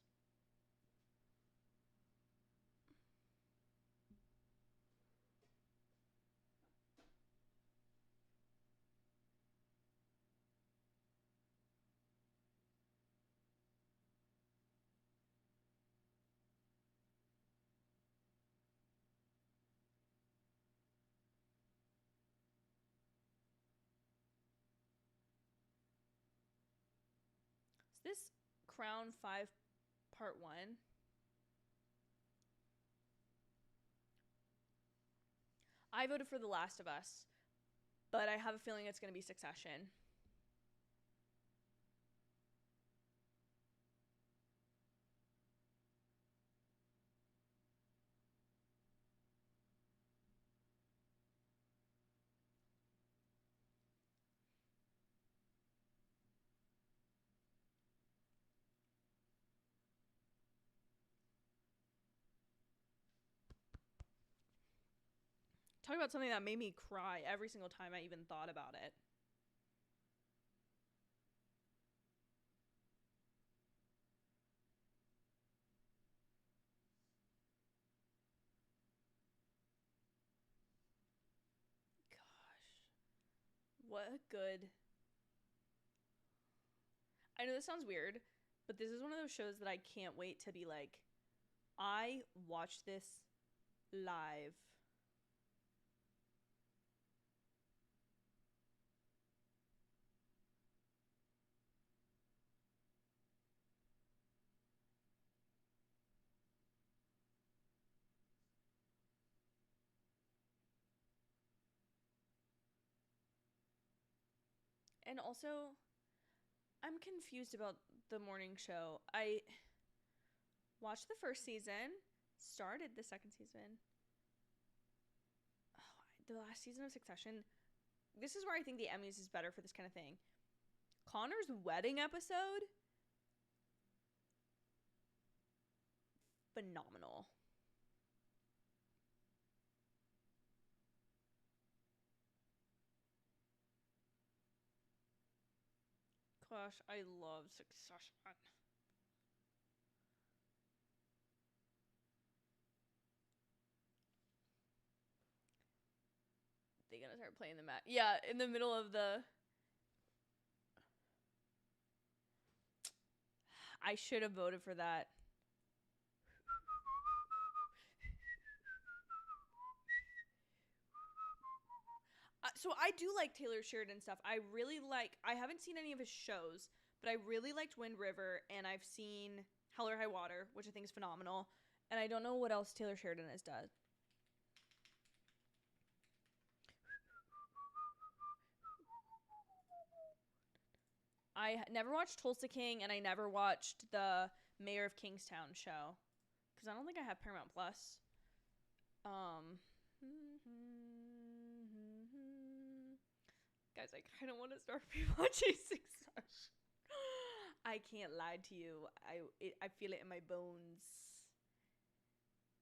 A: Is this Crown 5 Part 1? I voted for The Last of Us, but I have a feeling it's going to be Succession. Talk about something that made me cry every single time I even thought about it. Gosh. What a good... I know this sounds weird, but this is one of those shows that I can't wait to be like, I watched this live. And also, I'm confused about the morning show. I watched the first season, started the second season. Oh, the last season of Succession. This is where I think the Emmys is better for this kind of thing. Connor's wedding episode, phenomenal. Gosh, I love Succession. They gonna start playing the match. Yeah, in the middle of the... I should have voted for that. So I do like Taylor Sheridan stuff. I really like... I haven't seen any of his shows, but I really liked Wind River, and I've seen Hell or High Water, which I think is phenomenal. And I don't know what else Taylor Sheridan has done. I never watched Tulsa King, and I never watched the Mayor of Kingstown show, because I don't think I have Paramount Plus. Guys, I kind of want to start rewatching Succession. I can't lie to you. I feel it in my bones.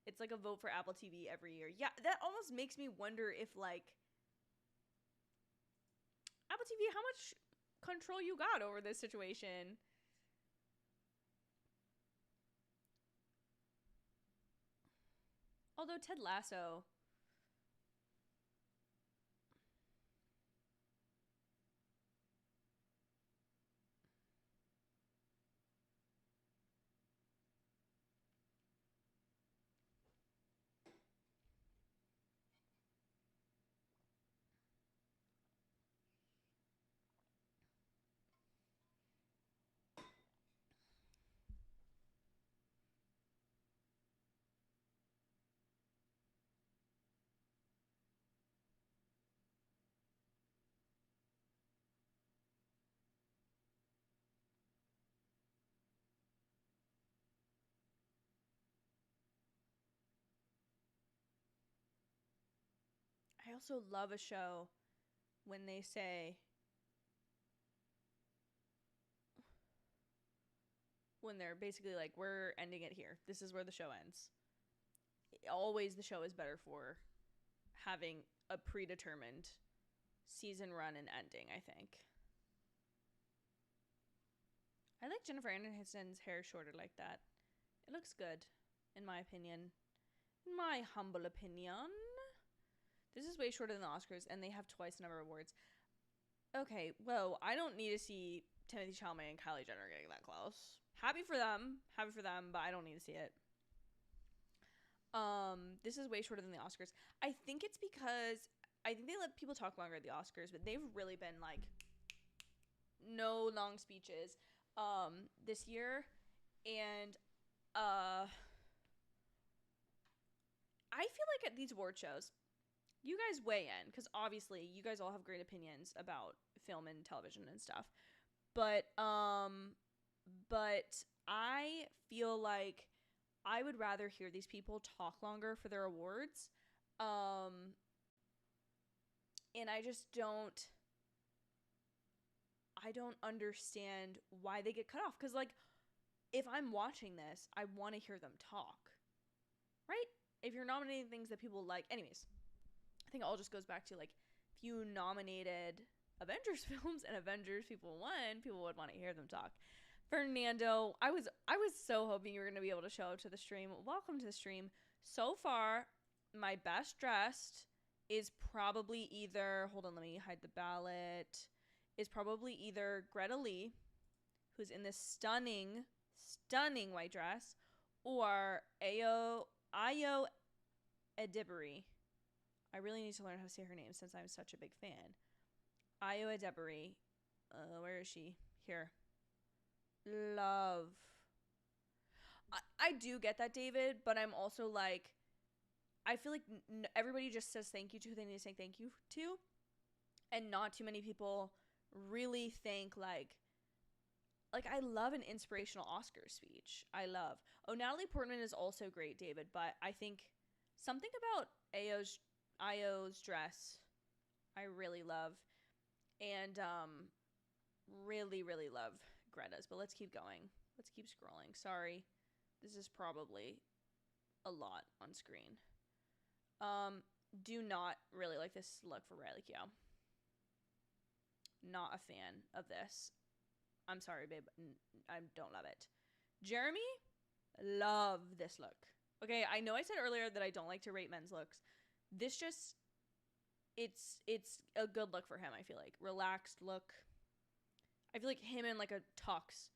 A: It's like a vote for Apple TV every year. Yeah, that almost makes me wonder if, like, Apple TV, how much control you got over this situation? Although Ted Lasso... I also love a show when they say, when they're basically like, we're ending it here. This is where the show ends. Always the show is better for having a predetermined season run and ending, I think. I like Jennifer Aniston's hair shorter like that. It looks good, in my opinion. In my humble opinion. This is way shorter than the Oscars, and they have twice the number of awards. Okay, whoa, I don't need to see Timothée Chalamet and Kylie Jenner getting that close. Happy for them, but I don't need to see it. This is way shorter than the Oscars. I think it's because I think they let people talk longer at the Oscars, but they've really been like no long speeches this year, and I feel like at these award shows, you guys weigh in, because obviously you guys all have great opinions about film and television and stuff, but I feel like I would rather hear these people talk longer for their awards, and I don't understand why they get cut off, because like, if I'm watching this, I want to hear them talk, right? If you're nominating things that people like, anyways, I think it all just goes back to like, if you nominated Avengers films and Avengers people won, people would want to hear them talk. Fernando, I was so hoping you were going to be able to show up to the stream. Welcome to the stream. So far, my best dressed is probably either, hold on, let me hide the ballot, is probably either Greta Lee, who's in this stunning white dress, or Ayo Edebiri. I really need to learn how to say her name since I'm such a big fan. Ayo Edebiri. Where is she? Here. Love. I do get that, David, but I'm also like, I feel like everybody just says thank you to who they need to say thank you to, and not too many people really think like I love an inspirational Oscar speech. I love. Oh, Natalie Portman is also great, David, but I think something about Ayo's dress I really love, and really love Greta's, but let's keep going. Let's keep scrolling. Sorry. This is probably a lot on screen. Do not really like this look for Riley Keough. Not a fan of this. I'm sorry, babe. I don't love it. Jeremy, love this look. Okay, I know I said earlier that I don't like to rate men's looks. This just, it's a good look for him, I feel like. Relaxed look. I feel like him in like a tux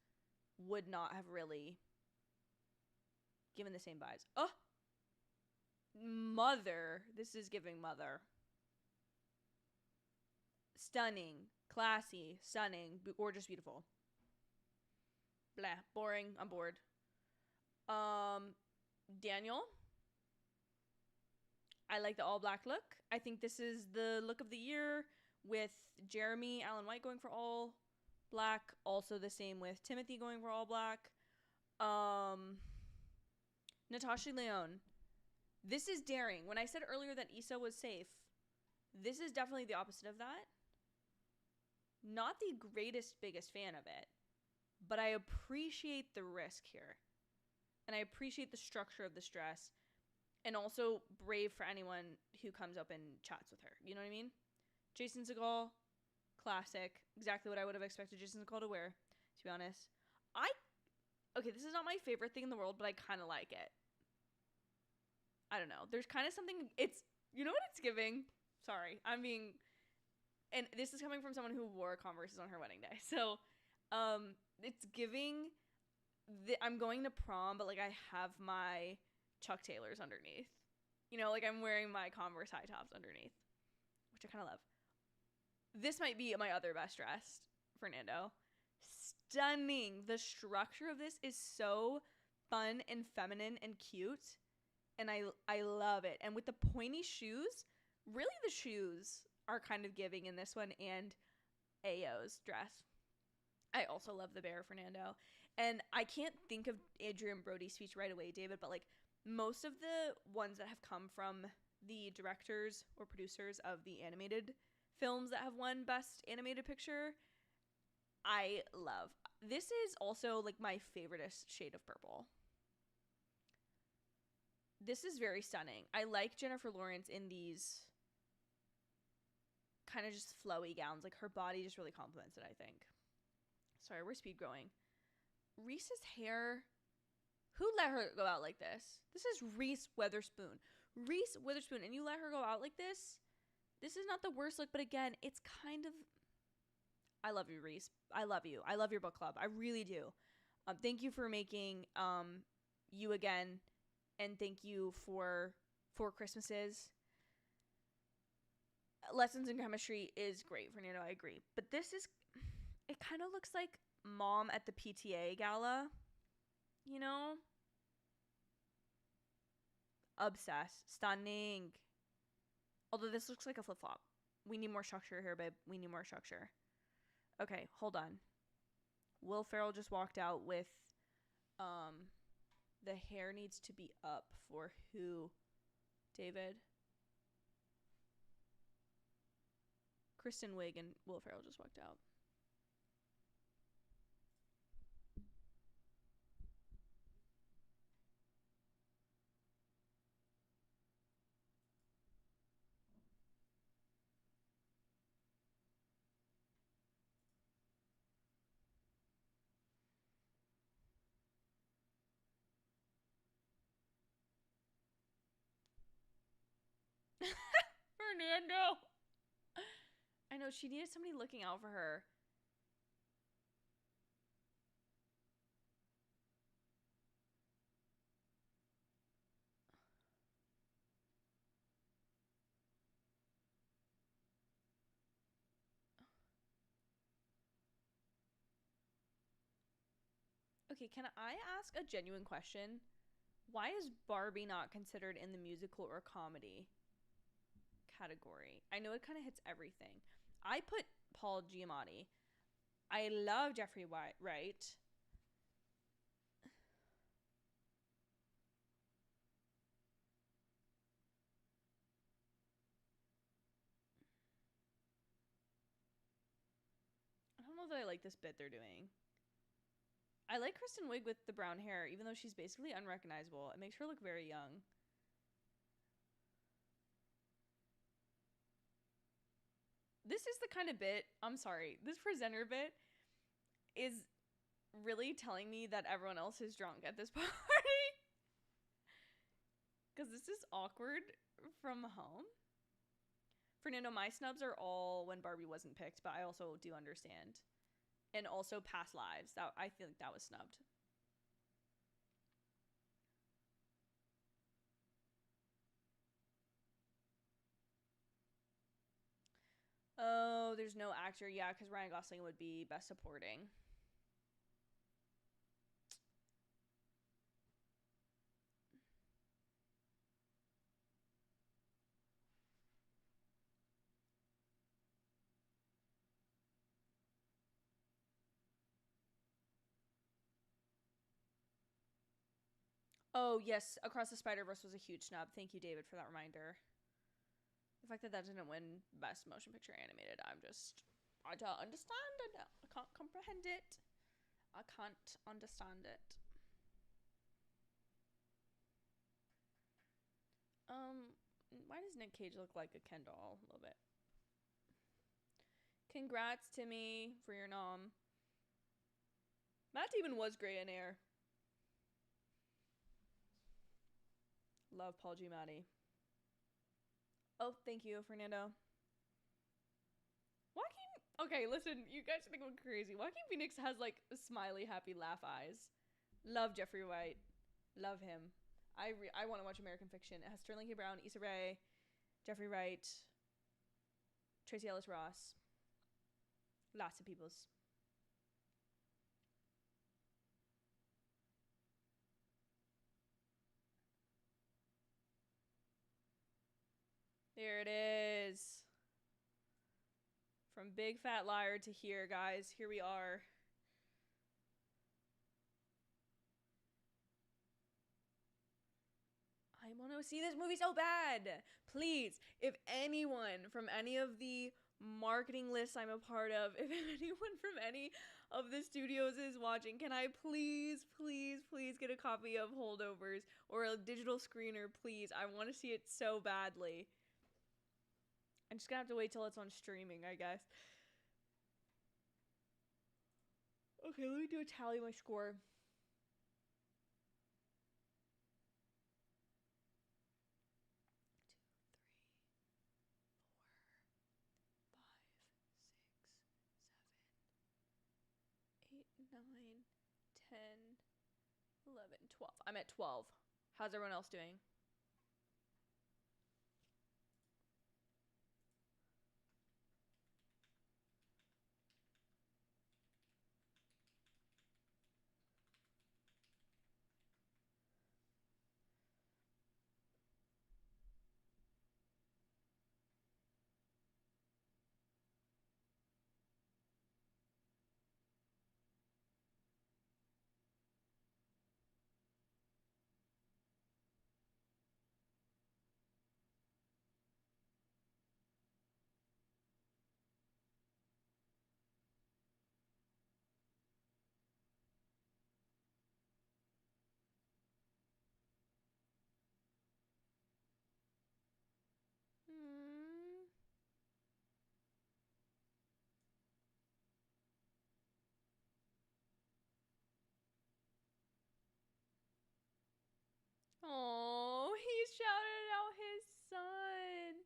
A: would not have really given the same vibes. Oh! Mother. This is giving mother. Stunning. Classy. Stunning. Gorgeous. Beautiful. Blah. Boring. I'm bored. Daniel. I like the all black look. I think this is the look of the year, with Jeremy Allen White going for all black. Also the same with Timothy going for all black. Natasha Lyonne. This is daring. When I said earlier that Issa was safe, this is definitely the opposite of that. Not the biggest fan of it, but I appreciate the risk here. And I appreciate the structure of this dress. And also brave for anyone who comes up and chats with her. You know what I mean? Jason Segel, classic. Exactly what I would have expected Jason Segel to wear, to be honest. Okay, this is not my favorite thing in the world, but I kind of like it. I don't know. There's kind of something, you know what it's giving? Sorry, and this is coming from someone who wore Converses on her wedding day. So, it's giving, I'm going to prom, but like I have my Chuck Taylors underneath. You know, like I'm wearing my Converse high tops underneath, which I kind of love. This might be my other best dressed, Fernando. Stunning. The structure of this is so fun and feminine and cute. And I love it. And with the pointy shoes, really the shoes are kind of giving in this one, and Ayo's dress. I also love the bear, Fernando. And I can't think of Adrian Brody's speech right away, David, but like most of the ones that have come from the directors or producers of the animated films that have won Best Animated Picture, I love. This is also like my favoriteest shade of purple. This is very stunning. I like Jennifer Lawrence in these kind of just flowy gowns. Like, her body just really complements it, I think. Sorry, we're speed growing. Reese's hair. Who let her go out like this? This is Reese Witherspoon. Reese Witherspoon, and you let her go out like this? This is not the worst look, but again, it's kind of... I love you, Reese. I love you. I love your book club. I really do. Thank you for making You Again, and thank you for Four Christmases. Lessons in Chemistry is great, Fernando. I agree. But this is... It kind of looks like Mom at the PTA gala. You know? Obsessed. Stunning. Although this looks like a flip-flop. We need more structure here, babe. We need more structure. Okay, hold on. Will Ferrell just walked out with the hair needs to be up for who? David? Kristen Wiig and Will Ferrell just walked out. Fernando! I know, she needed somebody looking out for her. Okay, can I ask a genuine question? Why is Barbie not considered in the musical or comedy category? I know it kind of hits everything. I put Paul Giamatti. I love Jeffrey Wright. I don't know that I like this bit they're doing. I like Kristen Wiig with the brown hair, even though she's basically unrecognizable. It makes her look very young. This is the kind of bit, I'm sorry, this presenter bit is really telling me that everyone else is drunk at this party. Because this is awkward from home. Fernando, my snubs are all when Barbie wasn't picked, but I also do understand. And also past lives. That I feel like that was snubbed. Oh, there's no actor. Yeah, because Ryan Gosling would be best supporting. Oh, yes. Across the Spider-Verse was a huge snub. Thank you, David, for that reminder. The fact that that didn't win Best Motion Picture Animated, I don't understand it. I can't comprehend it. I can't understand it. Why does Nick Cage look like a Ken doll a little bit? Congrats, Timmy, for your nom. Matt Damon was great in Air. Love Paul Giamatti. Oh, thank you, Fernando. Okay, listen, you guys think I'm crazy. Joaquin Phoenix has like smiley, happy laugh eyes. Love Jeffrey Wright. Love him. I want to watch American Fiction. It has Sterling K. Brown, Issa Rae, Jeffrey Wright, Tracy Ellis Ross. Lots of peoples. There it is. From Big Fat Liar to here, guys. Here we are. don't know. See, this movie's so bad. Please, if anyone from any of the marketing lists I'm a part of, if anyone from any of the studios is watching, can I please get a copy of Holdovers or a digital screener, please? I want to see it so badly. I'm just gonna have to wait till it's on streaming, I guess. Okay, let me do a tally of my score. 9, 10, 11, 12. I'm at 12. How's everyone else doing? Oh, he shouted out his son.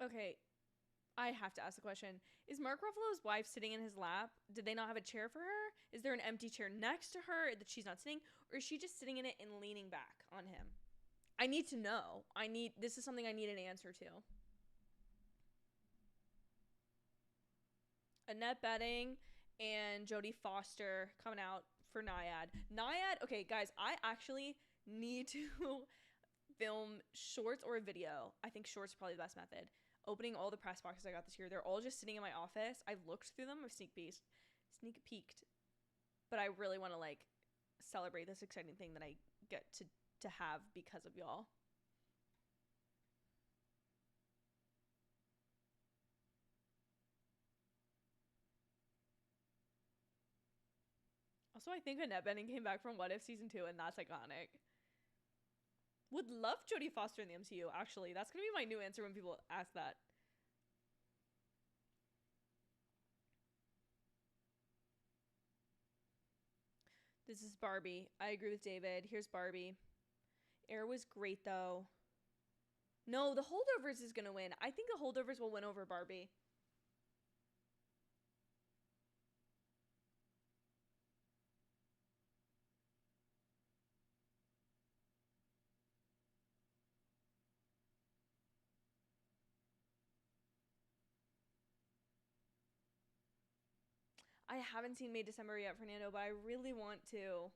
A: Okay, I have to ask the question. Is Mark Ruffalo's wife sitting in his lap? Did they not have a chair for her? Is there an empty chair next to her that she's not sitting? Or is she just sitting in it and leaning back on him? I need to know. This is something I need an answer to. Annette Bening and Jodie Foster coming out for Naiad. Naiad, okay, guys, I actually need to film shorts or a video. I think shorts are probably the best method. Opening all the press boxes I got this year. They're all just sitting in my office. I've looked through them. I've sneak peeked. But I really want to like celebrate this exciting thing that I get to have because of y'all. Also, I think Annette Bening came back from What If Season 2, and that's iconic. Would love Jodie Foster in the MCU, actually. That's going to be my new answer when people ask that. This is Barbie. I agree with David. Here's Barbie. Air was great, though. No, The Holdovers is going to win. I think The Holdovers will win over Barbie. I haven't seen May December yet, Fernando, but I really want to.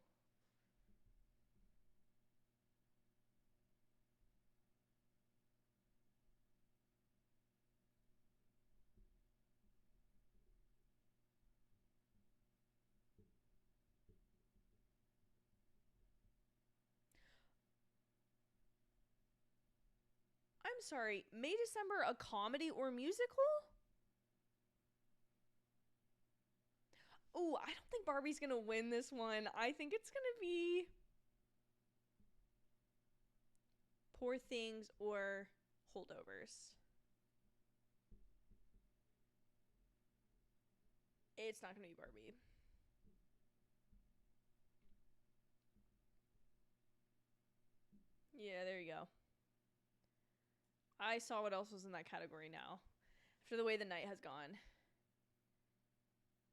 A: I'm sorry, May December a comedy or musical? Oh, I don't think Barbie's gonna win this one. I think it's gonna be Poor Things or Holdovers. It's not gonna be Barbie. Yeah, there you go. I saw what else was in that category now. After the way the night has gone.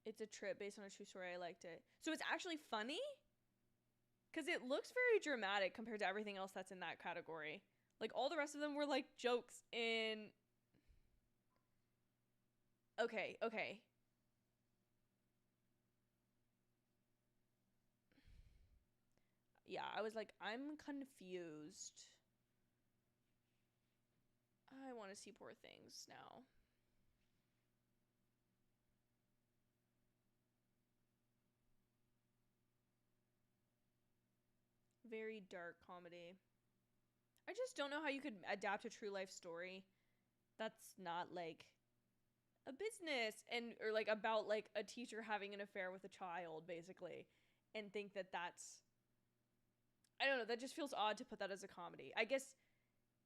A: It's a trip based on a true story. I liked it. So it's actually funny? Because it looks very dramatic compared to everything else that's in that category. Like, all the rest of them were, like, jokes in... Okay. yeah, I was like, I'm confused. I want to see Poor Things now. Very dark comedy. I just don't know how you could adapt a true life story that's not like a business and or like about like a teacher having an affair with a child basically and think that that's, I don't know, that just feels odd to put that as a comedy. I guess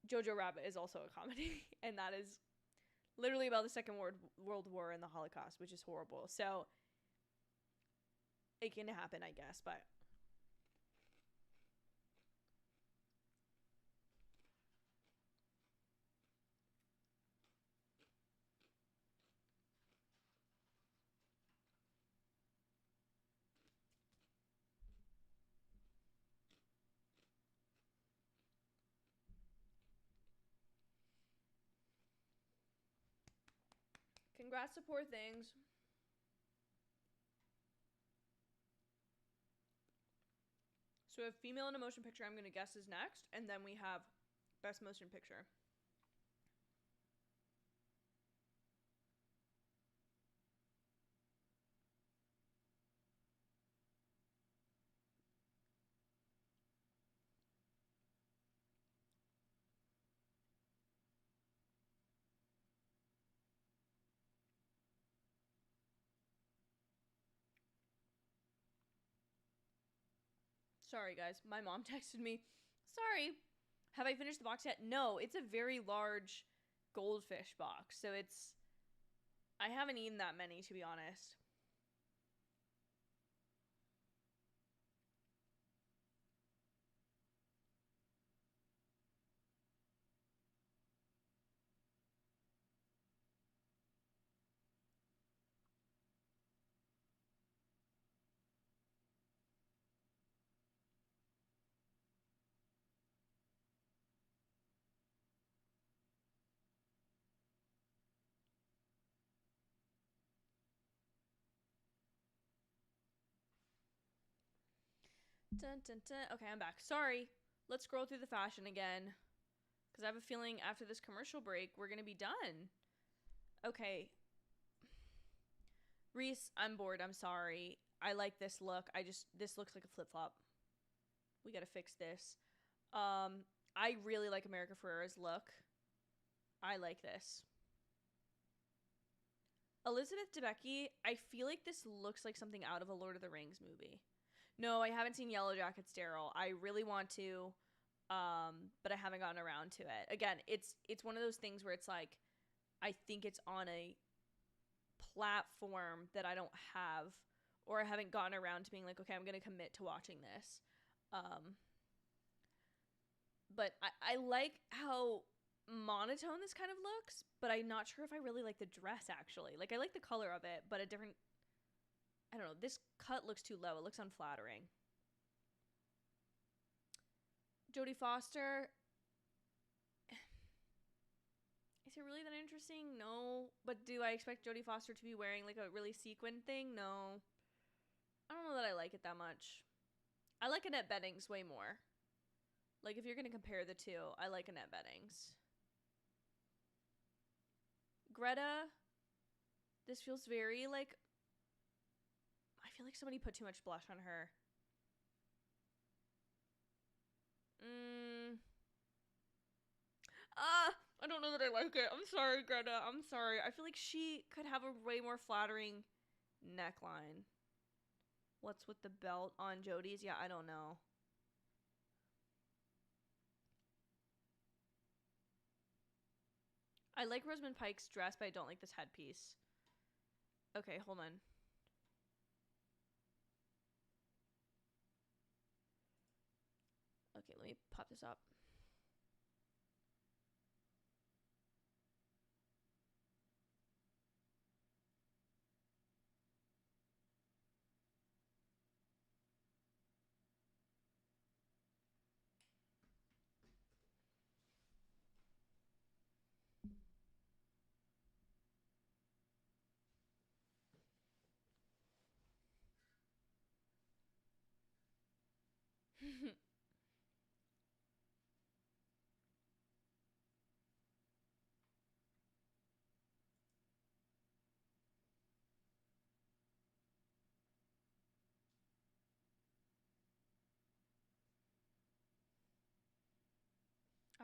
A: Jojo Rabbit is also a comedy and that is literally about the Second World War and the Holocaust, which is horrible. So it can happen, I guess, but congrats to Poor Things. So we have female in a motion picture, I'm going to guess is next, and then we have best motion picture. Sorry, guys. My mom texted me. Sorry. Have I finished the box yet? No, it's a very large goldfish box. So it's, I haven't eaten that many, to be honest. Dun, dun, dun. Okay, I'm back. Sorry. Let's scroll through the fashion again. Because I have a feeling after this commercial break, we're going to be done. Okay. Reese, I'm bored. I'm sorry. I like this look. This looks like a flip-flop. We got to fix this. I really like America Ferrera's look. I like this. Elizabeth Debicki, I feel like this looks like something out of a Lord of the Rings movie. No, I haven't seen Yellow Jackets, Daryl. I really want to, but I haven't gotten around to it. Again, it's one of those things where it's like, I think it's on a platform that I don't have, or I haven't gotten around to being like, okay, I'm going to commit to watching this. But I like how monotone this kind of looks, but I'm not sure if I really like the dress, actually. Like, I like the color of it, but a different, I don't know, this cut looks too low. It looks unflattering. Jodie Foster, is it really that interesting? No. But do I expect Jodie Foster to be wearing like a really sequin thing? No. I don't know that I like it that much. I like Annette Beddings way more. Like, if you're going to compare the two, I like Annette Beddings. Greta, this feels very like, I feel like somebody put too much blush on her. I don't know that I like it. I'm sorry, Greta. I'm sorry. I feel like she could have a way more flattering neckline. What's with the belt on Jodie's? Yeah, I don't know. I like Rosamund Pike's dress, but I don't like this headpiece. Okay, hold on. Okay, let me pop this up.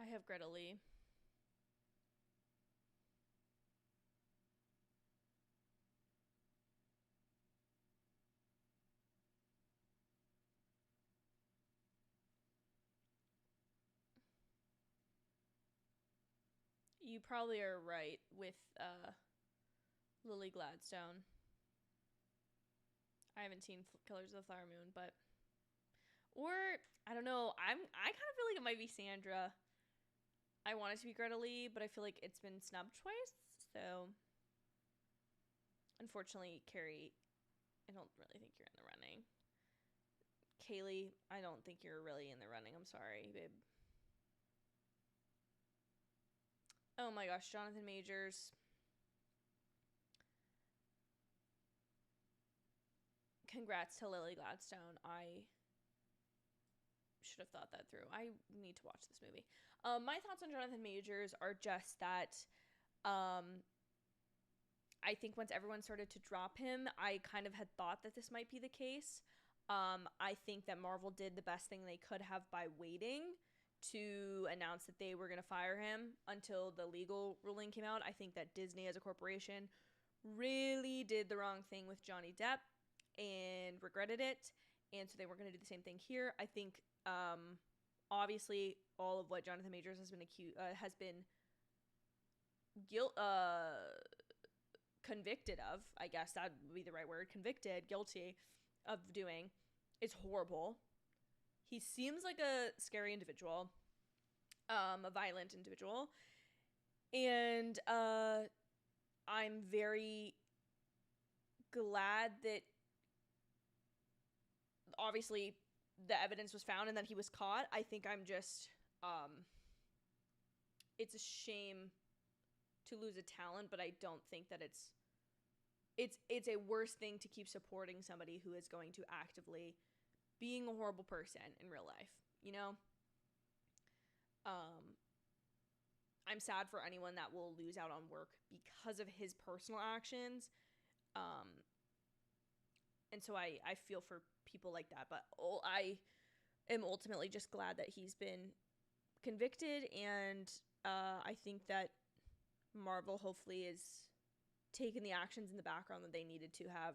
A: I have Greta Lee. You probably are right with Lily Gladstone. I haven't seen Killers of the Flower Moon, but or I don't know. I kind of feel like it might be Sandra. I want it to be Greta Lee, but I feel like it's been snubbed twice. So unfortunately, Carrie, I don't really think you're in the running. Kaylee, I don't think you're really in the running. I'm sorry, babe. Oh my gosh, Jonathan Majors. Congrats to Lily Gladstone. I should have thought that through. I need to watch this movie. My thoughts on Jonathan Majors are just that I think once everyone started to drop him, I kind of had thought that this might be the case. I think that Marvel did the best thing they could have by waiting to announce that they were going to fire him until the legal ruling came out. I think that Disney as a corporation really did the wrong thing with Johnny Depp and regretted it. And so they weren't going to do the same thing here. I think obviously all of what Jonathan Majors has been convicted of, I guess that would be the right word, guilty of doing, is horrible. He seems like a scary individual, a violent individual, and I'm very glad that obviously the evidence was found and that he was caught. I think I'm just it's a shame to lose a talent, but I don't think that it's a worse thing to keep supporting somebody who is going to actively being a horrible person in real life, you know? I'm sad for anyone that will lose out on work because of his personal actions. And so I feel for people like that, but I am ultimately just glad that he's been convicted, and I think that Marvel hopefully is taking the actions in the background that they needed to have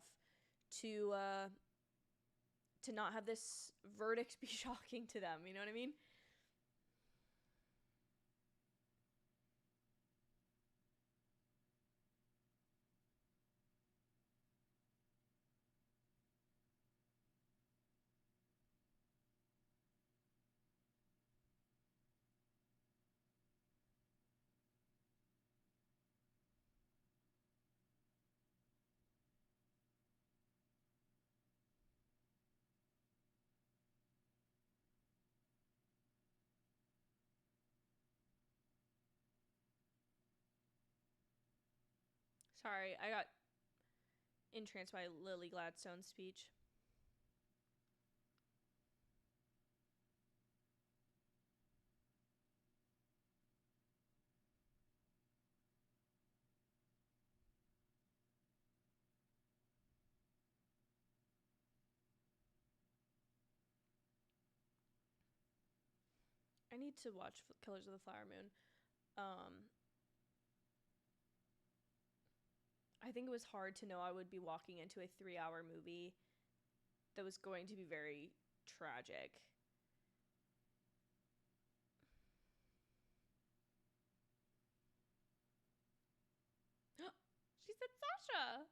A: to not have this verdict be shocking to them. You know what I mean? Sorry, I got entranced by Lily Gladstone's speech. I need to watch Killers of the Flower Moon. I think it was hard to know I would be walking into a 3-hour movie that was going to be very tragic. She said Sasha.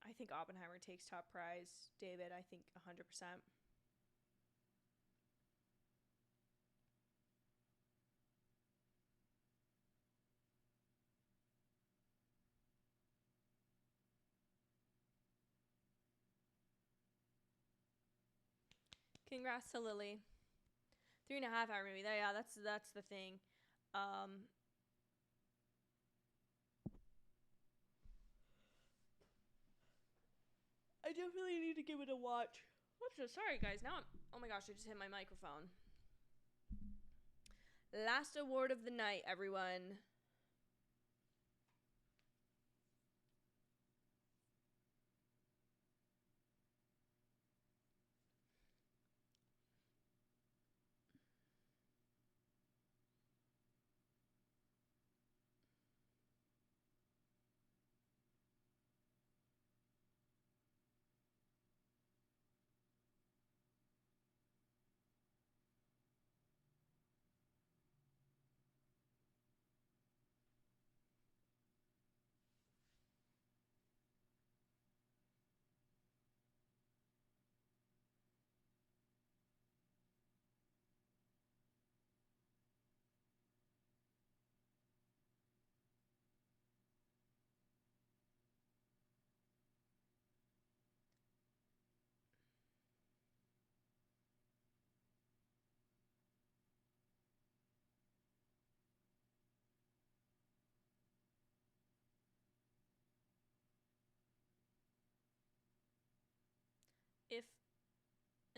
A: I think Oppenheimer takes top prize. David, I think 100%. Congrats to Lily. 3.5-hour movie. Yeah, that's the thing. I definitely need to give it a watch. Sorry, guys. Now oh my gosh, I just hit my microphone. Last award of the night, everyone.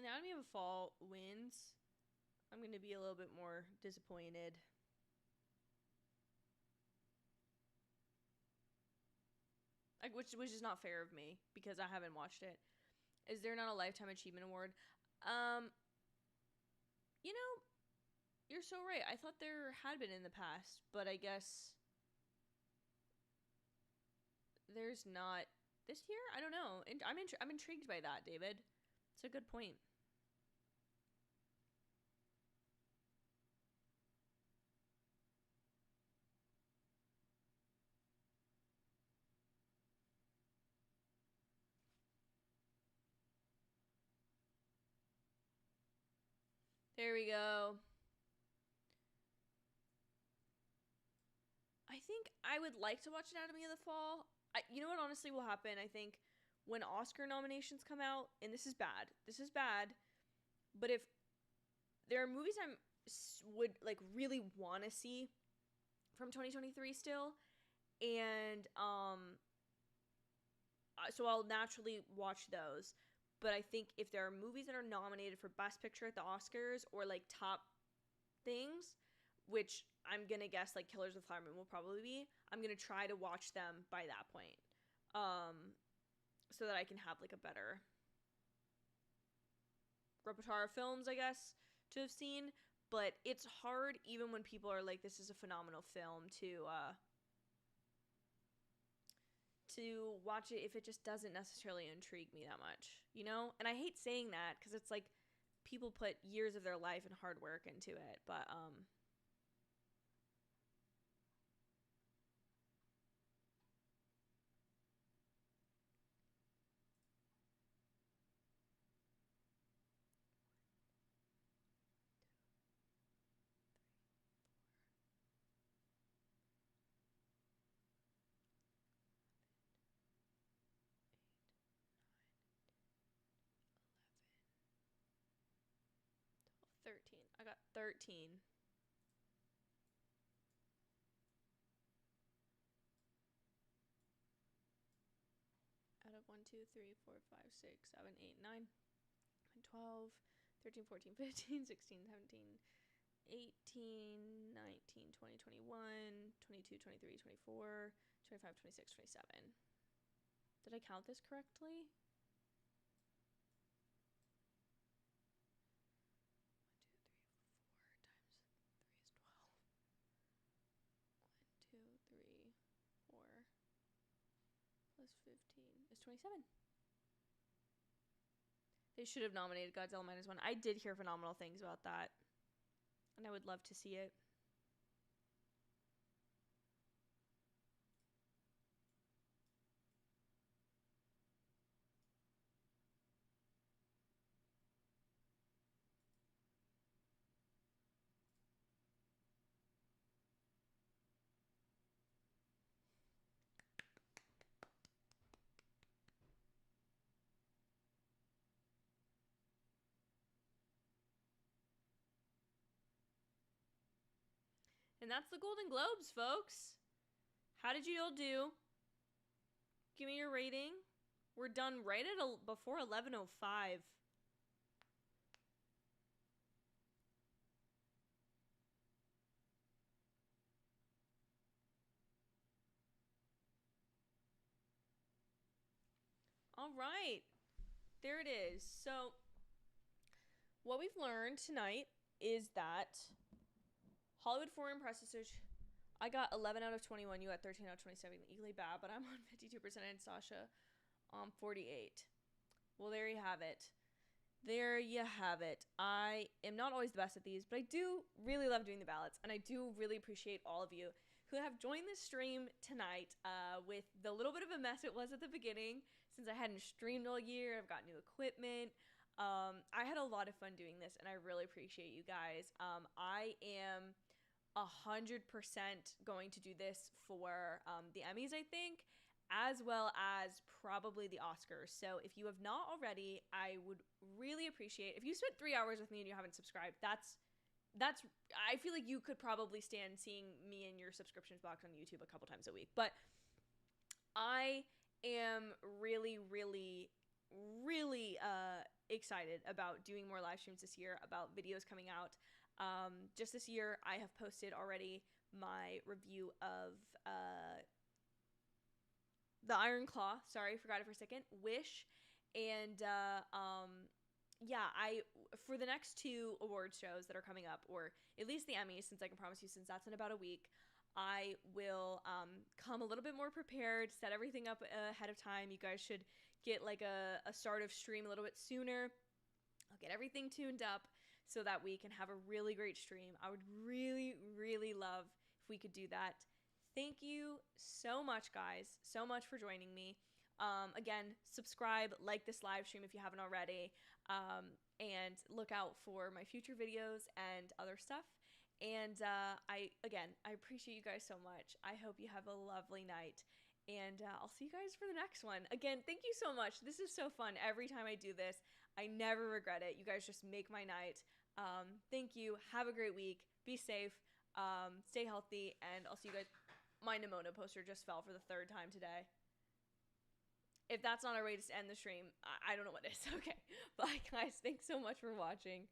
A: Anatomy of a Fall wins, I'm going to be a little bit more disappointed. Like, which is not fair of me because I haven't watched it. Is there not a Lifetime Achievement Award? You know, you're so right. I thought there had been in the past, but I guess there's not this year. I don't know. I'm intrigued by that, David. It's a good point. There we go. I think I would like to watch Anatomy of the Fall. You know what honestly will happen? I think when Oscar nominations come out, and this is bad, but if there are movies would like really want to see from 2023 still, and so I'll naturally watch those. But I think if there are movies that are nominated for Best Picture at the Oscars or like top things, which I'm gonna guess like Killers of the Flower Moon will probably be, I'm gonna try to watch them by that point, so that I can have like a better repertoire of films, I guess, to have seen. But it's hard even when people are like, "This is a phenomenal film," to watch it if it just doesn't necessarily intrigue me that much, you know? And I hate saying that because it's like people put years of their life and hard work into it, but I got 13. Out of 1, 2, 3, 4, 5, 6, 7, 8, 9, 12, 13, 14, 15, 16, 17, 18, 19, 20, 21, 22, 23, 24, 25, 26, 27. Did I count this correctly? 1, 2, 3, 4 plus 15 is 27. They should have nominated Godzilla -1. I did hear phenomenal things about that, and I would love to see it. And that's the Golden Globes, folks. How did you all do? Give me your rating. We're done right at before 11:05. All right. There it is. So, what we've learned tonight is that Hollywood Foreign Press Association, I got 11 out of 21. You got 13 out of 27. Equally bad, but I'm on 52% and Sasha on 48. Well, there you have it. There you have it. I am not always the best at these, but I do really love doing the ballots, and I do really appreciate all of you who have joined this stream tonight with the little bit of a mess it was at the beginning, since I hadn't streamed all year. I've got new equipment. I had a lot of fun doing this, and I really appreciate you guys. I am 100% going to do this for the Emmys, I think, as well as probably the Oscars. So if you have not already, I would really appreciate if you spent 3 hours with me and you haven't subscribed. That's I feel like you could probably stand seeing me in your subscriptions box on YouTube a couple times a week. But I am really, really, really excited about doing more live streams this year, about videos coming out. Just this year, I have posted already my review of the Iron Claw. Sorry, forgot it for a second. Wish. And yeah, for the next 2 award shows that are coming up, or at least the Emmys, since I can promise you, since that's in about a week, I will come a little bit more prepared, set everything up ahead of time. You guys should get like a start of stream a little bit sooner. I'll get everything tuned up so that we can have a really great stream. I would really, really love if we could do that. Thank you so much, guys, so much for joining me. Again, subscribe, like this live stream if you haven't already, and look out for my future videos and other stuff. And I appreciate you guys so much. I hope you have a lovely night, and I'll see you guys for the next one. Again, thank you so much. This is so fun. Every time I do this, I never regret it. You guys just make my night. Thank you. Have a great week. Be safe. Stay healthy, and I'll see you guys. My Nimona poster just fell for the 3rd time today. If that's not our way to end the stream, I don't know what is. Okay. Bye, guys. Thanks so much for watching.